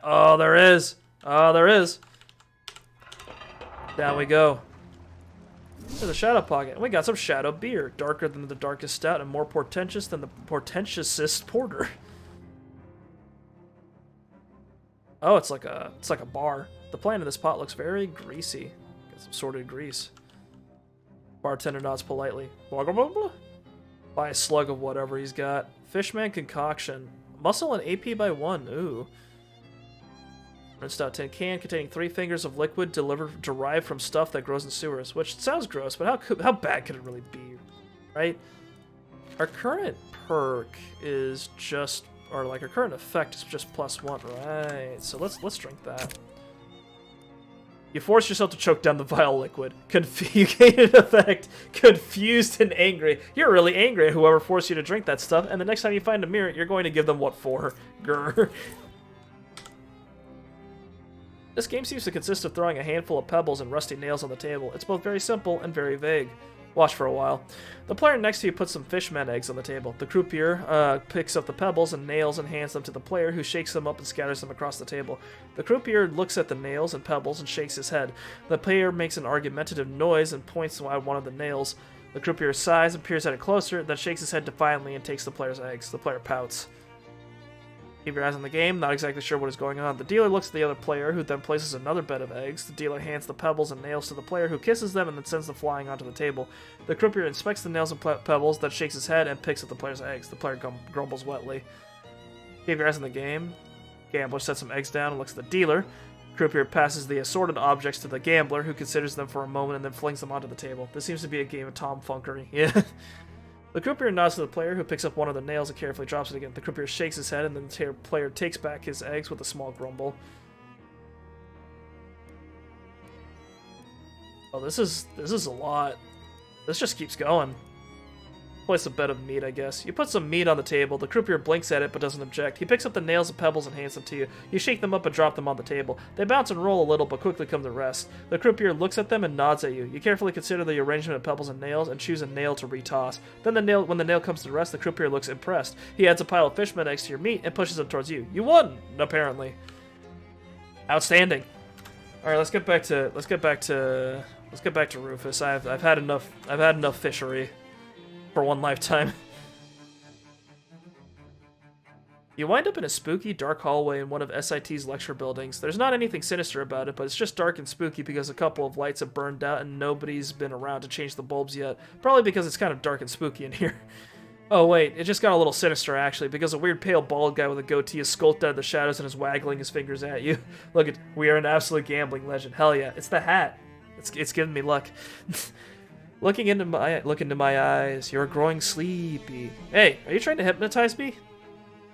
Oh, there is! Oh, there is! Down we go. There's a shadow pocket. We got some shadow beer. Darker than the darkest stout and more portentous than the portentousest porter. Oh, it's like a bar. The plan of this pot looks very greasy. Got some sorted grease. Bartender nods politely. Blah, blah, blah, blah. Buy a slug of whatever he's got. Fishman concoction. Muscle and AP by 1. Ooh. Rinsed out tin can containing 3 fingers of liquid derived from stuff that grows in sewers. Which sounds gross, but how bad could it really be, right? Our current perk is just, or like our current effect is just +1, right? So let's drink that. You force yourself to choke down the vile liquid. You gain an effect, confused and angry. You're really angry at whoever forced you to drink that stuff, and the next time you find a mirror, you're going to give them what for. Grr. This game seems to consist of throwing a handful of pebbles and rusty nails on the table. It's both very simple and very vague. Watch for a while. The player next to you puts some fishmen eggs on the table. The croupier picks up the pebbles and nails and hands them to the player, who shakes them up and scatters them across the table. The croupier looks at the nails and pebbles and shakes his head. The player makes an argumentative noise and points at one of the nails. The croupier sighs and peers at it closer, then shakes his head defiantly and takes the player's eggs. The player pouts. Keep your eyes on the game, not exactly sure what is going on. The dealer looks at the other player, who then places another bed of eggs. The dealer hands the pebbles and nails to the player, who kisses them and then sends them flying onto the table. The croupier inspects the nails and pebbles, then shakes his head and picks up the player's eggs. The player grumbles wetly. Keep your eyes on the game. Gambler sets some eggs down and looks at the dealer. Croupier passes the assorted objects to the gambler, who considers them for a moment and then flings them onto the table. This seems to be a game of tomfunkery. Yeah. The croupier nods to the player, who picks up one of the nails and carefully drops it again. The croupier shakes his head, and then the player takes back his eggs with a small grumble. Oh, this is a lot. This just keeps going. Place a bed of meat, I guess. You put some meat on the table. The croupier blinks at it but doesn't object. He picks up the nails and pebbles and hands them to you. You shake them up and drop them on the table. They bounce and roll a little but quickly come to rest. The croupier looks at them and nods at you. You carefully consider the arrangement of pebbles and nails and choose a nail to retoss. Then when the nail comes to rest, the croupier looks impressed. He adds a pile of fishmen eggs to your meat and pushes them towards you. You won, apparently. Outstanding. All right, let's get back to Rufus. I've had enough fishery for one lifetime. You wind up in a spooky, dark hallway in one of SIT's lecture buildings. There's not anything sinister about it, but it's just dark and spooky because a couple of lights have burned out and nobody's been around to change the bulbs yet. Probably because it's kind of dark and spooky in here. Oh wait, it just got a little sinister actually, because a weird pale bald guy with a goatee is skulked out of the shadows and is waggling his fingers at you. Look, we are an absolute gambling legend. Hell yeah, it's the hat. It's giving me luck. Look into my eyes. You're growing sleepy. Hey, are you trying to hypnotize me?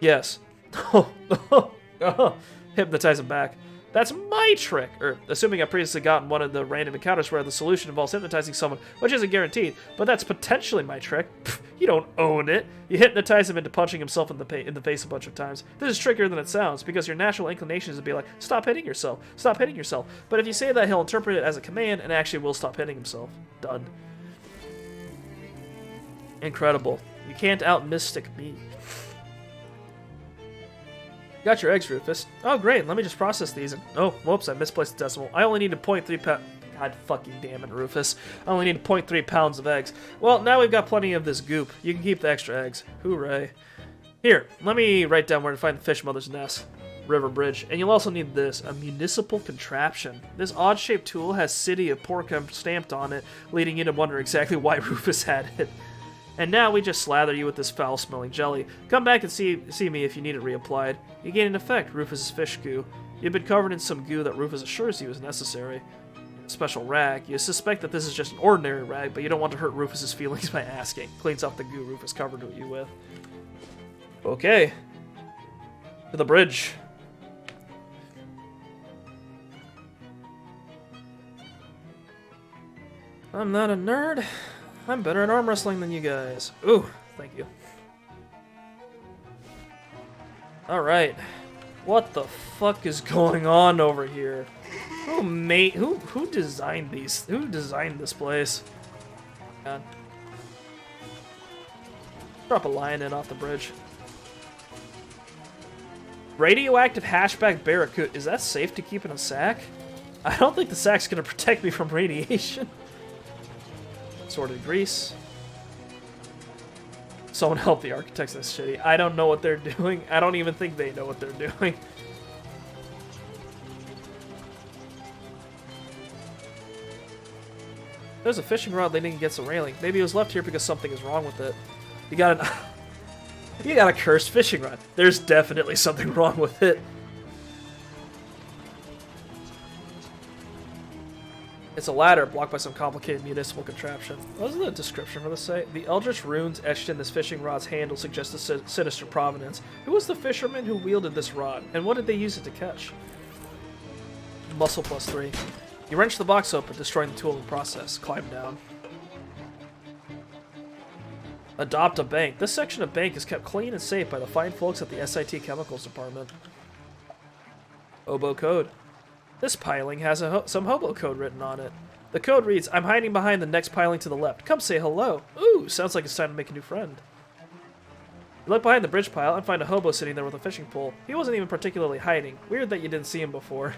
Yes. Hypnotize him back. That's my trick. Or, assuming I've previously gotten one of the random encounters where the solution involves hypnotizing someone, which isn't guaranteed, but that's potentially my trick. Pfft, you don't own it. You hypnotize him into punching himself in the face a bunch of times. This is trickier than it sounds, because your natural inclination is to be like, stop hitting yourself, stop hitting yourself. But if you say that, he'll interpret it as a command and actually will stop hitting himself. Done. Incredible. You can't out-mystic me. Got your eggs, Rufus. Oh, great. Let me just process these. And oh, whoops, I misplaced the decimal. I only need 0.3 pounds. God fucking damn it, Rufus. I only need 0.3 pounds of eggs. Well, now we've got plenty of this goop. You can keep the extra eggs. Hooray. Here, let me write down where to find the fish mother's nest. River Bridge. And you'll also need this, a municipal contraption. This odd-shaped tool has City of Porcum stamped on it, leading you to wonder exactly why Rufus had it. And now we just slather you with this foul-smelling jelly. Come back and see me if you need it reapplied. You gain an effect, Rufus's fish goo. You've been covered in some goo that Rufus assures you is necessary. A special rag. You suspect that this is just an ordinary rag, but you don't want to hurt Rufus's feelings by asking. Cleans off the goo Rufus covered you with. Okay. To the bridge. I'm not a nerd. I'm better at arm wrestling than you guys. Ooh, thank you. Alright. What the fuck is going on over here? Who designed these? Who designed this place? God. Drop a lion in off the bridge. Radioactive hatchback barracuda. Is that safe to keep in a sack? I don't think the sack's gonna protect me from radiation. Sorted grease. Someone help the architects. That's shitty. I don't know what they're doing. I don't even think they know what they're doing. There's a fishing rod leaning against the railing. Maybe it was left here because something is wrong with it. You got a cursed fishing rod. There's definitely something wrong with it. It's a ladder blocked by some complicated municipal contraption. What does the description for this say? The eldritch runes etched in this fishing rod's handle suggest a sinister provenance. Who was the fisherman who wielded this rod, and what did they use it to catch? Muscle +3. You wrench the box open, destroying the tool in the process. Climb down. Adopt a bank. This section of bank is kept clean and safe by the fine folks at the SIT Chemicals Department. Hobo code. This piling has some hobo code written on it. The code reads, I'm hiding behind the next piling to the left. Come say hello. Ooh, sounds like it's time to make a new friend. You look behind the bridge pile and find a hobo sitting there with a fishing pole. He wasn't even particularly hiding. Weird that you didn't see him before.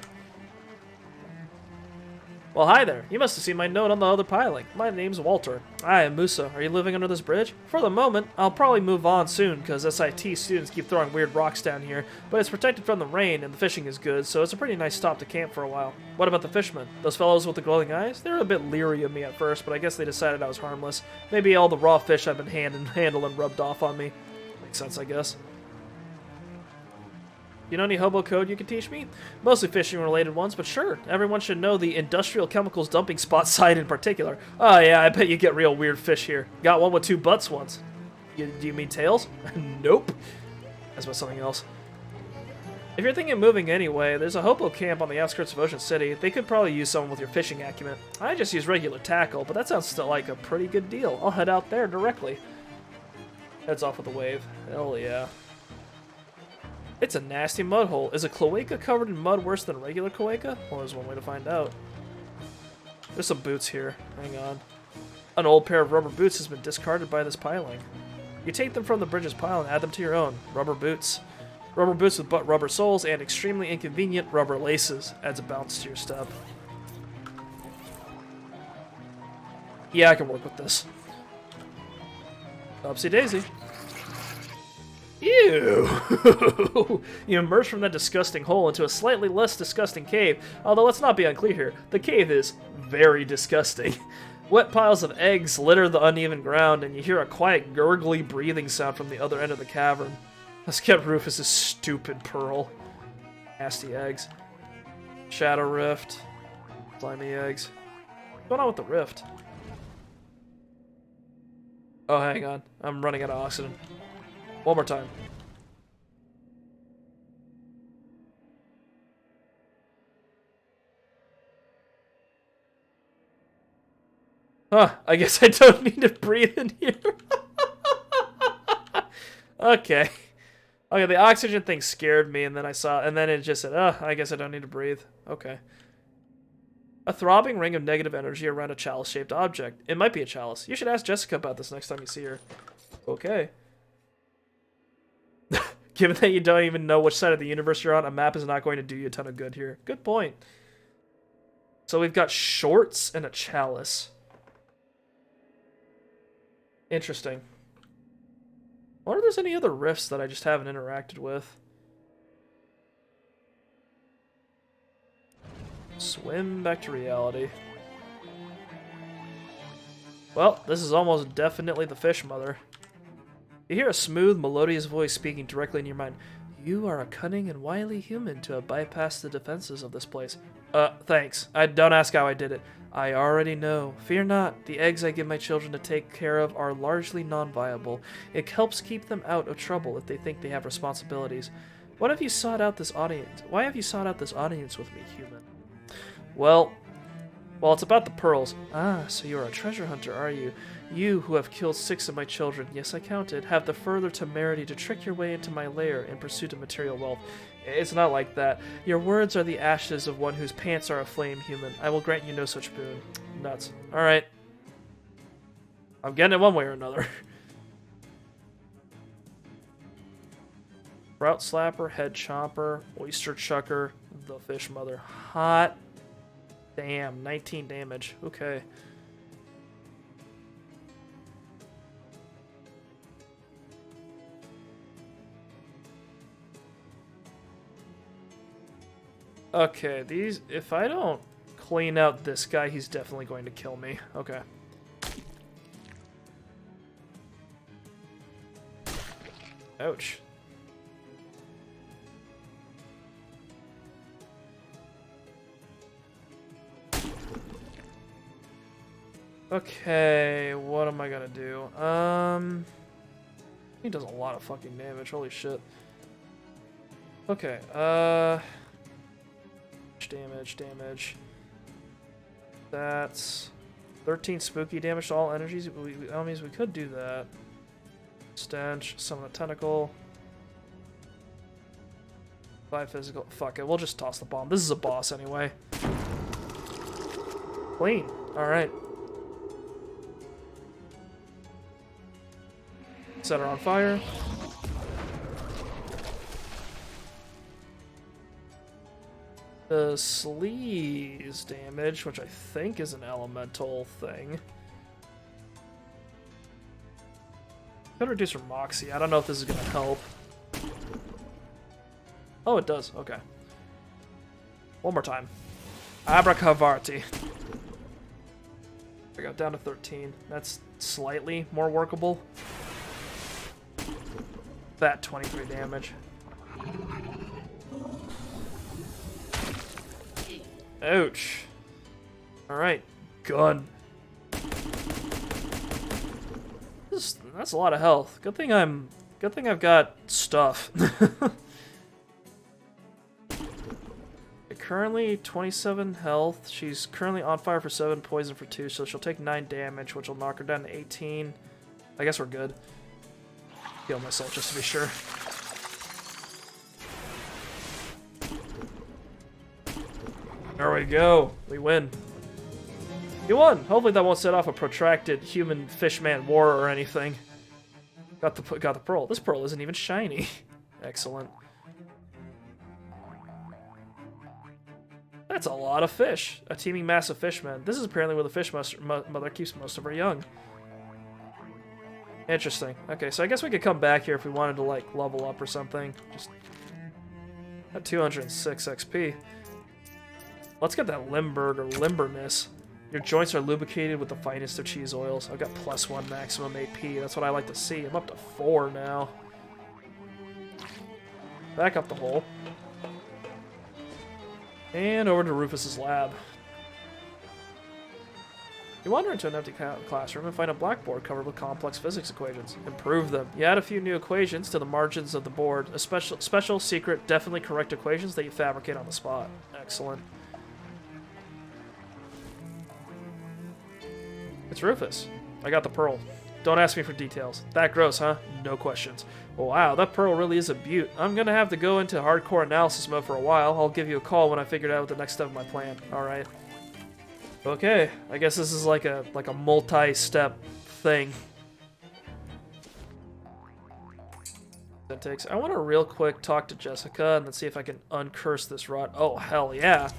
Well, hi there. You must have seen my note on the other piling. My name's Walter. I am Musa. Are you living under this bridge? For the moment, I'll probably move on soon because SIT students keep throwing weird rocks down here, but it's protected from the rain and the fishing is good, so it's a pretty nice stop to camp for a while. What about the fishmen? Those fellows with the glowing eyes? They were a bit leery of me at first, but I guess they decided I was harmless. Maybe all the raw fish I've been handling rubbed off on me. Makes sense, I guess. You know any hobo code you can teach me? Mostly fishing-related ones, but sure. Everyone should know the industrial chemicals dumping spot site in particular. Oh yeah, I bet you get real weird fish here. Got one with 2 butts once. Do you mean tails? Nope. That's about something else. If you're thinking of moving anyway, there's a hobo camp on the outskirts of Ocean City. They could probably use someone with your fishing acumen. I just use regular tackle, but that sounds still like a pretty good deal. I'll head out there directly. Heads off with a wave. Hell yeah. It's a nasty mud hole. Is a cloaca covered in mud worse than a regular cloaca? Well, there's one way to find out. There's some boots here. Hang on. An old pair of rubber boots has been discarded by this piling. You take them from the bridge's pile and add them to your own. Rubber boots. Rubber boots with butt rubber soles and extremely inconvenient rubber laces. Adds a bounce to your step. Yeah, I can work with this. Upsy daisy. Ew! You emerge from that disgusting hole into a slightly less disgusting cave, although let's not be unclear here. The cave is very disgusting. Wet piles of eggs litter the uneven ground, and you hear a quiet gurgly breathing sound from the other end of the cavern. This kept Rufus's stupid pearl. Nasty eggs. Shadow rift. Slimy eggs. What's going on with the rift? Oh, hang on. I'm running out of oxygen. One more time. Huh, I guess I don't need to breathe in here. Okay. Okay, the oxygen thing scared me, and then it just said, I guess I don't need to breathe. Okay. A throbbing ring of negative energy around a chalice-shaped object. It might be a chalice. You should ask Jessica about this next time you see her. Okay. Given that you don't even know which side of the universe you're on, a map is not going to do you a ton of good here. Good point. So we've got shorts and a chalice. Interesting. I wonder if there's any other rifts that I just haven't interacted with. Swim back to reality. Well, this is almost definitely the fish mother. You hear a smooth, melodious voice speaking directly in your mind. You are a cunning and wily human to have bypassed the defenses of this place. Thanks. Don't ask how I did it. I already know. Fear not. The eggs I give my children to take care of are largely non-viable. It helps keep them out of trouble if they think they have responsibilities. Why have you sought out this audience with me, human? Well, it's about the pearls. Ah, so you're a treasure hunter, are you? You, who have killed 6 of my children, yes, I counted, have the further temerity to trick your way into my lair in pursuit of material wealth. It's not like that. Your words are the ashes of one whose pants are aflame, human. I will grant you no such boon. Nuts. Alright. I'm getting it one way or another. Route slapper, head chomper, oyster chucker, the fish mother. Hot damn, 19 damage. Okay. Okay, if I don't clean out this guy, he's definitely going to kill me. Okay. Ouch. Okay, what am I gonna do? He does a lot of fucking damage, holy shit. Okay, damage. That's 13 spooky damage to all energies. Enemies, we could do that. Stench, summon a tentacle. 5 physical. Fuck it, we'll just toss the bomb. This is a boss anyway. Clean. Alright. Set her on fire. The sleaze damage, which I think is an elemental thing. Could reduce her moxie. I don't know if this is gonna help. Oh, it does. Okay. One more time. Abracavati. I got down to 13. That's slightly more workable. That 23 damage. Ouch. Alright. Gun. That's a lot of health. Good thing I've got stuff. Currently 27 health. She's currently on fire for 7, poison for 2, so she'll take 9 damage, which will knock her down to 18. I guess we're good. Heal myself just to be sure. There we go. We win. You won. Hopefully that won't set off a protracted human-fish-man war or anything. Got the pearl. This pearl isn't even shiny. Excellent. That's a lot of fish. A teeming mass of fishmen. This is apparently where the fish mother keeps most of her young. Interesting. Okay, so I guess we could come back here if we wanted to, like, level up or something. Just at 206 XP. Let's get that Limburg or Limberness. Your joints are lubricated with the finest of cheese oils. I've got +1 maximum AP. That's what I like to see. I'm up to 4 now. Back up the hole. And over to Rufus's lab. You wander into an empty classroom and find a blackboard covered with complex physics equations. Improve them. You add a few new equations to the margins of the board. A special, secret, definitely correct equations that you fabricate on the spot. Excellent. It's Rufus. I got the pearl. Don't ask me for details. That gross, huh? No questions. Wow, that pearl really is a beaut. I'm gonna have to go into hardcore analysis mode for a while. I'll give you a call when I figured out the next step of my plan. Alright. Okay, I guess this is like a multi-step thing. That takes. I want to real quick talk to Jessica and then see if I can uncurse this rod. Oh, hell yeah.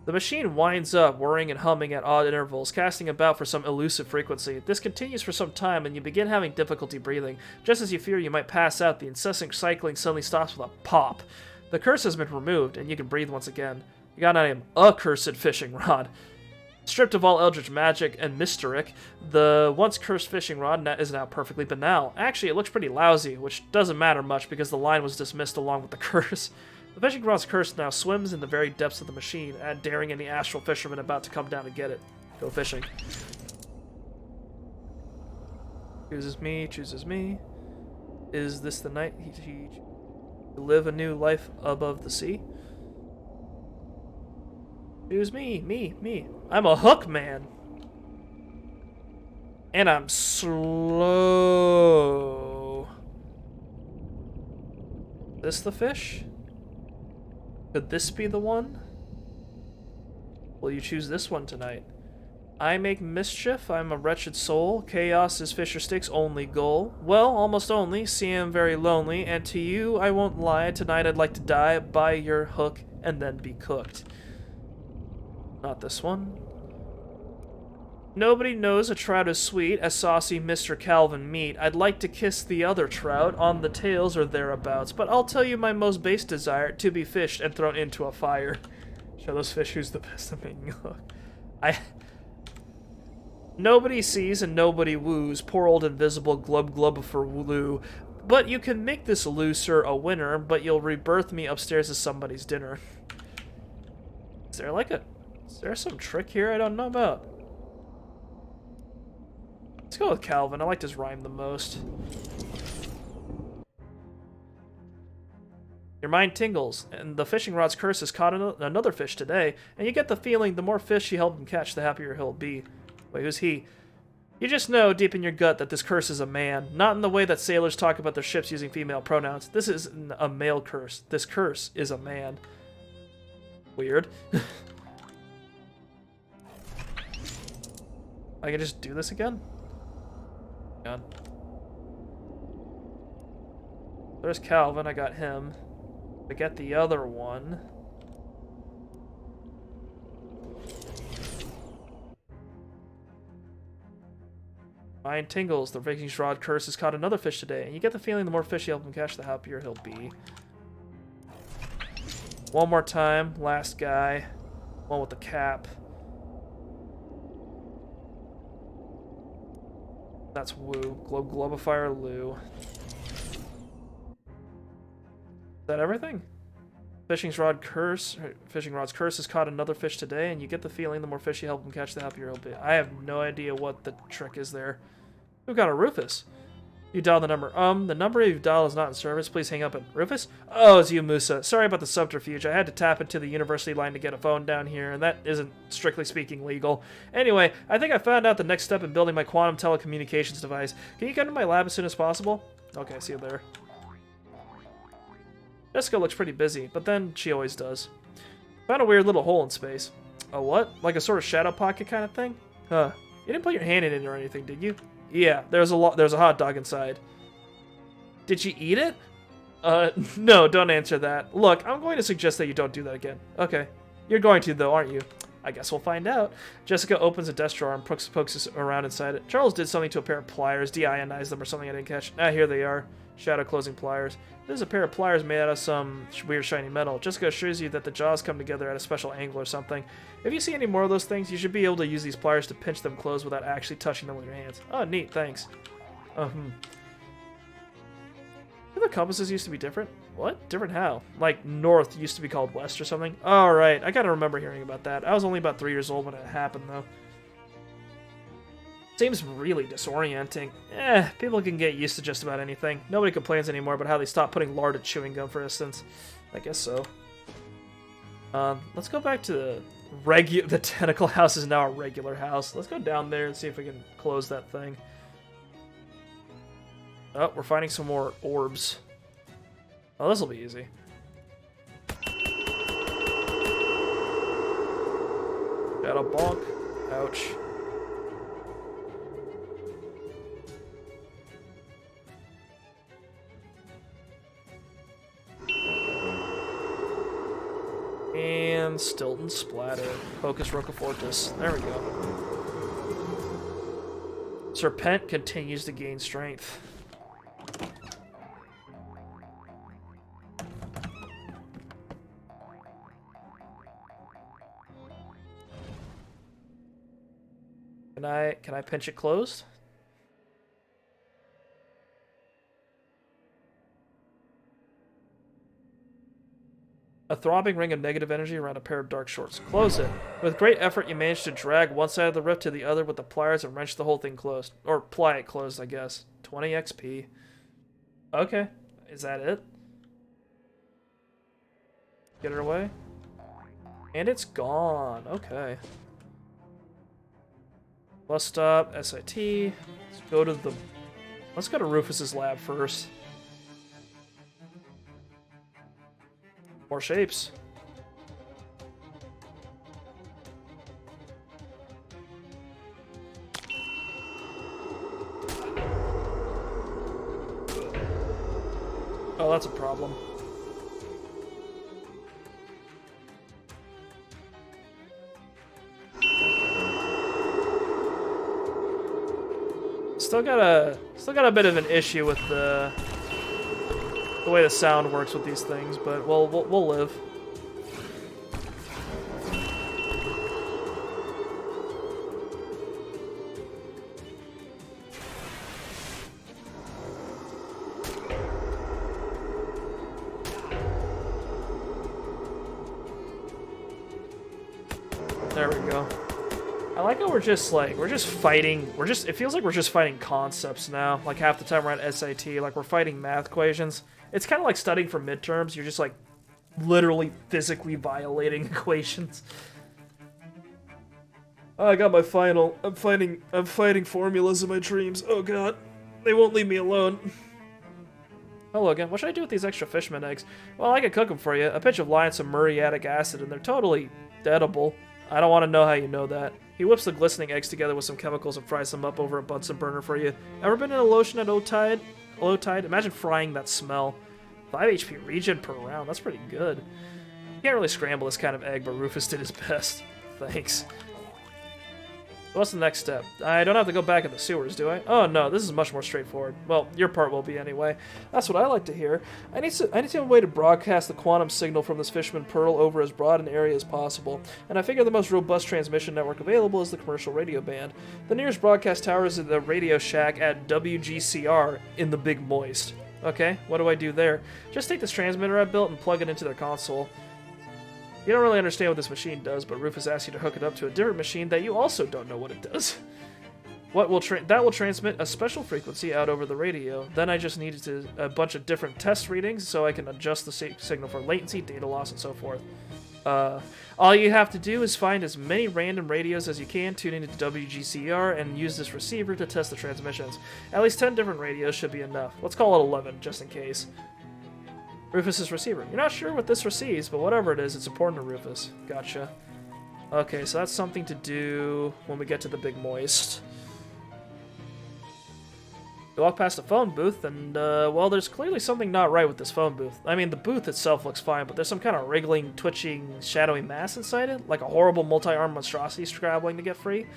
The machine winds up, whirring and humming at odd intervals, casting about for some elusive frequency. This continues for some time, and you begin having difficulty breathing. Just as you fear you might pass out, the incessant cycling suddenly stops with a pop. The curse has been removed, and you can breathe once again. You got an accursed fishing rod. Stripped of all eldritch magic and mysteric, the once cursed fishing rod is now perfectly banal. Actually, it looks pretty lousy, which doesn't matter much because the line was dismissed along with the curse. The fishing rod's curse now swims in the very depths of the machine, daring any astral fisherman about to come down to get it. Go fishing. Chooses me, chooses me. Is this the night he live a new life above the sea? Choose me, me. I'm a hook man. And I'm slow. This the fish? Could this be the one? Will you choose this one tonight? I make mischief, I'm a wretched soul. Chaos is Fisher Stick's only goal. Well, almost only, see I'm very lonely, and to you I won't lie, tonight I'd like to die by your hook and then be cooked. Not this one. Nobody knows a trout is sweet as saucy Mr. Calvin meat. I'd like to kiss the other trout on the tails or thereabouts, but I'll tell you my most base desire, to be fished and thrown into a fire. Show those fish who's the best at making a hook. Nobody sees and nobody woos, poor old invisible glub glub for Lou. But you can make this looser a winner, but you'll rebirth me upstairs as somebody's dinner. Is there some trick here I don't know about? Let's go with Calvin. I liked his rhyme the most. Your mind tingles, and the fishing rod's curse has caught another fish today, and you get the feeling the more fish you help him catch, the happier he'll be. Wait, who's he? You just know deep in your gut that this curse is a man, not in the way that sailors talk about their ships using female pronouns. This is a male curse. This curse is a man. Weird. I can just do this again? God. There's Calvin, I got him. I get the other one. Mind tingles. The Viking's rod curse has caught another fish today, and you get the feeling the more fish you help him catch, the happier he'll be. One more time. Last guy. One with the cap. That's Woo. Globifier Lou. Is that everything? Fishing rod's curse has caught another fish today, and you get the feeling the more fish you help him catch, the happier he'll be. I have no idea what the trick is there. We've got a Rufus. You dial the number. The number you've dialed is not in service. Please hang up at Rufus. Oh, it's you, Musa. Sorry about the subterfuge. I had to tap into the university line to get a phone down here, and that isn't, strictly speaking, legal. Anyway, I think I found out the next step in building my quantum telecommunications device. Can you come to my lab as soon as possible? Okay, see you there. Jessica looks pretty busy, but then she always does. Found a weird little hole in space. A what? Like a sort of shadow pocket kind of thing? Huh. You didn't put your hand in it or anything, did you? Yeah, there's a hot dog inside. Did you eat it? No, don't answer that. Look, I'm going to suggest that you don't do that again. Okay. You're going to, though, aren't you? I guess we'll find out. Jessica opens a desk drawer and pokes around inside it. Charles did something to a pair of pliers, de-ionized them or something I didn't catch. Ah, here they are. Shadow closing pliers. This is a pair of pliers made out of some weird shiny metal. Jessica assures you that the jaws come together at a special angle or something. If you see any more of those things, you should be able to use these pliers to pinch them closed without actually touching them with your hands. Oh, neat, thanks. The compasses used to be different? What? Different how? Like, north used to be called west or something? Oh, right. I gotta remember hearing about that. I was only about 3 years old when it happened, though. Seems really disorienting. People can get used to just about anything. Nobody complains anymore about how they stopped putting lard in chewing gum, for instance. I guess so. Let's go back to the tentacle house is now a regular house. Let's go down there and see if we can close that thing. Oh, we're finding some more orbs. Oh, this'll be easy. Shadow bonk. Ouch. And Stilton Splatter. Hocus Rocafortis. There we go. Serpent continues to gain strength. Can I pinch it closed? A throbbing ring of negative energy around a pair of dark shorts. Close it. With great effort, you manage to drag one side of the rift to the other with the pliers and wrench the whole thing closed. Or ply it closed, I guess. 20 XP. Okay. Is that it? Get her away. And it's gone. Okay. Bus stop, SIT. Let's go to Rufus's lab first. More shapes. Oh, that's a problem. Still got a bit of an issue with the way the sound works with these things, but we'll live. There we go. I like how we're just fighting. It feels like we're just fighting concepts now. Like half the time we're at SAT, like we're fighting math equations. It's kind of like studying for midterms. You're just like literally physically violating equations. Oh, I got my final. I'm fighting formulas in my dreams. Oh god. They won't leave me alone. Hello again. What should I do with these extra fishmen eggs? Well, I can cook them for you. A pinch of lye and some muriatic acid, and they're totally edible. I don't want to know how you know that. He whips the glistening eggs together with some chemicals and fries them up over a Bunsen burner for you. Ever been in a lotion at low tide? Imagine frying that smell. 5 HP regen per round. That's pretty good. You can't really scramble this kind of egg, but Rufus did his best. Thanks. What's the next step? I don't have to go back in the sewers, do I? Oh no, this is much more straightforward. Well, your part will be anyway. That's what I like to hear. I need some way to broadcast the quantum signal from this fisherman pearl over as broad an area as possible. And I figure the most robust transmission network available is the commercial radio band. The nearest broadcast tower is at the Radio Shack at WGCR in the Big Moist. Okay, what do I do there? Just take this transmitter I built and plug it into their console. You don't really understand what this machine does, but Rufus asks you to hook it up to a different machine that you also don't know what it does. That will transmit a special frequency out over the radio. Then I just needed a bunch of different test readings so I can adjust the signal for latency, data loss, and so forth. All you have to do is find as many random radios as you can, tune into WGCR, and use this receiver to test the transmissions. At least 10 different radios should be enough. Let's call it 11, just in case. Rufus's receiver. You're not sure what this receives, but whatever it is, it's important to Rufus. Gotcha. Okay, so that's something to do when we get to the Big Moist. You walk past the phone booth, and, well, there's clearly something not right with this phone booth. I mean, the booth itself looks fine, but there's some kind of wriggling, twitching, shadowy mass inside it, like a horrible multi-armed monstrosity scrabbling to get free.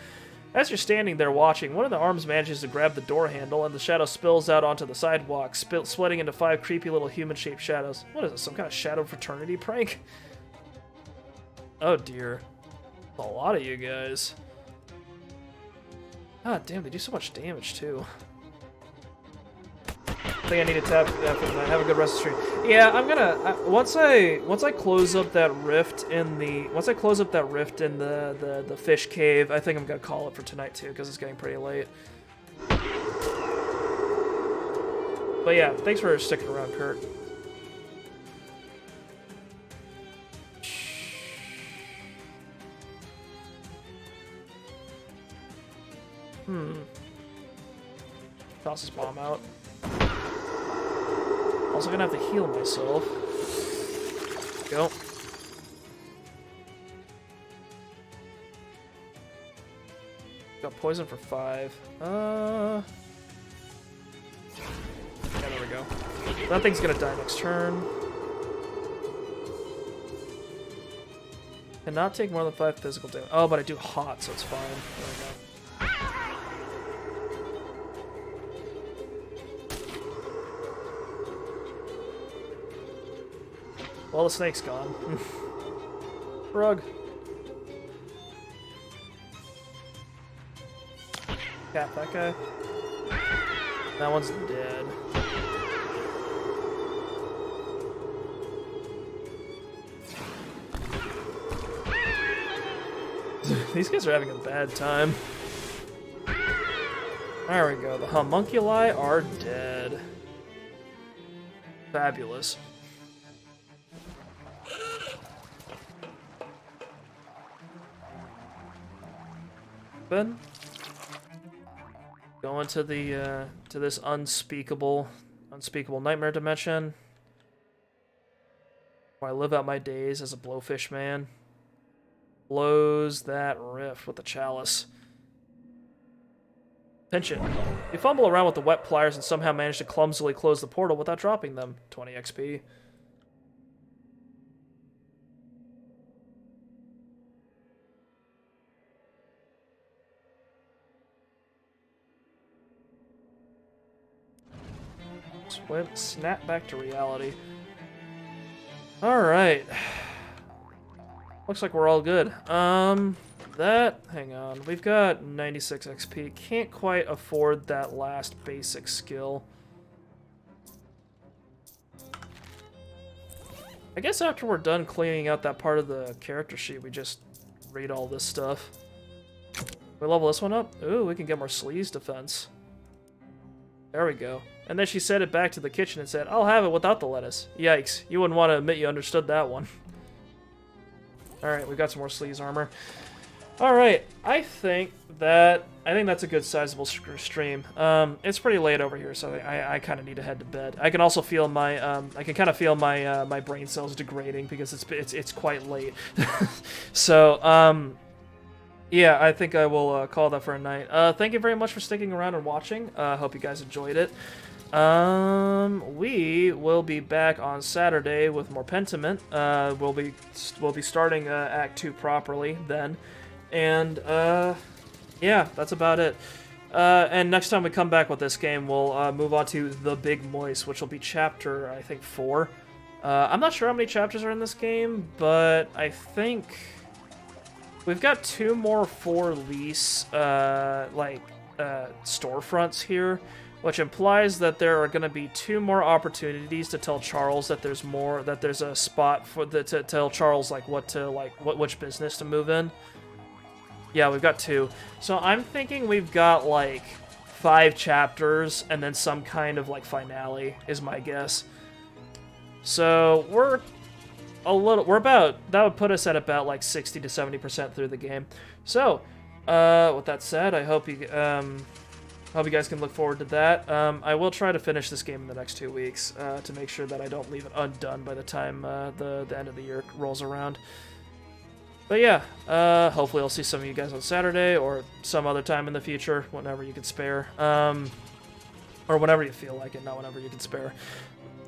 As you're standing there watching, one of the arms manages to grab the door handle, and the shadow spills out onto the sidewalk, splitting into 5 creepy little human-shaped shadows. What is this, some kind of shadow fraternity prank? Oh dear. A lot of you guys. God damn, they do so much damage, too. I think I need to tap after tonight. Have a good rest of the stream. Yeah, I'm gonna once I close up that rift in the the fish cave. I think I'm gonna call it for tonight too, because it's getting pretty late. But yeah, thanks for sticking around, Kurt. Toss this bomb out. Also gonna have to heal myself. Go. Got poison for 5. Yeah, there we go. That thing's gonna die next turn. Cannot take more than 5 physical damage. Oh, but I do hot, so it's fine. There we go. Well, the snake's gone. Rug. Cap that guy. That one's dead. These guys are having a bad time. There we go. The homunculi are dead. Fabulous. Going to the to this unspeakable nightmare dimension, where I live out my days as a blowfish man. Blows that rift with the chalice. Pinch it. You fumble around with the wet pliers and somehow manage to clumsily close the portal without dropping them. 20 XP. Snap back to reality. Alright. Looks like we're all good. Hang on. We've got 96 XP. Can't quite afford that last basic skill. I guess after we're done cleaning out that part of the character sheet, we just read all this stuff. We level this one up? Ooh, we can get more sleaze defense. There we go. And then she sent it back to the kitchen and said, I'll have it without the lettuce. Yikes. You wouldn't want to admit you understood that one. Alright, we got some more sleeves armor. Alright, I think that's a good sizable stream. It's pretty late over here, so I kind of need to head to bed. I can also feel my I can kind of feel my my brain cells degrading because it's quite late. So yeah, I think I will call that for a night. Thank you very much for sticking around and watching. Hope you guys enjoyed it. We will be back on Saturday with more Pentiment. We'll be starting Act 2 properly then. And, yeah, that's about it. And next time we come back with this game, we'll move on to The Big Moist, which will be chapter, I think, 4. I'm not sure how many chapters are in this game, but I think we've got 2 more for lease, storefronts here, which implies that there are going to be 2 more opportunities to tell Charles that there's a spot to tell Charles, which business to move in. Yeah, we've got 2. So I'm thinking we've got, 5 chapters and then some kind of, finale, is my guess. So, that would put us at about, 60 to 70% through the game. So, with that said, I hope you guys can look forward to that. I will try to finish this game in the next 2 weeks, to make sure that I don't leave it undone by the time the end of the year rolls around. But yeah, hopefully I'll see some of you guys on Saturday or some other time in the future, whenever you can spare. Or whenever you feel like it, not whenever you can spare.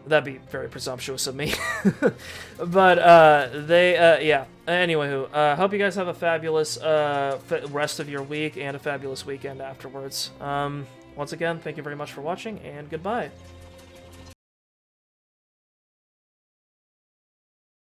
That'd be very presumptuous of me. But, yeah. Anywho, hope you guys have a fabulous rest of your week and a fabulous weekend afterwards. Once again, thank you very much for watching, and goodbye.